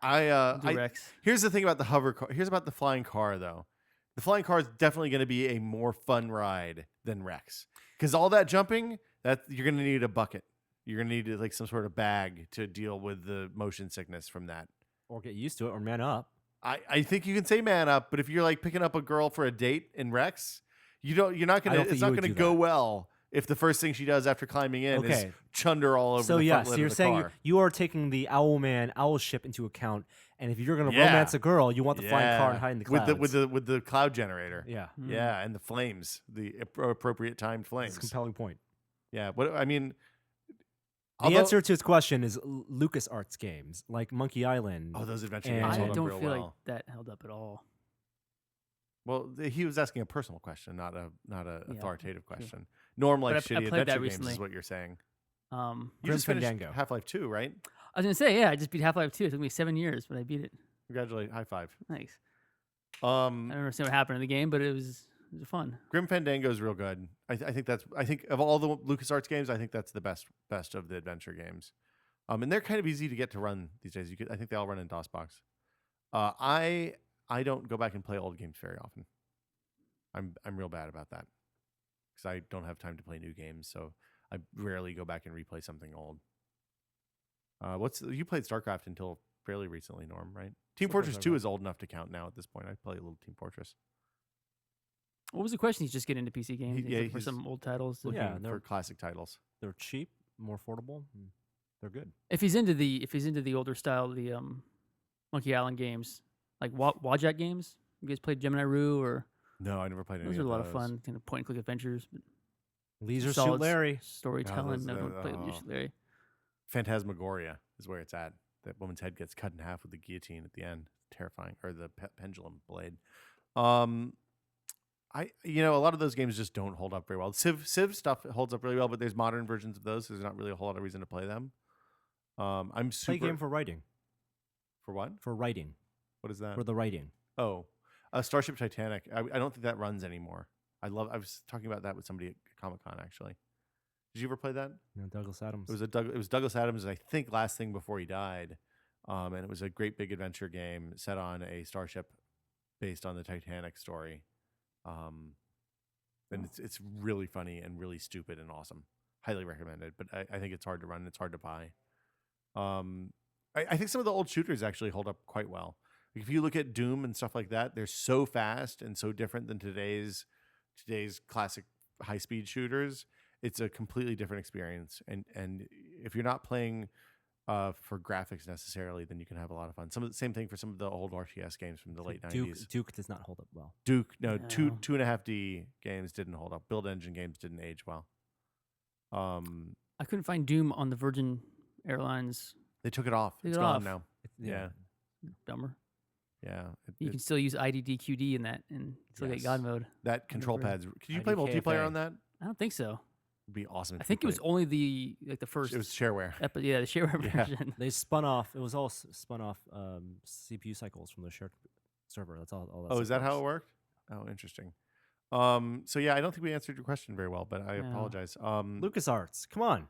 I Do Rex. Here's the thing about the hover car. Here's about the flying car, though. The flying car is definitely going to be a more fun ride than Rex, because all that jumping, that you're going to need a bucket. You're going to need like some sort of bag to deal with the motion sickness from that. Or get used to it, or man up. I think you can say man up, but if you're like picking up a girl for a date in Rex, you're not going to. don't It's think not you would going to do go that. well if the first thing she does after climbing in is Okay. chunder all over So the front yes, lid you're of the saying car. you are taking the owl ship into account, and if you're going to Yeah. romance a girl, you want the flying car and hide in the clouds. with the cloud generator. yeah, Yeah, and the flames, the appropriate timed that's flames. a compelling point. Yeah, what I mean. The answer to his question is LucasArts games like Monkey Island. Oh, those adventure And- games I hold up don't real feel well. like that held up at all. Well, he was asking a personal question, not a Yeah, authoritative question. Norm likes But I shitty played that adventure games, recently. is what you're saying. I You Grim just finished Fandango. Half-Life 2, right? was gonna say I just beat Half-Life 2. It took me 7 years, but I beat it. Congratulations, high five. Thanks. I don't understand what happened in the game, but it was fun. Grim Fandango is real good. I think of all the LucasArts games, I think that's the best of the adventure games. And they're kind of easy to get to run these days. I think they all run in DOSBox. I don't go back and play old games very often. I'm real bad about that because I don't have time to play new games, so I rarely go back and replay something old. You played StarCraft until fairly recently, Norm, right? Team Still play Fortress 2 StarCraft. is old enough to count now at this point. I play a little Team Fortress. What was the question? He's just getting into PC games. He's looking for he's some old titles. Looking Yeah, for they're- classic titles. They're cheap, more affordable. And they're good. If he's into the older style, the Monkey Island games, like Wajak games. You guys played Gemini Rue or No, I never played any those of are a lot those. of fun, kind of point and click adventures. But Leisure Suit solid Larry. storytelling. those- No, don't play oh. with Larry. Phantasmagoria is where it's at. That woman's head gets cut in half with the guillotine at the end. Terrifying. Or the pendulum blade. A lot of those games just don't hold up very well. Civ stuff holds up really well, but there's modern versions of those, so there's not really a whole lot of reason to play them. I'm super Play a game for writing. for what? For writing. What is that? For the writing. Oh, Starship Titanic. I don't think that runs anymore. I was talking about that with somebody at Comic-Con actually. Did you ever play that? Douglas Adams. It was Douglas Adams, I think, last thing before he died, and it was a great big adventure game set on a starship based on the Titanic story, and it's really funny and really stupid and awesome. Highly recommended, but I think it's hard to run. It's hard to buy. I think some of the old shooters actually hold up quite well. Like if you look at Doom and stuff like that, they're so fast and so different than today's classic high speed shooters. It's a completely different experience, and if you're not playing for graphics necessarily, then you can have a lot of fun. Same thing for some of the old RTS games from the late '90s. Duke does not hold up well. Two No. 2.5D games didn't hold up. Build engine games didn't age well. I couldn't find Doom on the Virgin Airlines. They took it off. Took It's it gone off. now. Yeah. Dumber. Yeah. You can still use IDDQD in that and still Yes. get God mode. that control Never- pads. Could you play multiplayer IDKFA. on that? I don't think so. It'd be awesome. I if you think it was played. only the first. It was shareware. the shareware Yeah. version. They spun off. It was all spun off CPU cycles from the shared server. That's all. Oh, is that how it worked? Oh, interesting. So yeah, I don't think we answered your question very well, but I Yeah. apologize. LucasArts, come on.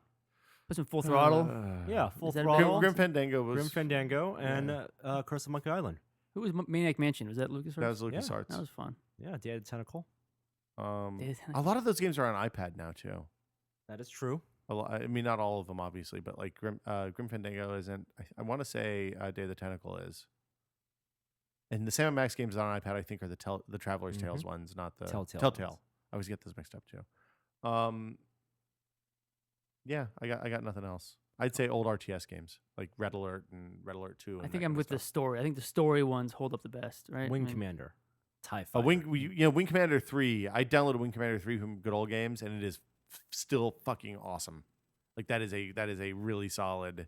Put some full throttle. Yeah, Full Is that Throttle, Grim Fandango was Grim Fandango, and Curse of Monkey Island. Who was Maniac Mansion? Was that Lucas? that was Yeah, LucasArts. That was fun. Yeah, Day of the Tentacle. A lot of those games are on iPad now too. That is true. I mean, not all of them, obviously, but like Grim Fandango isn't. I want to say Day of the Tentacle is. And the Sam & Max games on iPad, I think, are the Traveler's Tales ones, not the Telltale Telltale. ones. I always get those mixed up too. Yeah, I got nothing else. I'd say old RTS games like Red Alert and Red Alert 2. I think I'm with the story. I think the story ones hold up the best, right? Wing I mean, Commander. TIE Fighter. Wing Commander 3. I downloaded Wing Commander 3 from Good Old Games, and it is still fucking awesome. Like that is a really solid.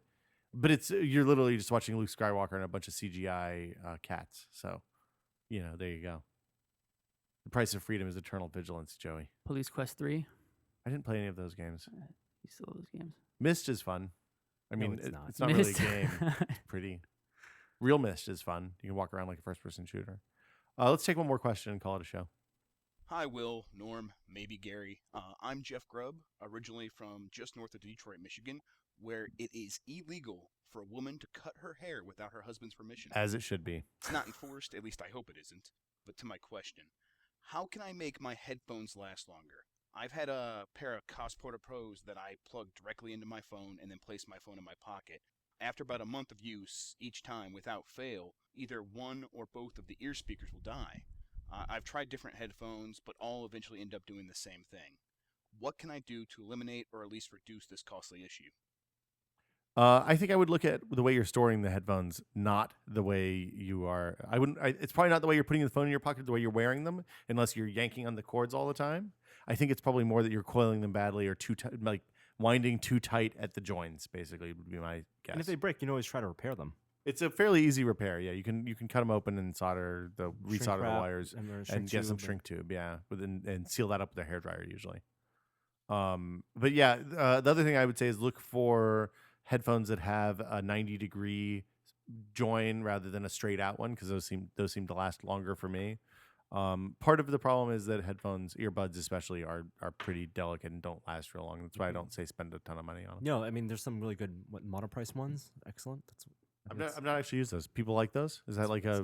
But you're literally just watching Luke Skywalker and a bunch of CGI cats. So, there you go. The price of freedom is eternal vigilance, Joey. Police Quest 3. I didn't play any of those games. You still love those games. Myst is fun. I No, mean, it's not. it's not really a Myst. game. It's pretty. Real Myst is fun. You can walk around like a first-person shooter. Let's take one more question and call it a show. Hi, Will, Norm, maybe Gary. I'm Jeff Grubb, originally from just north of Detroit, Michigan, where it is illegal for a woman to cut her hair without her husband's permission. As it should be. It's not enforced, at least I hope it isn't. But to my question, how can I make my headphones last longer? I've had a pair of Cosporta Pros that I plug directly into my phone and then place my phone in my pocket. After about a month of use, each time without fail, either one or both of the ear speakers will die. I've tried different headphones, but all eventually end up doing the same thing. What can I do to eliminate or at least reduce this costly issue? I think I would look at the way you're storing the headphones, not the way you are. It's probably not the way you're putting the phone in your pocket, the way you're wearing them, unless you're yanking on the cords all the time. I think it's probably more that you're coiling them badly or like winding too tight at the joints. Basically, would be my guess. And if they break, you can always try to repair them. It's a fairly easy repair. Yeah, you can cut them open and resolder the wrap wires and and get some tube shrink tube. Yeah, and seal that up with a hairdryer usually. But yeah, the other thing I would say is look for headphones that have a 90-degree join rather than a straight out one, because those seem to last longer for me. Part of the problem is that earbuds especially, are pretty delicate and don't last real long. That's why I don't say spend a ton of money on them. No, I mean there's some really good model price ones. Excellent. I've not actually used those. People like those? Is that like a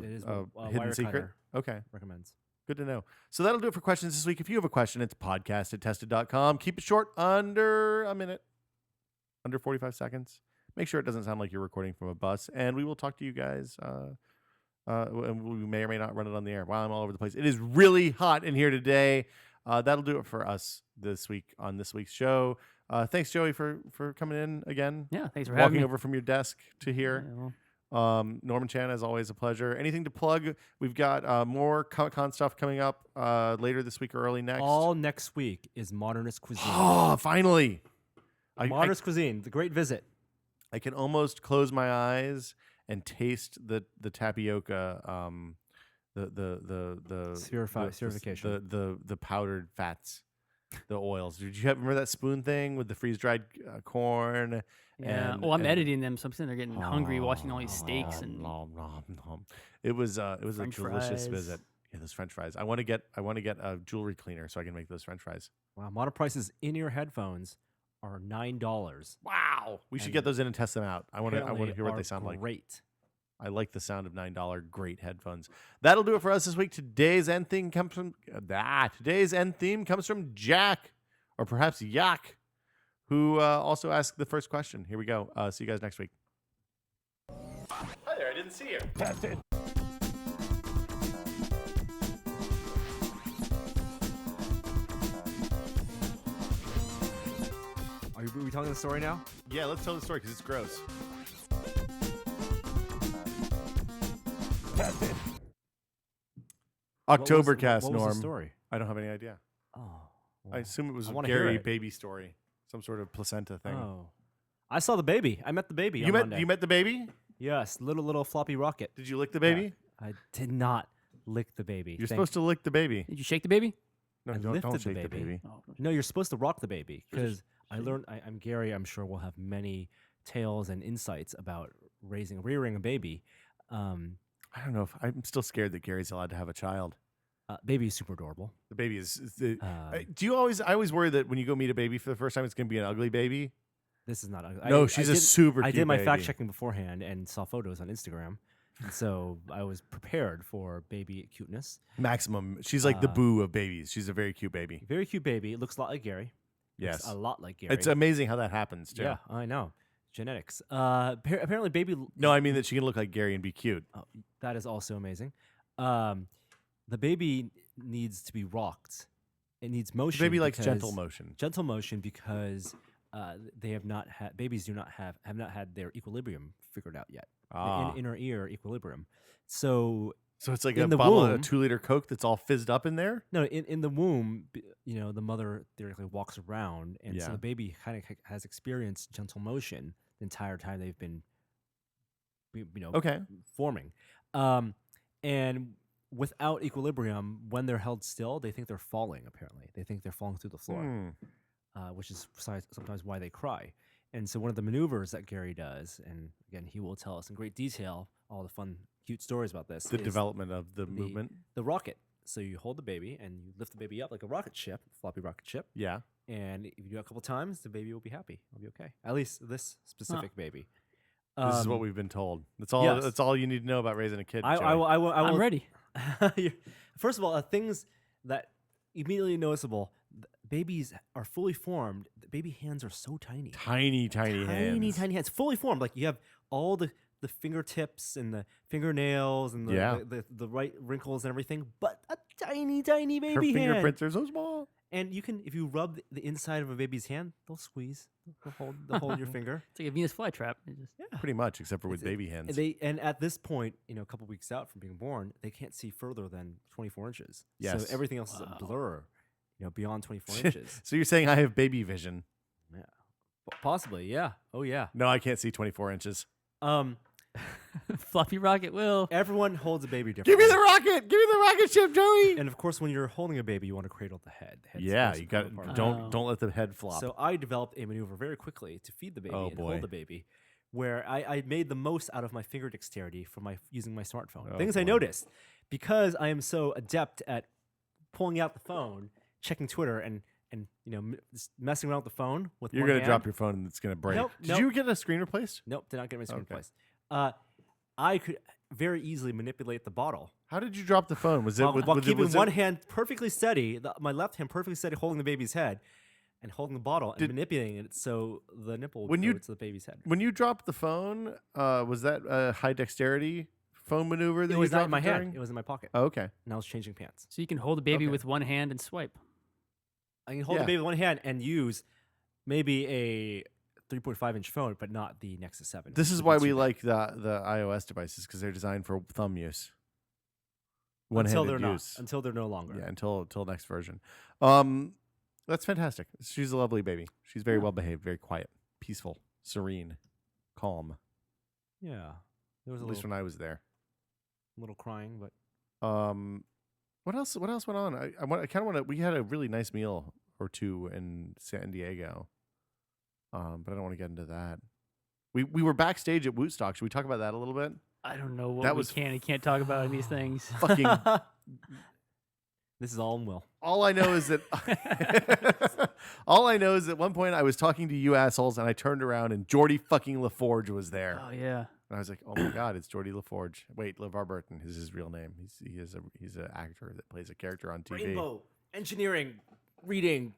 hidden secret? Okay. Recommends. Good to know. So that'll do it for questions this week. If you have a question, it's podcast@tested.com. Keep it short, under a minute, under 45 seconds. Make sure it doesn't sound like you're recording from a bus. And we will talk to you guys. And we may or may not run it on the air. Wow, I'm all over the place. It is really hot in here today. That'll do it for us this week on this week's show. Thanks, Joey, for coming in again. Yeah, thanks for having me. Walking over from your desk to here. Yeah, well, Norman Chan, as always, a pleasure. Anything to plug? We've got more Comic-Con stuff coming up later this week or early next. All next week is Modernist Cuisine. Oh, finally. Modernist Cuisine, the great visit. I can almost close my eyes and taste the tapioca, the Spherification. the powdered fats, the oils. Remember that spoon thing with the freeze dried corn? yeah. And, I'm editing them, so I'm sitting there getting hungry watching all these steaks and it was a French delicious fries. visit. Yeah, those French fries. I want to get a jewelry cleaner so I can make those French fries. Wow, model prices in ear headphones are $9. Wow, we should And get those in and test them out. I want to hear what are they sound like. Great. I like the sound of $9 great headphones. That'll do it for us this week. Today's end theme comes from Jack, or perhaps Yak, who also asked the first question. Here we go. See you guys next week. Hi there. I didn't see you. Tested. Are we telling the story now? Yeah, let's tell the story because it's gross. Oktobercast, what was Norm. the story? I don't have any idea. Oh. I assume it was I a wanna hear Gary it. baby story, some sort of placenta thing. Oh. I saw the baby. I met the baby You on met Monday. you met the baby? Yes, little floppy rocket. Did you lick the baby? Yeah, I did not lick the baby. You're supposed to lick the baby. Did you shake the baby? No, I don't lifted the shake the baby. baby. Oh, No, you're supposed to rock the baby You're because I learned. I'm Gary. I'm sure we'll have many tales and insights about rearing a baby. I don't know if I'm still scared that Gary's allowed to have a child. Baby is super adorable. The baby is Um, do you always? I always worry that when you go meet a baby for the first time, it's going to be an ugly baby. This is not ugly. No, she's a super. I cute did my baby. fact checking beforehand and saw photos on Instagram, and so I was prepared for baby cuteness. Maximum. She's like the boo of babies. She's a very cute baby. Very cute baby. It looks a lot like Gary. Yes, Looks a lot like Gary. it's amazing how that happens too. Yeah, I know. Genetics. Apparently, baby. No, I mean that she can look like Gary and be cute. That is also amazing. The baby needs to be rocked. It needs motion. The baby likes because- gentle motion. Gentle motion because they have not had babies do not have not had their equilibrium figured out yet. The inner ear equilibrium. So So it's like in a the bottle of womb- 2-liter Coke that's all fizzed up in there. no, in the womb, the mother theoretically walks around, and so Yeah. the baby kind of has experienced gentle motion the entire time they've been, Okay. forming. And without equilibrium, when they're held still, they think they're falling. Apparently, they think they're falling through the floor, which is sometimes why they cry. And so one of the maneuvers that Gary does, and again, he will tell us in great detail all the fun, cute stories about this. The is development of the movement. the rocket. So you hold the baby and you lift the baby up like a rocket ship, floppy rocket ship. Yeah. And if you do it a couple times, the baby will be happy. It'll be okay. At least this specific baby. This is what we've been told. That's all. yes. That's all you need to know about raising a kid. I Joey. will. I'm ready. First of all, things that immediately noticeable. Babies are fully formed. The baby hands are so tiny. Tiny hands. Tiny hands. Fully formed. Like you have all the fingertips and the fingernails and the right wrinkles and everything, but a tiny baby Her hand. fingerprints are so small. And you can, if you rub the inside of a baby's hand, they'll squeeze. They'll hold your finger. It's like a Venus flytrap. It just, Pretty much, except for with baby hands. And at this point, a couple weeks out from being born, they can't see further than 24 inches. Yes. So everything else is a blur. Beyond 24 inches. So you're saying I have baby vision? Yeah. Possibly. Yeah. Oh yeah. No, I can't see 24 inches. Floppy rocket will. Everyone holds a baby differently. Give me the rocket! Give me the rocket ship, Joey! And of course, when you're holding a baby, you want to cradle the head. The head's Yeah, the you most got important part. don't let the head flop. So I developed a maneuver very quickly to feed the baby Oh, and boy. hold the baby, where I made the most out of my finger dexterity from using my smartphone. Oh, Things I boy. noticed because I am so adept at pulling out the phone, checking Twitter, and just messing around with the phone with You're one gonna hand. drop your phone and it's gonna break. Nope, Did nope. you get a screen replaced? Nope, did not get my screen Okay. replaced. I could very easily manipulate the bottle How did you drop the phone? Was it while was it- keeping was one it, hand perfectly steady, my left hand perfectly steady, holding the baby's head, and holding the bottle and manipulating it so the nipple would go to the baby's head. when you dropped the phone? Was that a high dexterity phone maneuver that It you was not dropped in my hand. during? It was in my pocket. Oh, okay. And I was changing pants. So you can hold the baby Okay. with one hand and swipe. I can hold Yeah. the baby with one hand and use maybe a 3.5-inch phone, but not the Nexus 7. This is It's why too we big. like the iOS devices because they're designed for thumb use. until One-handed they're not. use. Until they're no longer. Yeah, until next version. That's fantastic. She's a lovely baby. She's very well behaved, very quiet, peaceful, serene, calm. Yeah. There was a At least little, when I was there. little crying, but What else? What else went on? I kind of want to. We had a really nice meal or two in San Diego, but I don't want to get into that. We were backstage at Wootstock. Should we talk about that a little bit? I don't know what That we was can and can't talk about in these things. Fucking. this is all in Will. All I know is that. All I know is at one point I was talking to you assholes, and I turned around and Geordie fucking LaForge was there, Oh yeah. and I was like, "Oh my god, it's Geordie LaForge." Wait, LeVar Burton is his real name. He's an actor that plays a character on TV. Rainbow, engineering, reading.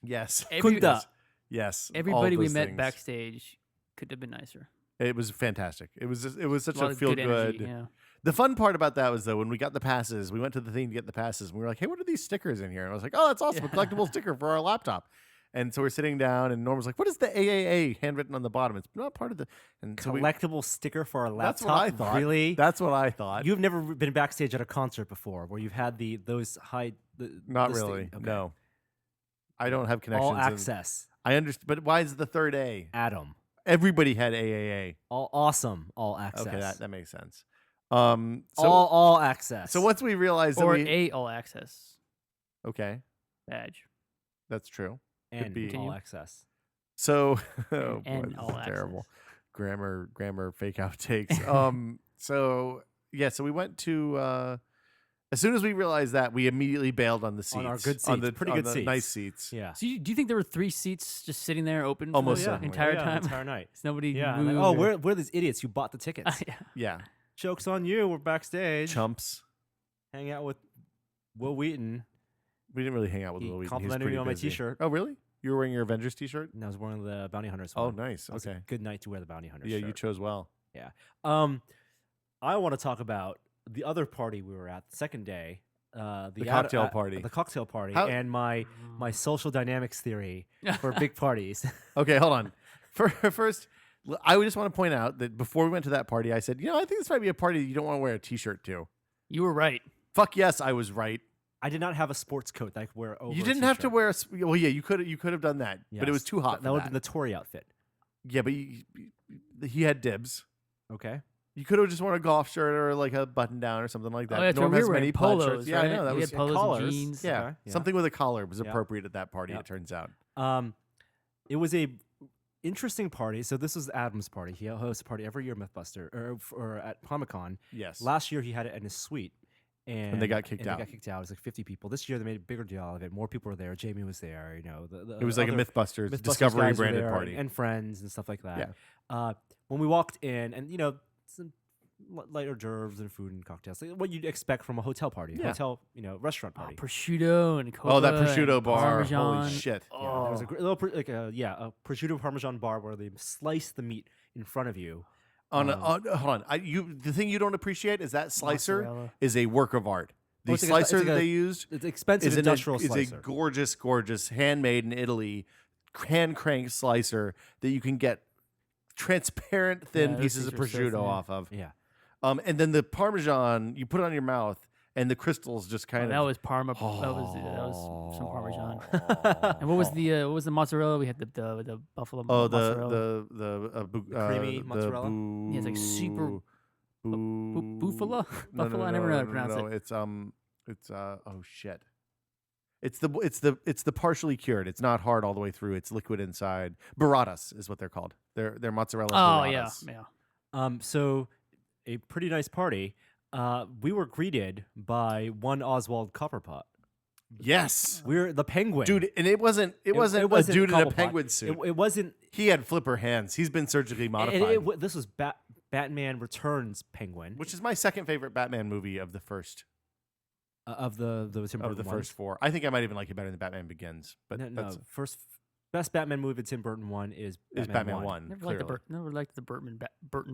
Yes. Kunda. Yes. all Everybody we those met things. backstage could have been nicer. It was fantastic. It was such A lot a of feel good good. energy. Yeah. The fun part about that was though when we got the passes, we went to the thing to get the passes, and we were like, "Hey, what are these stickers in here?" And I was like, "Oh, that's awesome, a collectible sticker for our laptop." And so we're sitting down, and Norm was like, "What is the AAA handwritten on the bottom? It's not part of the." And so Collectible sticker for a laptop. that's what I thought. Really? That's what I thought. You've never been backstage at a concert before where you've had those high. Not the sti- really. okay. No, I don't have connections. All access. I understand, but why is the third A? Atom. Everybody had AAA. All awesome. All access. Okay, that makes sense. So all access. so once we realized that Or we a all access okay, badge. that's true. and be. all Continue. access. So oh boy, and this all is access. terrible. Grammar fake outtakes. So yeah, so we went to As soon as we realized that, we immediately bailed on the seats. On our good On seats, the, pretty on good the seats. nice seats. Yeah. So do you think there were 3 seats just sitting there open for Almost the certainly. entire yeah, time? the entire night. So nobody Yeah. moved. Like, or- we're these idiots who bought the tickets. Yeah. Yeah. Joke's on you. We're backstage. Chumps. Hang out with Will Wheaton. We didn't really hang out with He Will Wheaton. He's complimented pretty me on my busy. T-shirt. Oh, really? You were wearing your Avengers T-shirt? And I was wearing the Bounty Hunters Oh, one. nice. It was Okay. a good night to wear the Bounty Hunters Yeah, shirt. you chose well. Yeah. I want to talk about the other party we were at, the second day. The cocktail party. The cocktail party. How- And my social dynamics theory for big parties. Okay, hold on. First, I would just want to point out that before we went to that party, I said, I think this might be a party you don't want to wear a T-shirt to. You were right. Fuck yes, I was right. I did not have a sports coat that I could wear over You a didn't have to t-shirt. wear well, yeah, you could have done that, but it was Yes. too hot. That would have been the Tory outfit. Yeah, but he had dibs. Okay. You could have just worn a golf shirt or like a button down or something like that. Oh, that's Norm right. We has were many wearing plaid polos, shirts. Yeah, right? I know that we was had polos collars. and jeans. yeah, Okay, yeah. something with a collar was Yeah. appropriate at that party. Yeah. It turns out. It was a interesting party. So this was Adam's party. He hosts a party every year, MythBuster, or at Comic-Con. Yes. Last year he had it in his suite. And they got kicked out. They got kicked out. It was like 50 people. This year they made a bigger deal out of it. More people were there. Jamie was there. It was like a other MythBusters, Mythbusters Discovery guys were branded there, party. and friends and stuff like that. Yeah. When we walked in, and some light hors d'oeuvres and food and cocktails, like what you'd expect from a hotel party, Yeah. hotel restaurant Oh, party. prosciutto and coca. That prosciutto and bar. Parmesan. Holy shit. Yeah, there was a little a prosciutto parmesan bar where they slice the meat in front of you. Hold on. The thing you don't appreciate is that slicer Mozzarella. is a work of art. The Oh, it's like slicer it's like that a they used It's expensive is industrial is a slicer. gorgeous, gorgeous, handmade in Italy, hand cranked slicer that you can get transparent, thin Yeah, those pieces of things are so prosciutto thin. off of. yeah. And then the Parmesan, you put it on your mouth, and the crystals just kind That of. was Parma. That was some Parmesan. And what was the mozzarella? We had the buffalo mozzarella. creamy mozzarella? Yeah, it's like super buffalo. No, Buffalo. I never know how to pronounce no, it. It's oh shit. It's the partially cured. It's not hard all the way through. It's liquid inside. Burratas is what they're called. They're mozzarella. Oh yeah, burratas. yeah. So a pretty nice party. We were greeted by one Oswald Copperpot. Yes, We're the penguin. dude, and it wasn't a dude in a Cobblepot. penguin suit. It wasn't. He had flipper hands. He's been surgically modified, This was Batman Returns penguin which is my second favorite Batman movie of the first of the Tim Burton of the ones. first 4. I think I might even like it better than Batman Begins. But No, that's first best Batman movie of Tim Burton one is Batman 1. Never liked the Burton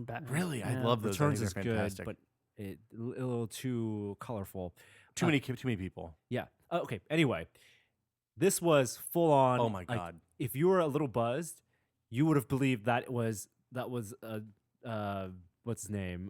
Batman. Really, I Yeah. love those. I Returns think is they're good, fantastic. but a little too colorful. Too many people. Yeah. Okay. Anyway, this was full on. Oh my like, god. if you were a little buzzed, you would have believed that was what's his name?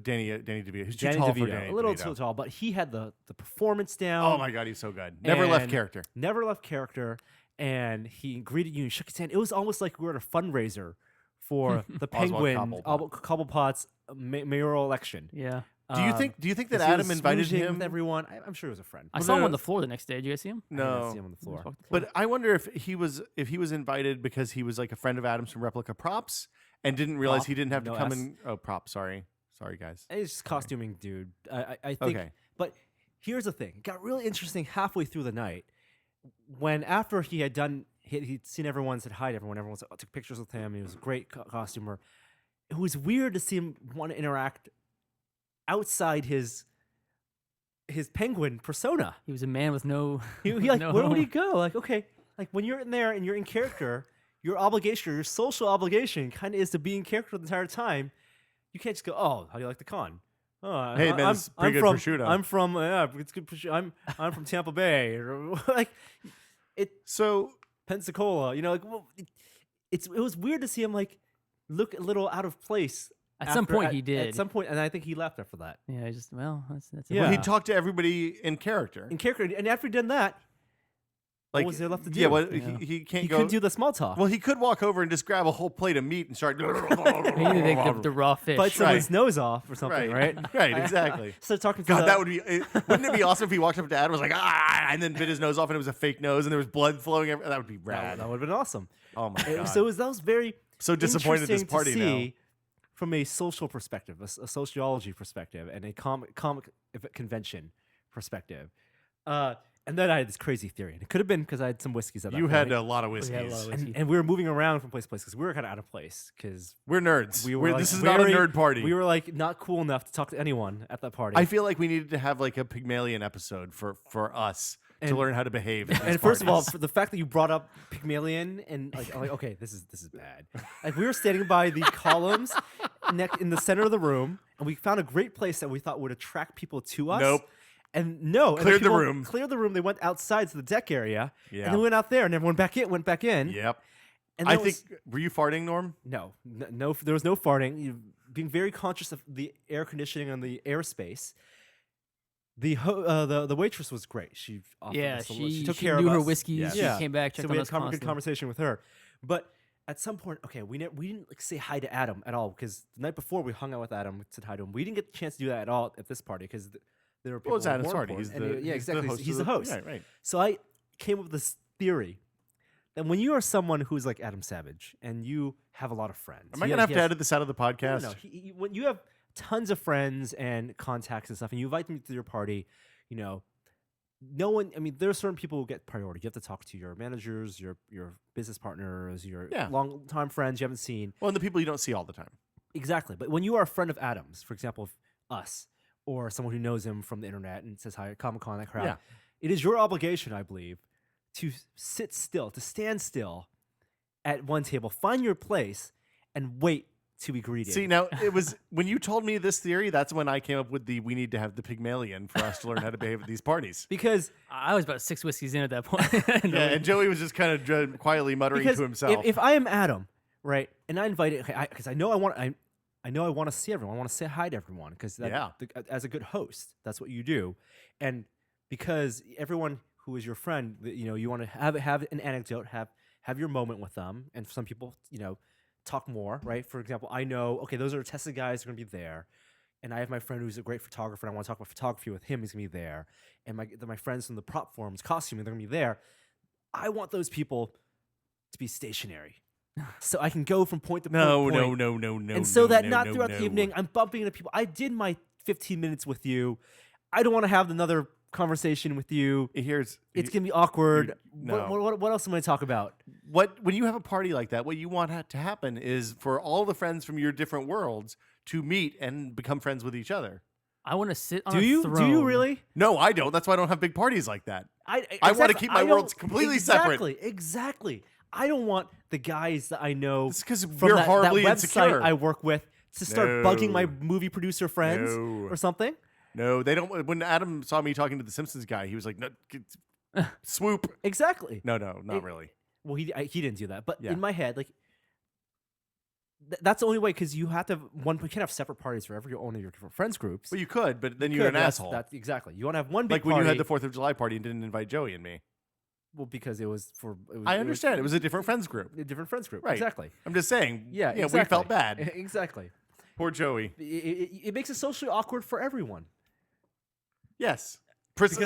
Danny DeVito. He's too Danny tall for DeVito. Danny A little DeVito. too tall, but he had the performance down. Oh my god, he's so good. Never left And character. Never left character. And he greeted you and shook his hand. It was almost like we were at a fundraiser for the Penguin Cobblepot's mayoral election. Yeah. Do you think that 'cause he Adam was invited smoozing him? with everyone? I'm sure he was a friend. I saw him on the floor the next day. Did you guys see him? I didn't No. see him on the He floor. just walked the floor. But I wonder if he was invited because he was like a friend of Adam's from Replica Props and didn't realize Prop, he didn't have to no come S. in. Oh, prop. Sorry, guys. It's just costuming, dude. I think. Okay. But here's the thing: it got really interesting halfway through the night when after he had done, he'd seen everyone, said hi to everyone. Everyone took pictures with him. He was a great costumer. It was weird to see him want to interact outside his penguin persona. He was a man with no. He like, no- where would he go? Like, okay, like when you're in there and you're in character, your obligation, your social obligation, kind of is to be in character the entire time. You can't just go, oh, how do you like the con? Oh, Hey, man, it's pretty good from, prosciutto. I'm from, yeah, it's good prosciutto. I'm from Tampa Bay, or like So Pensacola. Like well, it was weird to see him like look a little out of place. At some point, he At did. some point, and I think he left after that. Yeah, I just that's Yeah. well, he talked to everybody in character. In character, and after he done that, Like, what was there left to do? Yeah, well, Yeah. he can't he go. couldn't do the small talk. Well, he could walk over and just grab a whole plate of meat and start. Maybe the raw fish. bite someone's Right. nose off or something, right? Right, exactly. So talking to God, the, that would be. Wouldn't it be awesome if he walked up to Adam and was like, ah, and then bit his nose off and it was a fake nose and there was blood flowing everywhere? That would be rad. that would have been awesome. Oh my god. So that was very So disappointed at this interesting party to now. see from a social perspective, a sociology perspective, and a comic convention perspective. And then I had this crazy theory, and it could have been because I had some whiskeys at that You point. had a lot of We whiskeys. had a lot of whiskey. and we were moving around from place to place because we were kind of out of place because We're nerds. we were like, This is not a very- nerd party. We were like not cool enough to talk to anyone at that party. I feel like we needed to have like a Pygmalion episode for us to And- learn how to behave. At these and first of all, parties. for the fact that you brought up Pygmalion and like, I'm like, okay, this is bad. Like we were standing by the columns in the center of the room, and we found a great place that we thought would attract people to us. Nope. And no, and Cleared the people room. Cleared the room. They went outside to the deck area, Yeah. and then went out there, and everyone went back in. Yep. And I that think. was- Were you farting, Norm? no, there was no farting. Being very conscious of the air conditioning and the airspace. The waitress was great. She offered Yeah, us she took care knew of her us. whiskeys. Yeah. She Yeah. came back, So checked we on had us good constantly. conversation with her, but at some point, okay, we didn't like say hi to Adam at all because the night before we hung out with Adam, we said hi to him. We didn't get the chance to do that at all at this party because there were people. Well, it's Adam's more party. He's important, the and yeah, he's exactly. He's the host. Yeah, right. So I came up with this theory that when you are someone who's like Adam Savage and you have a lot of friends, Am I he gonna has- have he to has- edit this out of the podcast? no, when you have tons of friends and contacts and stuff, and you invite them to your party, no one. I mean, there are certain people who get priority. You have to talk to your managers, your business partners, your Yeah. long-time friends you haven't seen. Well, and the people you don't see all the time. Exactly. But when you are a friend of Adam's, for example, us, or someone who knows him from the internet and says hi at Comic-Con, that crowd, Yeah. it is your obligation, I believe, to to stand still at one table, find your place, and wait to be greeted. See, now it was when you told me this theory. That's when I came up with we need to have the Pygmalion for us to learn how to behave at these parties. because I was about 6 whiskeys in at that point. Yeah, and Joey was just kind of quietly muttering because to himself. if I am Adam, right, and I invited, because I know I want to see everyone. I want to say hi to everyone because Yeah. as a good host, that's what you do, and because everyone who is your friend, you want to have an anecdote, have your moment with them, and some people, talk more, right? For example, I know, okay, those are tested guys who are going to be there, and I have my friend who's a great photographer, and I want to talk about photography with him. He's going to be there, and my friends from the prop forums, costuming, they're going to be there. I want those people to be stationary, so I can go from point to point. no. And so that not no, throughout no. the evening, I'm bumping into people. I did my 15 minutes with you. I don't want to have another conversation with you. Here's It's gonna be awkward. no. What else am I gonna talk about? when you have a party like that, what you want to happen is for all the friends from your different worlds to meet and become friends with each other. I want to sit on Do a you throne. really? No, I don't. That's why I don't have big parties like that. I wanna exactly, keep my I don't- worlds completely separate. Exactly. I don't want the guys that I know It's 'cause from we're that horribly website insecure. I work with to start bugging my movie producer friends No. or something. No, they don't. When Adam saw me talking to the Simpsons guy, he was like, "No, swoop." Exactly. No, not really. Well, he didn't do that, but Yeah. in my head, like that's the only way because you have to have one. We can't have separate parties for every one of your different friends groups. Well, you could, but then You you're could, an that's- asshole. That's exactly. You want to have one big Like when party. you had the 4th of July party and didn't invite Joey and me. well, because it was for. I understand. It was a different friends group. a different friends group. Right. Exactly. I'm just saying. Yeah. We felt bad. Exactly. Poor Joey. It makes it socially awkward for everyone Yes. because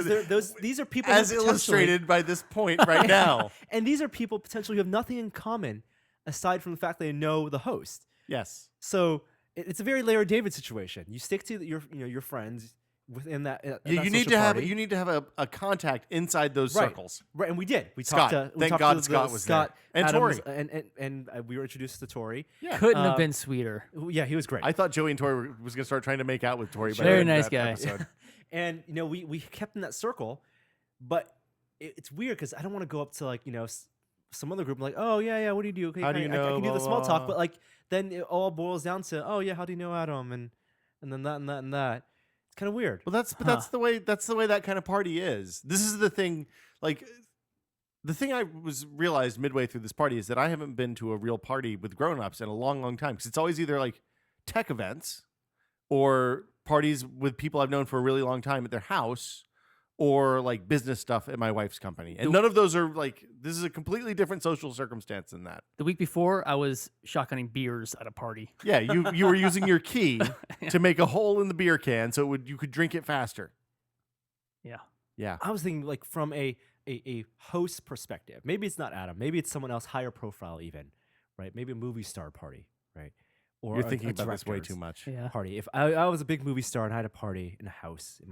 these are people who as potentially- illustrated by this point right now. and these are people potentially who have nothing in common aside from the fact they know the host. Yes. So it's a very Larry David situation. You stick to your friends within that. You need to have a contact inside those Right. circles. Right, and we did. We Scott. talked to. We Thank talked God to Scott was there. And Adams, Tori. and we were introduced to Tori. Yeah. Couldn't Uh, have been sweeter. Yeah, he was great. I thought Joey and Tori was going to start trying to make out with Tori. by Very the end of nice that guy. episode. And we kept in that circle, but it's weird because I don't want to go up to some other group and like, oh yeah, what do you do? Okay, How do you I know, can do the blah, small blah, talk, blah. but like then it all boils down to, oh yeah, how do you know Adam and then that and that and that. It's kind of weird. Well, that's the way that kind of party is. This is the thing. Like, the thing I realized midway through this party is that I haven't been to a real party with grown-ups in a long, long time because it's always either like tech events or parties with people I've known for a really long time at their house or like business stuff at my wife's company. And none of those are like, this is a completely different social circumstance than that. The week before, I was shotgunning beers at a party. Yeah, you were using your key to make a hole in the beer can so you could drink it faster. Yeah. Yeah. I was thinking like from a host perspective. Maybe it's not Adam. Maybe it's someone else higher profile even, right? Maybe a movie star party, right? or You're a thinking about this way director's too much. Yeah. party. If I was a big movie star and I had a party in my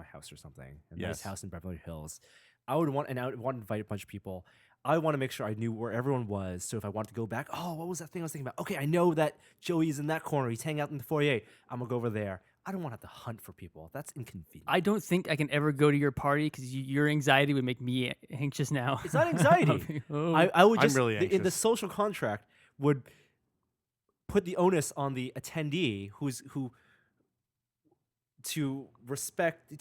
house or something, a nice Yes. house in Beverly Hills, I would want to invite a bunch of people. I want to make sure I knew where everyone was. So if I wanted to go back, oh, what was that thing I was thinking about? Okay, I know that Joey's in that corner. He's hanging out in the foyer. I'm gonna go over there. I don't want to have to hunt for people. That's inconvenient. I don't think I can ever go to your party because your anxiety would make me anxious now. It's not anxiety. Oh. I would I'm just really in the anxious. social contract would put the onus on the attendee who to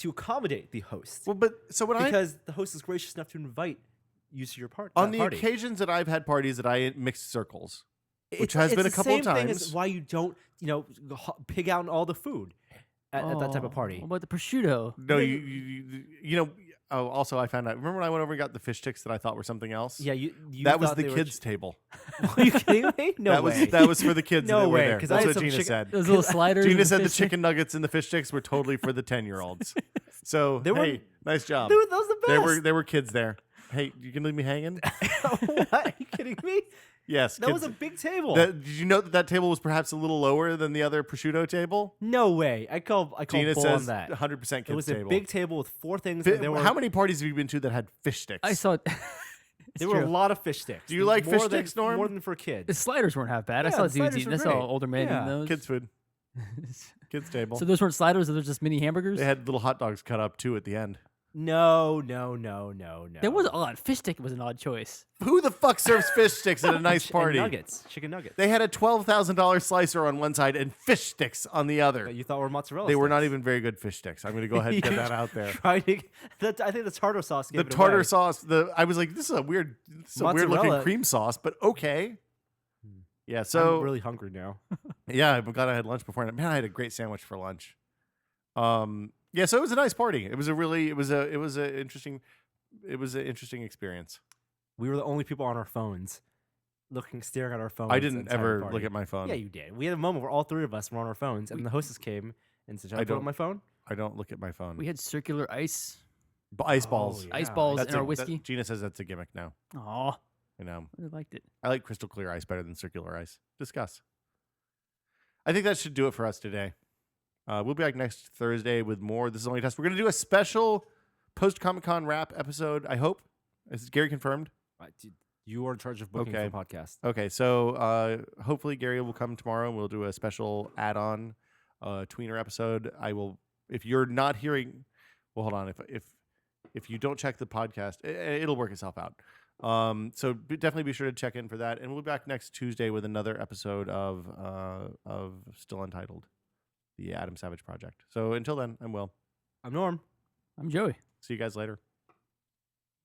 accommodate the host. Well, but so when Because the host is gracious enough to invite you to your on that the party. occasions that I've had parties that I mixed circles, which It's- has been a it's the couple of same thing as times. why you don't, pig out on all the food at that type of Oh, party. What about the prosciuto? No, you know. Oh, also, I found out. Remember when I went over and got the fish sticks that I thought were something else? Yeah, you that was thought the they were kids' table. Are you kidding me? No that way. was for the kids No that were way, there. 'cause I That's had what some Gina chicken- said. Those little sliders. Gina and said the fish- chicken nuggets and the fish sticks were totally for the 10-year-olds. So They were- hey, nice job. Dude, that was the best. There were kids there. Hey, you can leave me hanging? What? Are you kidding me? Yes. That kids. was a big table. Did you know that table was perhaps a little lower than the other prosciutto table? No way. I call Gina bull on says that. 100% kids It was table. a big table with 4 things. And there were How many parties have you been to that had fish sticks? I saw. there were a lot of fish sticks. Do you like More fish than- sticks, Norm? More than for kids. The sliders weren't half bad. I Yeah, saw the dudes sliders eating. were I saw great. older men Yeah. eating those. Kids food. Kids table. So those weren't sliders. Those were just mini hamburgers. They had little hot dogs cut up too at the end. No. That was odd. Fish stick was an odd choice. Who the fuck serves fish sticks at a nice party? Chicken nuggets. They had a $12,000 slicer on one side and fish sticks on the other. that you thought were mozzarella. They were not sticks. even very good fish sticks. I'm going to go ahead and get that out there. Trying to, I think the tartar sauce. The Gave it tartar away. sauce. I was like, this is a weird looking Mozzarella. cream sauce, but okay. Yeah. I'm So really hungry now. yeah, I'm glad I had lunch before. Man, I had a great sandwich for lunch. Yeah. So it was a nice party. It was an interesting experience. We were the only people on our phones, staring at our phones. I didn't inside the ever party. look at my phone. Yeah, you did. We had a moment where all 3 of us were on our phones, and the hostess came and said, "Should I put don't- on my phone?" I don't look at my phone. We had circular ice Ice balls. yeah. ice balls That's in our a- whiskey. Gina says that's a gimmick now. Aw, You know, I liked it. I like crystal clear ice better than circular ice. Discuss. I think that should do it for us today. We'll be back next Thursday with more. This is only a test. We're going to do a special post Comic Con wrap episode. I hope. Is Gary confirmed? You are in charge of booking Okay. for the podcast. Okay, so hopefully Gary will come tomorrow and we'll do a special add-on tweener episode. I will. If you're not hearing, well, hold on. If you don't check the podcast, it'll work itself out. So definitely be sure to check in for that, and we'll be back next Tuesday with another episode of Still Untitled, the Adam Savage Project. So until then, I'm Will. I'm Norm. I'm Joey. See you guys later.